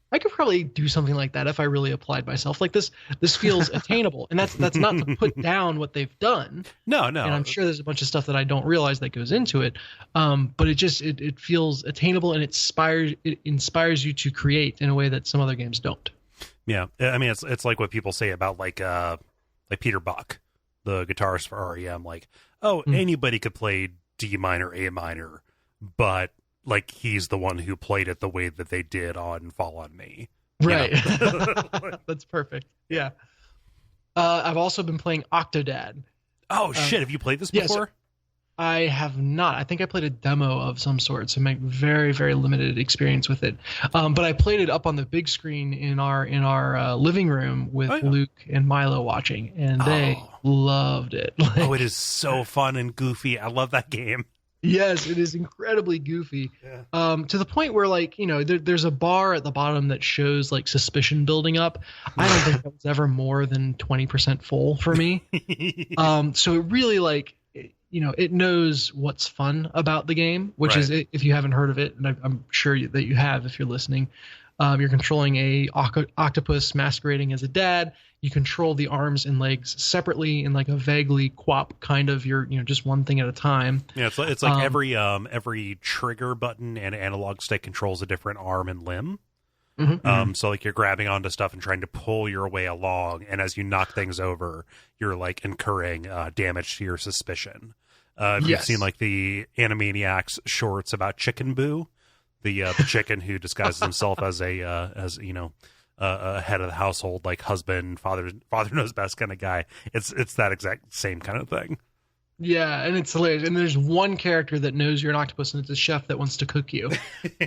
I could probably do something like that if I really applied myself. Like, this feels attainable, and that's not to put down what they've done. No. And I'm sure there's a bunch of stuff that I don't realize that goes into it. But it feels attainable, and it inspires you to create in a way that some other games don't. Yeah. I mean, it's like what people say about like Peter Buck, the guitarist for REM, like, anybody could play D minor, A minor, but like, he's the one who played it the way that they did on Fall on Me. Right. That's perfect. Yeah. I've also been playing Octodad. Oh, shit. Have you played this before? So I have not. I think I played a demo of some sort, so my very, very limited experience with it. But I played it up on the big screen in our living room with Luke and Milo watching, and they loved it. It is so fun and goofy. I love that game. Yes, it is incredibly goofy. Yeah. To the point where, like, there's a bar at the bottom that shows, like, suspicion building up. I don't think that was ever more than 20% full for me. So it really, like, it knows what's fun about the game, which is, if you haven't heard of it, and I'm sure that you have if you're listening, you're controlling a octopus masquerading as a dad. You control the arms and legs separately in, like, a vaguely QWOP kind of, just one thing at a time. Yeah, it's like every trigger button and analog stick controls a different arm and limb. Mm-hmm. So, like, you're grabbing onto stuff and trying to pull your way along, and as you knock things over, you're, like, incurring damage to your suspicion. You've seen, like, the Animaniacs shorts about Chicken Boo, the chicken who disguises himself as a head of the household, like husband, father knows best kind of guy. It's that exact same kind of thing. Yeah, and it's hilarious. And there's one character that knows you're an octopus, and it's a chef that wants to cook you,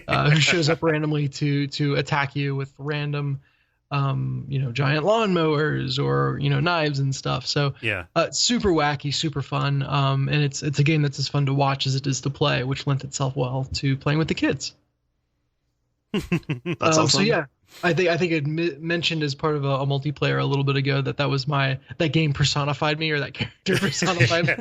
who shows up randomly to attack you with random giant lawnmowers or knives and stuff. So Yeah. super wacky, super fun. And it's a game that's as fun to watch as it is to play, which lent itself well to playing with the kids. That's awesome. So yeah, I think it mentioned as part of a multiplayer a little bit ago that game personified me, or that character personified me.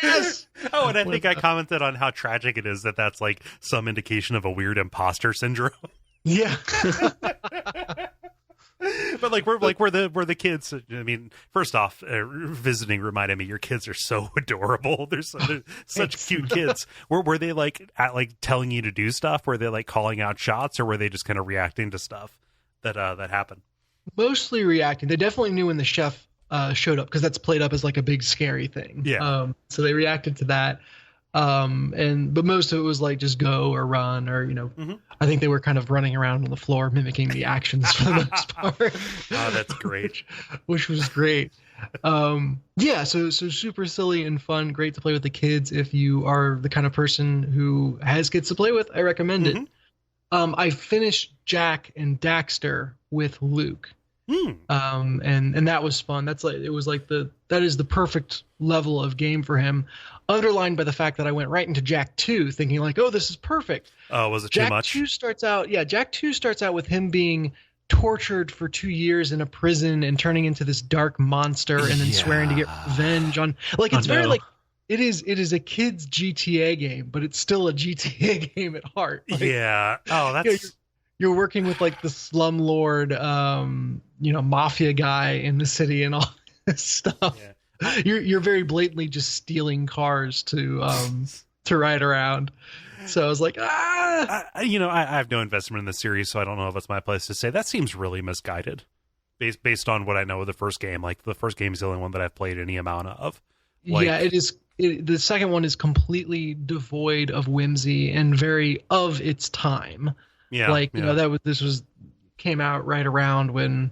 Yes. Oh, and I think I commented on how tragic it is that that's like some indication of a weird imposter syndrome. Yeah. But we're the kids. I mean, first off, visiting reminded me your kids are so adorable. They're such cute kids. Were they like telling you to do stuff? Were they like calling out shots, or were they just kind of reacting to stuff that happened? Mostly reacting. They definitely knew when the chef showed up, because that's played up as like a big scary thing. Yeah. So they reacted to that. But most of it was like just go or run, or I think they were kind of running around on the floor mimicking the actions for the most part. Oh, that's great. which was great. So super silly and fun, great to play with the kids. If you are the kind of person who has kids to play with, I recommend it. I finished Jack and Daxter with Luke. And that was fun. That is the perfect level of game for him, underlined by the fact that I went right into Jack 2 thinking like, oh, this is perfect. Oh, was it too much? Jack 2 starts out with him being tortured for 2 years in a prison and turning into this dark monster, and then swearing to get revenge on, like, it's very like, it is a kid's GTA game, but it's still a GTA game at heart. Like, yeah. Oh, that's you're working with like the slumlord, mafia guy in the city and all this stuff. Yeah. You're very blatantly just stealing cars to ride around. So I was like, I have no investment in the series, so I don't know if it's my place to say. That seems really misguided, based on what I know of the first game. Like, the first game is the only one that I've played any amount of. Yeah, it is. The second one is completely devoid of whimsy and very of its time. Yeah, this came out right around when,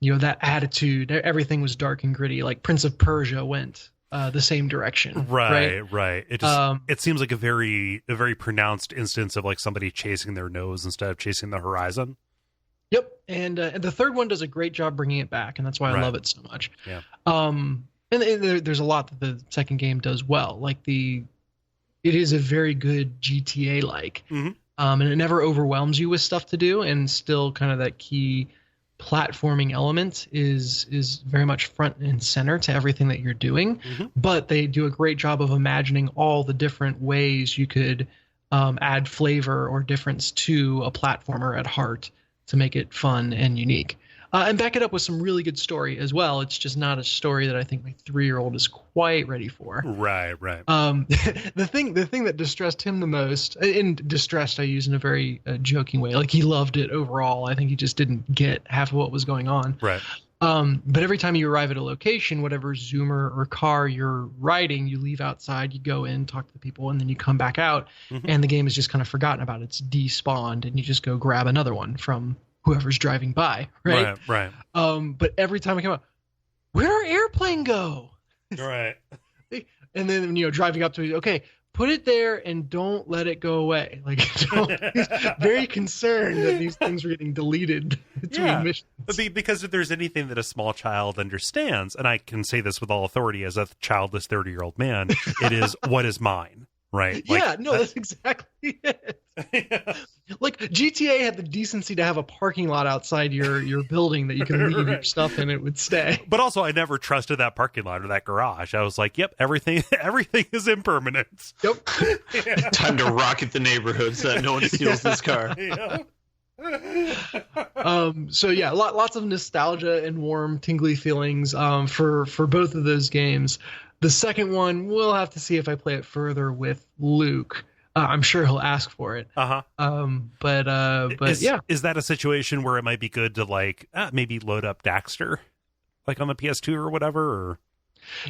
that attitude, everything was dark and gritty. Like Prince of Persia went the same direction. Right. It seems like a very pronounced instance of like somebody chasing their nose instead of chasing the horizon. Yep, and the third one does a great job bringing it back, and that's why I love it so much. Yeah. And there's a lot that the second game does well. Like it is a very good GTA like. Mm-hmm. And it never overwhelms you with stuff to do, and still kind of that key platforming element is very much front and center to everything that you're doing. Mm-hmm. But they do a great job of imagining all the different ways you could add flavor or difference to a platformer at heart to make it fun and unique. And back it up with some really good story as well. It's just not a story that I think my 3-year-old is quite ready for. Right. The thing that distressed him the most, and distressed I use in a very joking way, like he loved it overall. I think he just didn't get half of what was going on. Right. But every time you arrive at a location, whatever Zoomer or car you're riding, you leave outside, you go in, talk to the people, and then you come back out, and the game is just kind of forgotten about. It's despawned, and you just go grab another one from whoever's driving by, right? But every time I come out, where'd our airplane go? Right. And then, driving up to it, okay, put it there and don't let it go away. Like, he's very concerned that these things were getting deleted between missions. Because if there's anything that a small child understands, and I can say this with all authority as a childless 30-year-old man, it is what is mine. Right. That's exactly it. Yeah. Like GTA had the decency to have a parking lot outside your building that you can leave your stuff in, it would stay. But also I never trusted that parking lot or that garage. I was like, yep, everything is impermanent. Yep. Yeah. Time to rocket the neighborhood so that no one steals this car. Yeah. Lots of nostalgia and warm, tingly feelings for both of those games. The second one, we'll have to see if I play it further with Luke. I'm sure he'll ask for it. Is that a situation where it might be good to maybe load up Daxter, like on the PS2 or whatever? Or?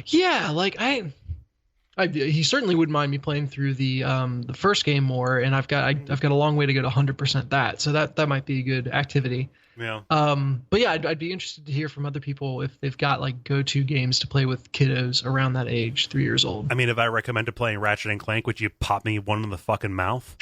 Yeah, like he certainly wouldn't mind me playing through the first game more, and I've got a long way to go to 100% that, so that might be a good activity. Yeah. But yeah, I'd be interested to hear from other people if they've got like go-to games to play with kiddos around that age, 3 years old. I mean, if I recommended playing Ratchet and Clank, would you pop me one in the fucking mouth?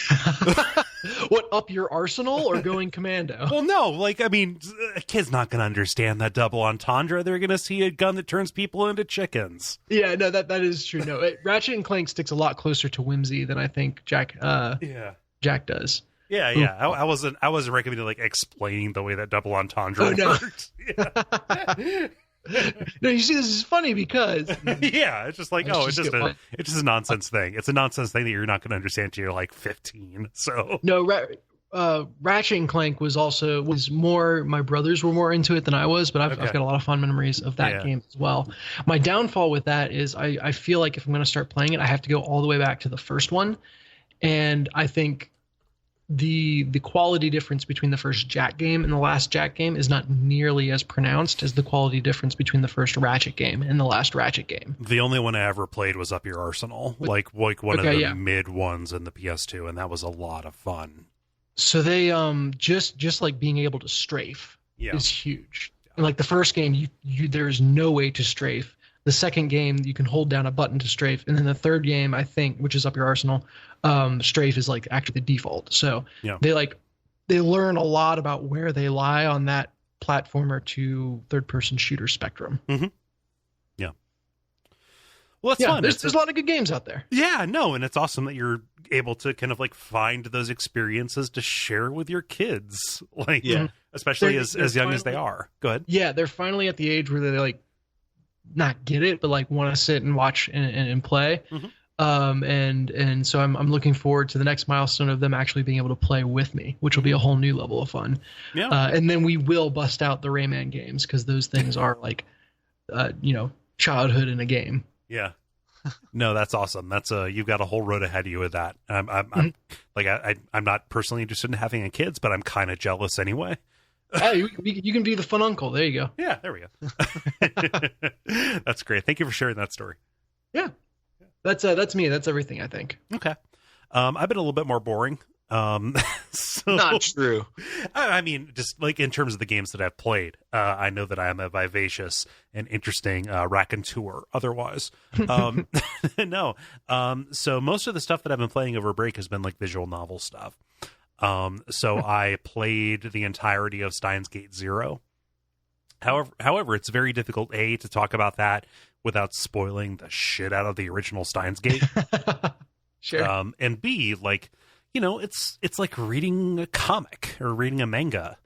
What, up your arsenal or going commando? Well, no, like, I mean, a kid's not going to understand that double entendre. They're going to see a gun that turns people into chickens. Yeah, no, that is true. No, Ratchet and Clank sticks a lot closer to whimsy than I think Jack does. Yeah, yeah. I wasn't recommending like explaining the way that double entendre works. Yeah. No, you see, this is funny because yeah, it's just like it's just a nonsense thing. It's a nonsense thing that you're not going to understand until you're like 15. So no, Ratchet and Clank was more. My brothers were more into it than I was, but I've got a lot of fun memories of that game as well. My downfall with that is I feel like if I'm going to start playing it, I have to go all the way back to the first one, and I think the quality difference between the first Jack game and the last Jack game is not nearly as pronounced as the quality difference between the first Ratchet game and the last Ratchet game. The only one I ever played was Up Your Arsenal, like one of the mid ones in the PS2, and that was a lot of fun. So they just like being able to strafe is huge. Yeah. And like the first game, you there's no way to strafe. The second game, you can hold down a button to strafe, and then the third game, I think, which is Up Your Arsenal, strafe is like actually the default. So they learn a lot about where they lie on that platformer to third-person shooter spectrum. Mm-hmm. Yeah. Well, it's fun. There's a lot of good games out there. Yeah, no, and it's awesome that you're able to kind of like find those experiences to share with your kids, like especially as young as they are. Go ahead. Yeah, they're finally at the age where they like not get it, but like want to sit and watch and play. Mm-hmm. And so I'm looking forward to the next milestone of them actually being able to play with me, which will be a whole new level of fun. Yeah. And then we will bust out the Rayman games because those things are like, childhood in a game. Yeah. No, that's awesome. That's you've got a whole road ahead of you with that. I'm not personally interested in having a kids, but I'm kind of jealous anyway. Hey, you can be the fun uncle. There you go. Yeah, there we go. That's great. Thank you for sharing that story. Yeah, that's me. That's everything, I think. Okay. I've been a little bit more boring. So, not true. I mean, just like in terms of the games that I've played, I know that I am a vivacious and interesting raconteur. Otherwise, no. So most of the stuff that I've been playing over break has been like visual novel stuff. So I played the entirety of Steins Gate 0. However, it's very difficult, A, to talk about that without spoiling the shit out of the original Steins Gate. Sure. And B, like, it's like reading a comic or reading a manga.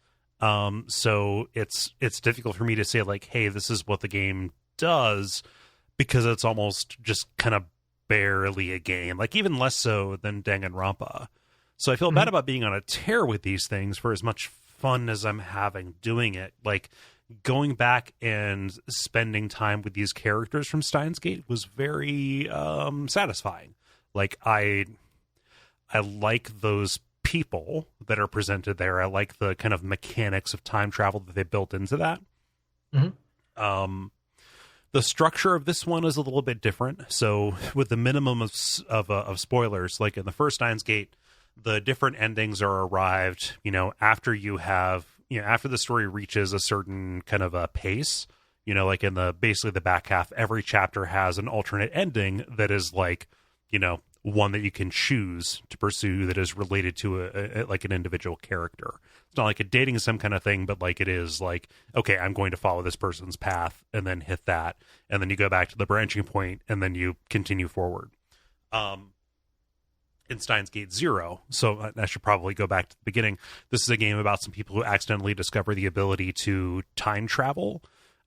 So it's difficult for me to say like, hey, this is what the game does, because it's almost just kind of barely a game, like even less so than Danganronpa. So I feel bad about being on a tear with these things for as much fun as I'm having doing it. Like going back and spending time with these characters from Steins Gate was very satisfying. Like I like those people that are presented there. I like the kind of mechanics of time travel that they built into that. Mm-hmm. The structure of this one is a little bit different. So with the minimum of spoilers, like in the first Steins Gate, the different endings are arrived, after you have, after the story reaches a certain kind of a pace, like in basically the back half, every chapter has an alternate ending that is like, one that you can choose to pursue that is related to like an individual character. It's not like a dating sim kind of thing, but like it is like, okay, I'm going to follow this person's path and then hit that. And then you go back to the branching point and then you continue forward. In Steins Gate 0, so I should probably go back to the beginning. This is a game about some people who accidentally discover the ability to time travel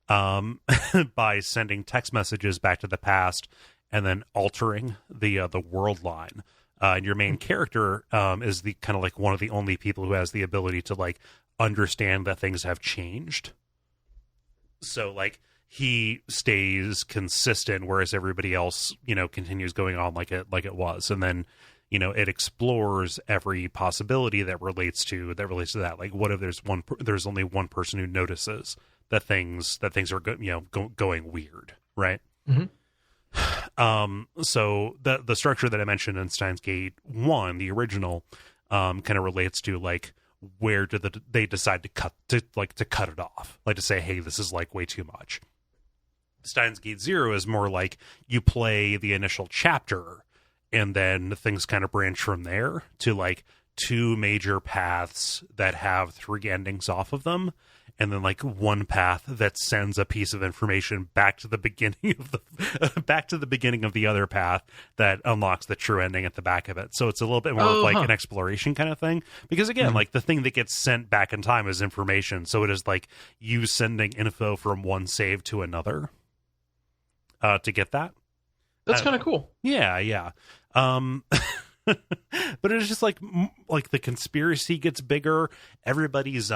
by sending text messages back to the past and then altering the world line. And your main character is the kind of like one of the only people who has the ability to like understand that things have changed. So like he stays consistent, whereas everybody else, continues going on like it was, and then. It explores every possibility that relates to that. Like, what if there's only one person who notices that things are going weird, right? Mm-hmm. So the structure that I mentioned in Steins Gate 1, the original, kind of relates to like, where do they decide to cut it off, like to say, hey, this is like way too much. Steins Gate Zero is more like you play the initial chapter and then things kind of branch from there to like 2 major paths that have 3 endings off of them, and then like one path that sends a piece of information back to the beginning of the other path that unlocks the true ending at the back of it. So it's a little bit more of like an exploration kind of thing, because again, like the thing that gets sent back in time is information. So it is like you sending info from one save to another to get that. That's kind of cool. Yeah. But it's just like the conspiracy gets bigger. Everybody's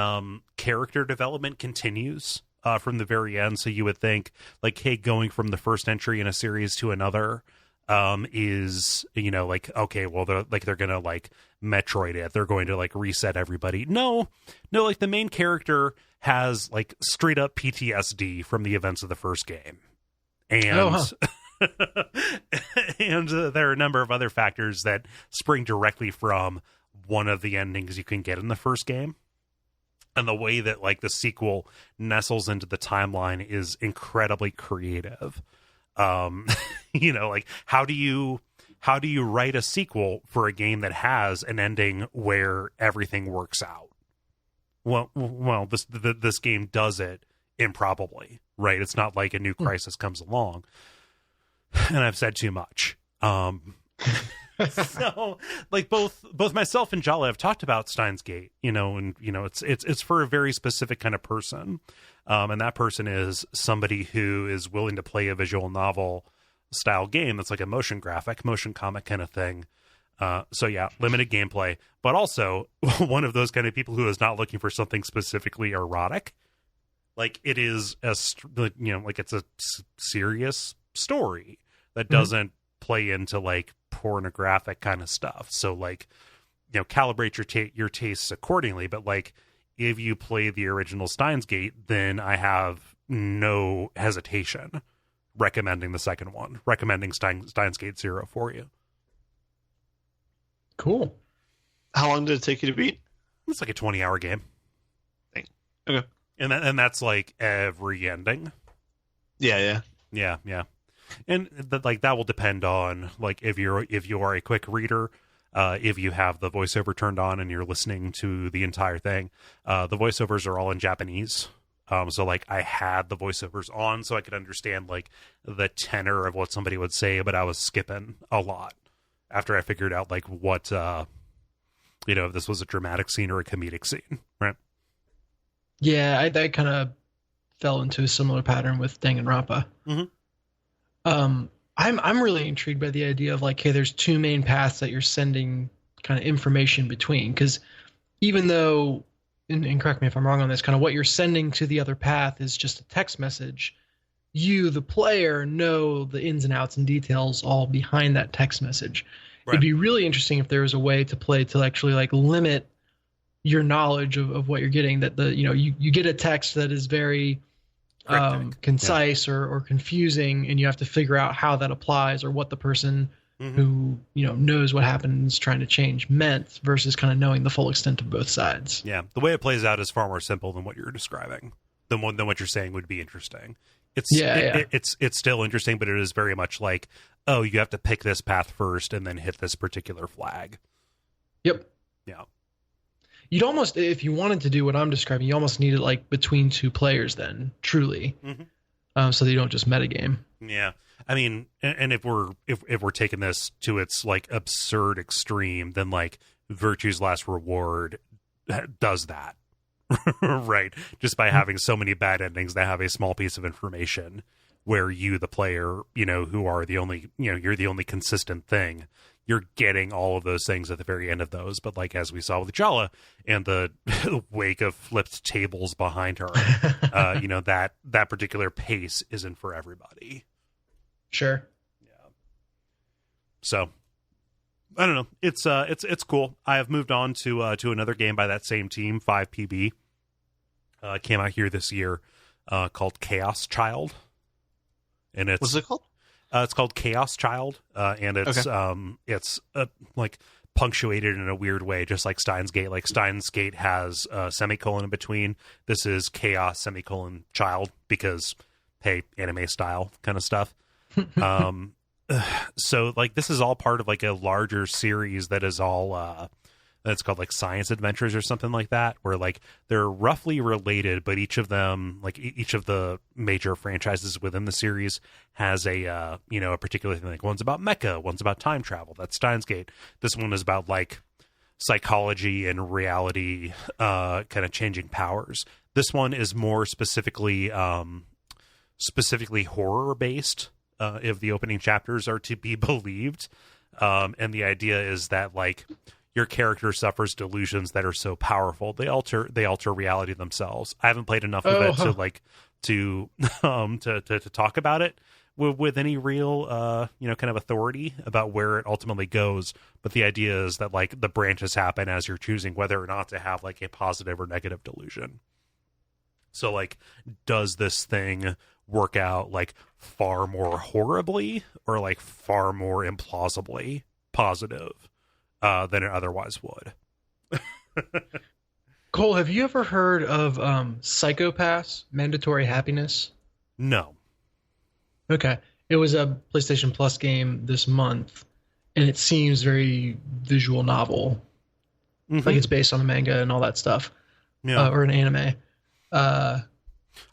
character development continues from the very end. So you would think like, hey, going from the first entry in a series to another is, you know, like, okay, well, they're gonna like Metroid it. They're going to like reset everybody. No, like the main character has like straight up PTSD from the events of the first game, and. And there are a number of other factors that spring directly from one of the endings you can get in the first game. And the way that like the sequel nestles into the timeline is incredibly creative. You know, like how do you write a sequel for a game that has an ending where everything works out? Well, this game does it improbably, right? It's not like a new crisis comes along. And I've said too much. So like both myself and Jala have talked about Steins Gate, you know, and you know, it's for a very specific kind of person. And that person is somebody who is willing to play a visual novel style game that's like a motion comic kind of thing. So yeah, limited gameplay, but also one of those kind of people who is not looking for something specifically erotic. Like it is you know, like it's a serious story that doesn't play into like pornographic kind of stuff. So like, you know, calibrate your tastes accordingly. But like, if you play the original Steins Gate, then I have no hesitation recommending the second one, recommending Steins Gate Zero for you. Cool. How long did it take you to beat? It's like a 20-hour game. Okay. And that's like every ending. Yeah. And that will depend on like if you are a quick reader, if you have the voiceover turned on and you're listening to the entire thing. The voiceovers are all in Japanese. So like I had the voiceovers on so I could understand like the tenor of what somebody would say, but I was skipping a lot after I figured out like what you know, if this was a dramatic scene or a comedic scene, right? Yeah, I kind of fell into a similar pattern with Danganronpa. Mm-hmm. I'm really intrigued by the idea of like, hey, there's 2 main paths that you're sending kind of information between, because even though, and correct me if I'm wrong on this, kind of what you're sending to the other path is just a text message, you, the player, know the ins and outs and details all behind that text message. Right. It'd be really interesting if there was a way to play to actually like limit your knowledge of what you're getting, that you get a text that is very concise or confusing, and you have to figure out how that applies or what the person who knows what happened is trying to change meant, versus kind of knowing the full extent of both sides. Yeah, the way it plays out is far more simple than what you're describing. Than what you're saying would be interesting. It's still interesting, but it is very much like, oh, you have to pick this path first and then hit this particular flag. Yep. Yeah. You'd almost, if you wanted to do what I'm describing, you almost need it like between 2 players then, truly, so that you don't just metagame. Yeah, I mean, and if we're taking this to its like absurd extreme, then like Virtue's Last Reward does that, right? Just by having so many bad endings that have a small piece of information where you, the player, who are the only, you're the only consistent thing. You're getting all of those things at the very end of those. But like, as we saw with Jala and the wake of flipped tables behind her, that particular pace isn't for everybody. Sure. Yeah. So I don't know. It's cool. I have moved on to another game by that same team, 5PB. Came out here this year, called Chaos Child. And it's, what's it called? It's called Chaos Child, and it's like punctuated in a weird way, just like Steins Gate. Like Steins Gate has a semicolon in between. This is Chaos semicolon Child because, hey, anime style kind of stuff. So like this is all part of like a larger series that is all that's called like Science Adventures or something like that, where like they're roughly related, but each of them, like each of the major franchises within the series has a a particular thing. Like one's about mecha, one's about time travel. That's Steins Gate. This one is about like psychology and reality, kind of changing powers. This one is more specifically horror based. If the opening chapters are to be believed, and the idea is that like your character suffers delusions that are so powerful they alter reality themselves. I haven't played enough of it to talk about it with any real kind of authority about where it ultimately goes. But the idea is that like the branches happen as you're choosing whether or not to have like a positive or negative delusion. So like, does this thing work out like far more horribly or like far more implausibly positive than it otherwise would? Kole, have you ever heard of Psychopaths Mandatory Happiness? No. Okay. It was a PlayStation Plus game this month, and it seems very visual novel. Mm-hmm. Like it's based on a manga and all that stuff. Yeah. Or an anime. I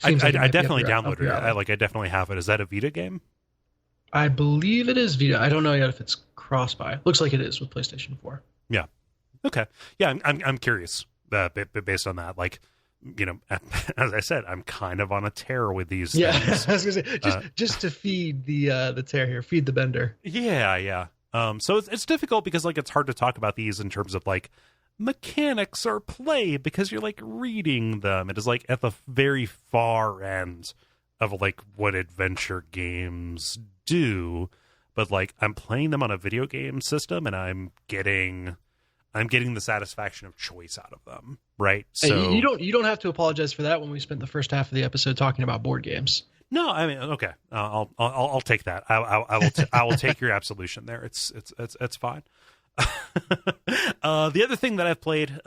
definitely downloaded it. I definitely have it. Is that a Vita game? I believe it is Vita. I don't know yet if it's cross-buy. Looks like it is with PlayStation 4. Yeah. Okay. Yeah, I'm curious based on that. Like, as I said, I'm kind of on a tear with these things. I was going to say, just to feed the tear here, feed the bender. Yeah. So it's difficult because like it's hard to talk about these in terms of like mechanics or play because you're like reading them. It is like at the very far end of like what adventure games do, but like I'm playing them on a video game system and I'm getting the satisfaction of choice out of them, right? So you don't have to apologize for that when we spent the first half of the episode talking about board games. No, I mean, okay, I'll take that. I will take your absolution there. It's fine. The other thing that I've played,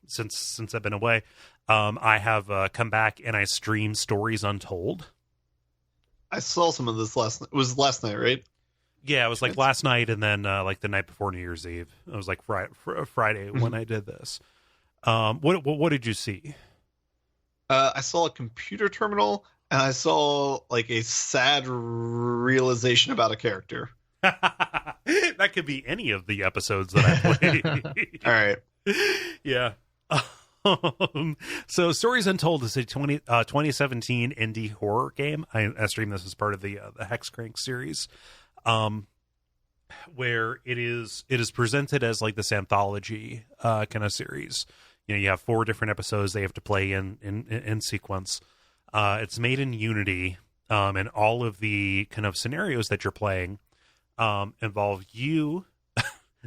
since I've been away, I have come back and I streamed Stories Untold. I saw some of this last night. It was last night, right? Yeah, it was like last night, and then like the night before New Year's Eve. It was like Friday when I did this. What did you see? I saw a computer terminal, and I saw like a sad realization about a character. That could be any of the episodes that I played. All right. Yeah. So Stories Untold is a 2017 indie horror game. I streamed this as part of the Hexcrank series, where it is presented as like this anthology kind of series. You have 4 different episodes they have to play in sequence. It's made in Unity, and all of the kind of scenarios that you're playing involve you.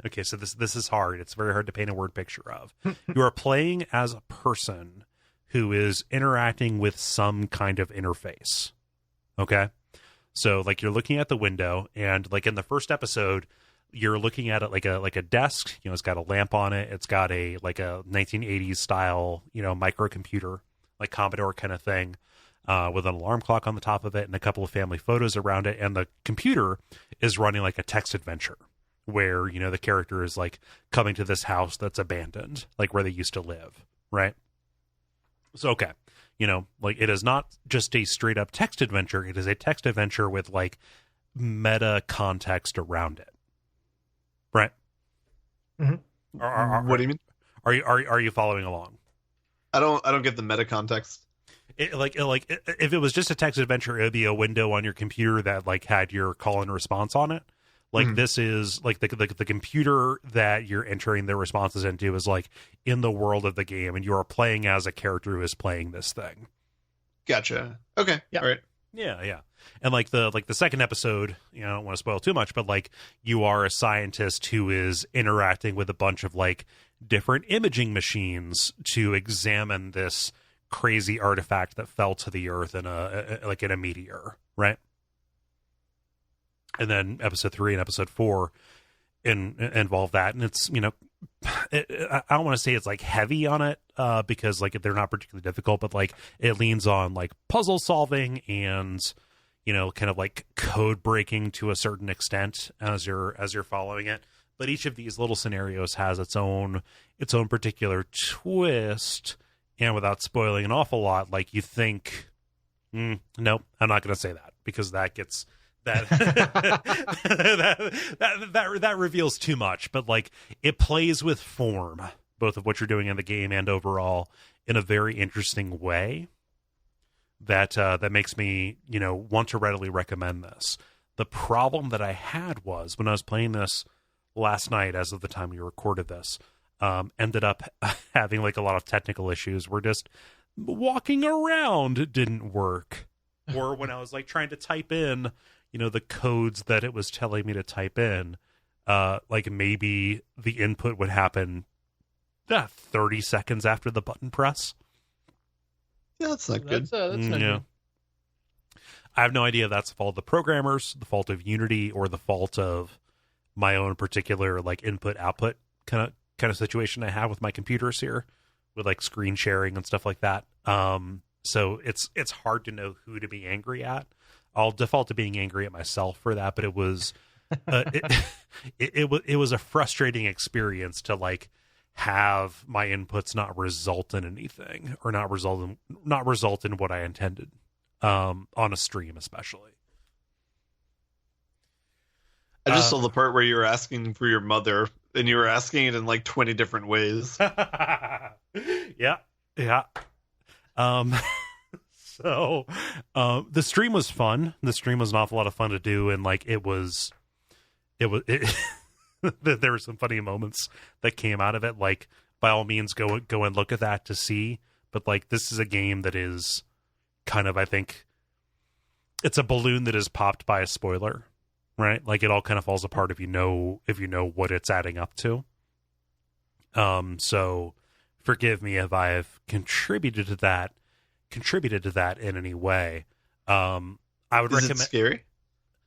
Okay, so this is hard. It's very hard to paint a word picture of. You are playing as a person who is interacting with some kind of interface. Okay? So like you're looking at the window, and like in the first episode, you're looking at it like a desk. It's got a lamp on it. It's got a 1980s style, microcomputer, like Commodore kind of thing, with an alarm clock on the top of it and a couple of family photos around it. And the computer is running like a text adventure where, the character is like coming to this house that's abandoned, like where they used to live. Right. So, okay. Like it is not just a straight up text adventure. It is a text adventure with like meta context around it. Right. Mm-hmm. What do you mean? Are you following along? I don't get the meta context. If it was just a text adventure, it would be a window on your computer that like had your call and response on it. Like this is like the computer that you're entering the responses into is like in the world of the game, and you are playing as a character who is playing this thing. Gotcha. Okay. Yeah. All right. Yeah. And like the second episode, I don't want to spoil too much, but like you are a scientist who is interacting with a bunch of like different imaging machines to examine this crazy artifact that fell to the earth in a meteor, right? and then episode 3 and episode 4 involve that, and it's, you know, I don't want to say it's like heavy on it, because like they're not particularly difficult, but like it leans on like puzzle solving and, you know, kind of like code breaking to a certain extent as you're following it. But each of these little scenarios has its own particular twist, and without spoiling an awful lot, like you think, nope, I'm not going to say that, because that gets that reveals too much. But like it plays with form, both of what you're doing in the game and overall, in a very interesting way that makes me, you know, want to readily recommend this. The problem that I had was when I was playing this last night, as of the time we recorded this, ended up having like a lot of technical issues where just walking around didn't work, or when I was like trying to type in, you know, the codes that it was telling me to type in, like maybe the input would happen 30 seconds after the button press. Yeah, that's not good. That's not good. I have no idea if that's the fault of the programmers, the fault of Unity, or the fault of my own particular like input output kind of situation I have with my computers here, with like screen sharing and stuff like that. So it's hard to know who to be angry at. I'll default to being angry at myself for that, but it was it was a frustrating experience to like have my inputs not result in anything, or not result in what I intended, on a stream especially. I just saw the part where you were asking for your mother, and you were asking it in like 20 different ways. Yeah. So the stream was fun. The stream was an awful lot of fun to do, and like it was there were some funny moments that came out of it. Like, by all means, go and look at that to see. But like, this is a game that is kind of, I think, it's a balloon that is popped by a spoiler, right? Like, it all kind of falls apart if you know what it's adding up to. So forgive me if I've contributed to that in any way. I would recommend. Is it scary?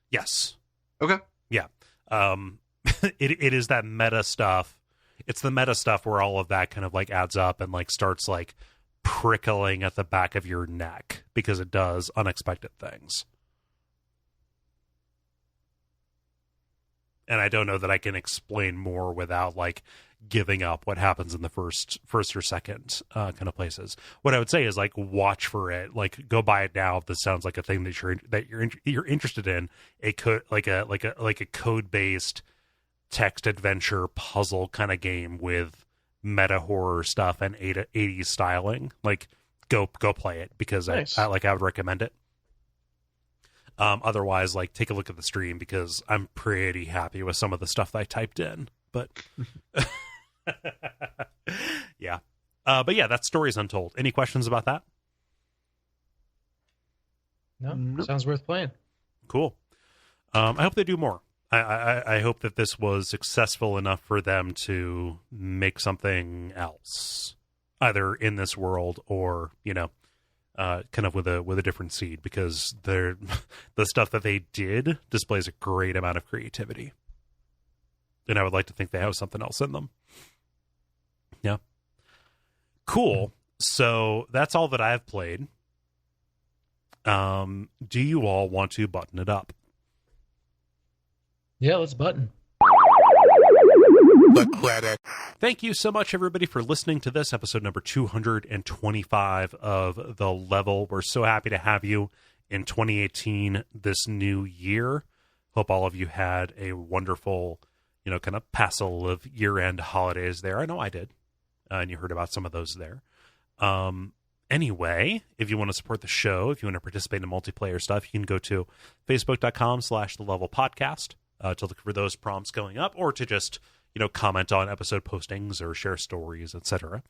Yes. Okay. Yeah. It is that meta stuff. It's the meta stuff where all of that kind of like adds up and like starts like prickling at the back of your neck, because it does unexpected things. And I don't know that I can explain more without like giving up what happens in the first or second kind of places. What I would say is like watch for it, like go buy it now if this sounds like a thing that you're interested in. A code based text adventure puzzle kind of game with meta horror stuff and 80s styling. Like go play it, because nice. I would recommend it. Otherwise, like take a look at the stream, because I'm pretty happy with some of the stuff that I typed in. But yeah. But yeah, that's Stories Untold. Any questions about that? No, sounds worth playing. Cool. I hope they do more. I hope that this was successful enough for them to make something else, either in this world or, you know, kind of with a different seed, because the stuff that they did displays a great amount of creativity, and I would like to think they have something else in them. Yeah. Cool. So that's all that I've played. Do you all want to button it up? Yeah, let's button. The credit. Thank you so much, everybody, for listening to this episode number 225 of The Level. We're so happy to have you in 2018, this new year. Hope all of you had a wonderful, you know, kind of passel of year-end holidays there. I know I did. And you heard about some of those there. Anyway, if you want to support the show, if you want to participate in multiplayer stuff, you can go to facebook.com/thelevelpodcast to look for those prompts going up, or to just, you know, comment on episode postings or share stories, etc.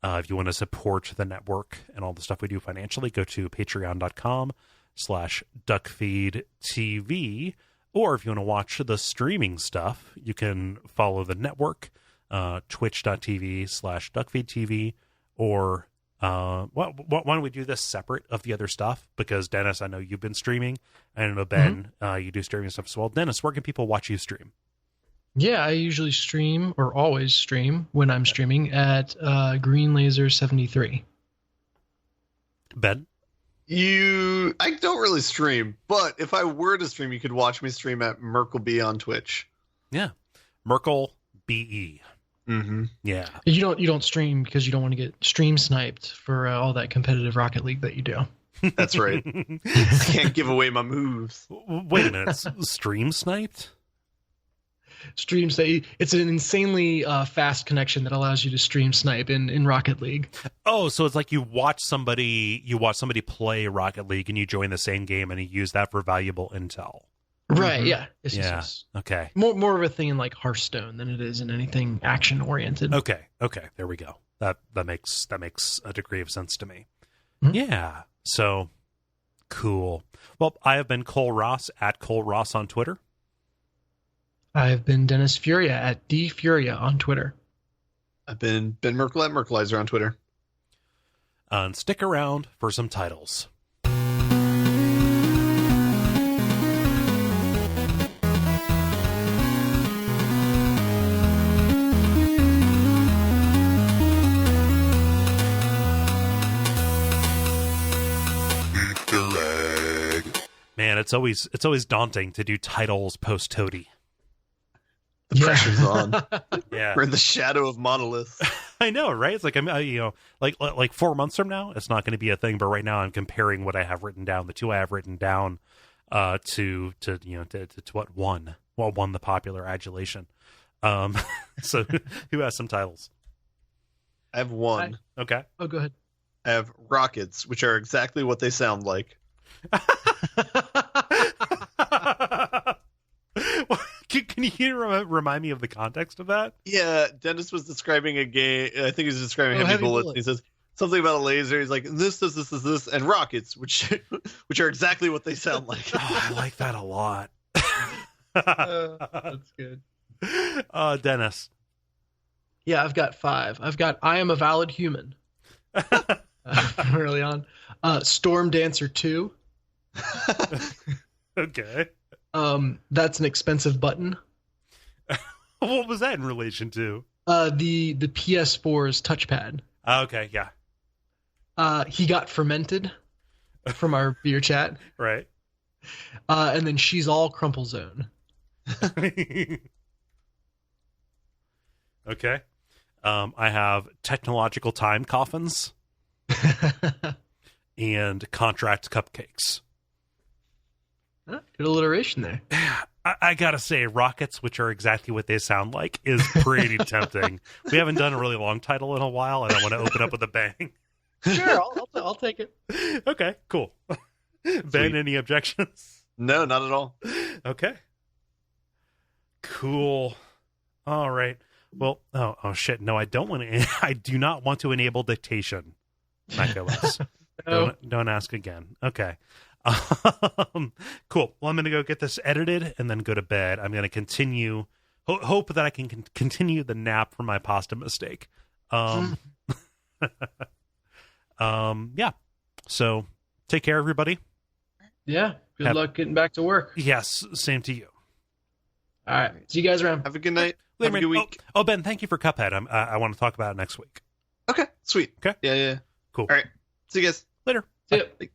If you want to support the network and all the stuff we do financially, go to patreon.com/Duckfeed.tv. Or if you want to watch the streaming stuff, you can follow the network, twitch.tv/Duckfeed.tv, or Why don't we do this separate of the other stuff? Because Dennis, I know you've been streaming, and I know Ben, you do streaming stuff as well. Dennis, where can people watch you stream? Yeah, I usually stream, or always stream when I'm streaming at Green Laser 73. Ben? I don't really stream, but if I were to stream, you could watch me stream at Merkleby on Twitch. Yeah, Merkle BE. Mm-hmm. Yeah. You don't stream because you don't want to get stream sniped for all that competitive Rocket League that you do. That's right. I can't give away my moves. Wait a minute, stream sniped? Stream say it's an insanely fast connection that allows you to stream snipe in Rocket League. Oh, so it's like you watch somebody play Rocket League and you join the same game and you use that for valuable intel. Right, yeah. Yes. Okay. More of a thing in like Hearthstone than it is in anything action oriented. Okay, there we go. That makes a degree of sense to me. Mm-hmm. Yeah. So cool. Well, I have been Kole Ross at Kole Ross on Twitter. I've been Dennis Furia at DFuria on Twitter. I've been Ben Merkel at Merkelizer on Twitter. And stick around for some titles. Man, it's always daunting to do titles post Toady. The pressure's on. Yeah, we're in the shadow of Monolith. I know, right? It's like like 4 months from now, it's not going to be a thing. But right now, I'm comparing what I have written down, the two I have written down, to what won the popular adulation. So who has some titles? I have one. Okay. Oh, go ahead. I have rockets, which are exactly what they sound like. Can you remind me of the context of that? Yeah, Dennis was describing a game. I think he was describing heavy bullets. He says something about a laser. He's like, this, and rockets, which are exactly what they sound like. Oh, I like that a lot. That's good. Dennis. Yeah, I've got 5. I've got I Am a Valid Human. Early on. Storm Dancer 2. Okay. That's an expensive button. What was that in relation to? The PS4's touchpad. Okay, yeah. He got fermented from our beer chat. Right. And then She's All Crumple Zone. Okay. I have technological time coffins and contract cupcakes. Huh, good alliteration there. I gotta say, rockets, which are exactly what they sound like, is pretty tempting. We haven't done a really long title in a while, and I want to open up with a bang. Sure, I'll take it. Okay, cool. Ben, Sweet. any objections? No, not at all. Okay. Cool. All right. Well, oh shit. No, I don't want to. I do not want to enable dictation. macOS. No. Don't ask again. Okay. Cool. Well, I'm going to go get this edited and then go to bed. I'm going to continue. Hope that I can continue the nap from my pasta mistake. Yeah. So take care, everybody. Yeah. Good luck getting back to work. Yes. Same to you. All right. See you guys around. Have a good night. Later, Have a good week. Oh, Ben, thank you for Cuphead. I want to talk about it next week. Okay, sweet. Okay. Yeah. Cool. All right. See you guys. Later. See ya. Bye.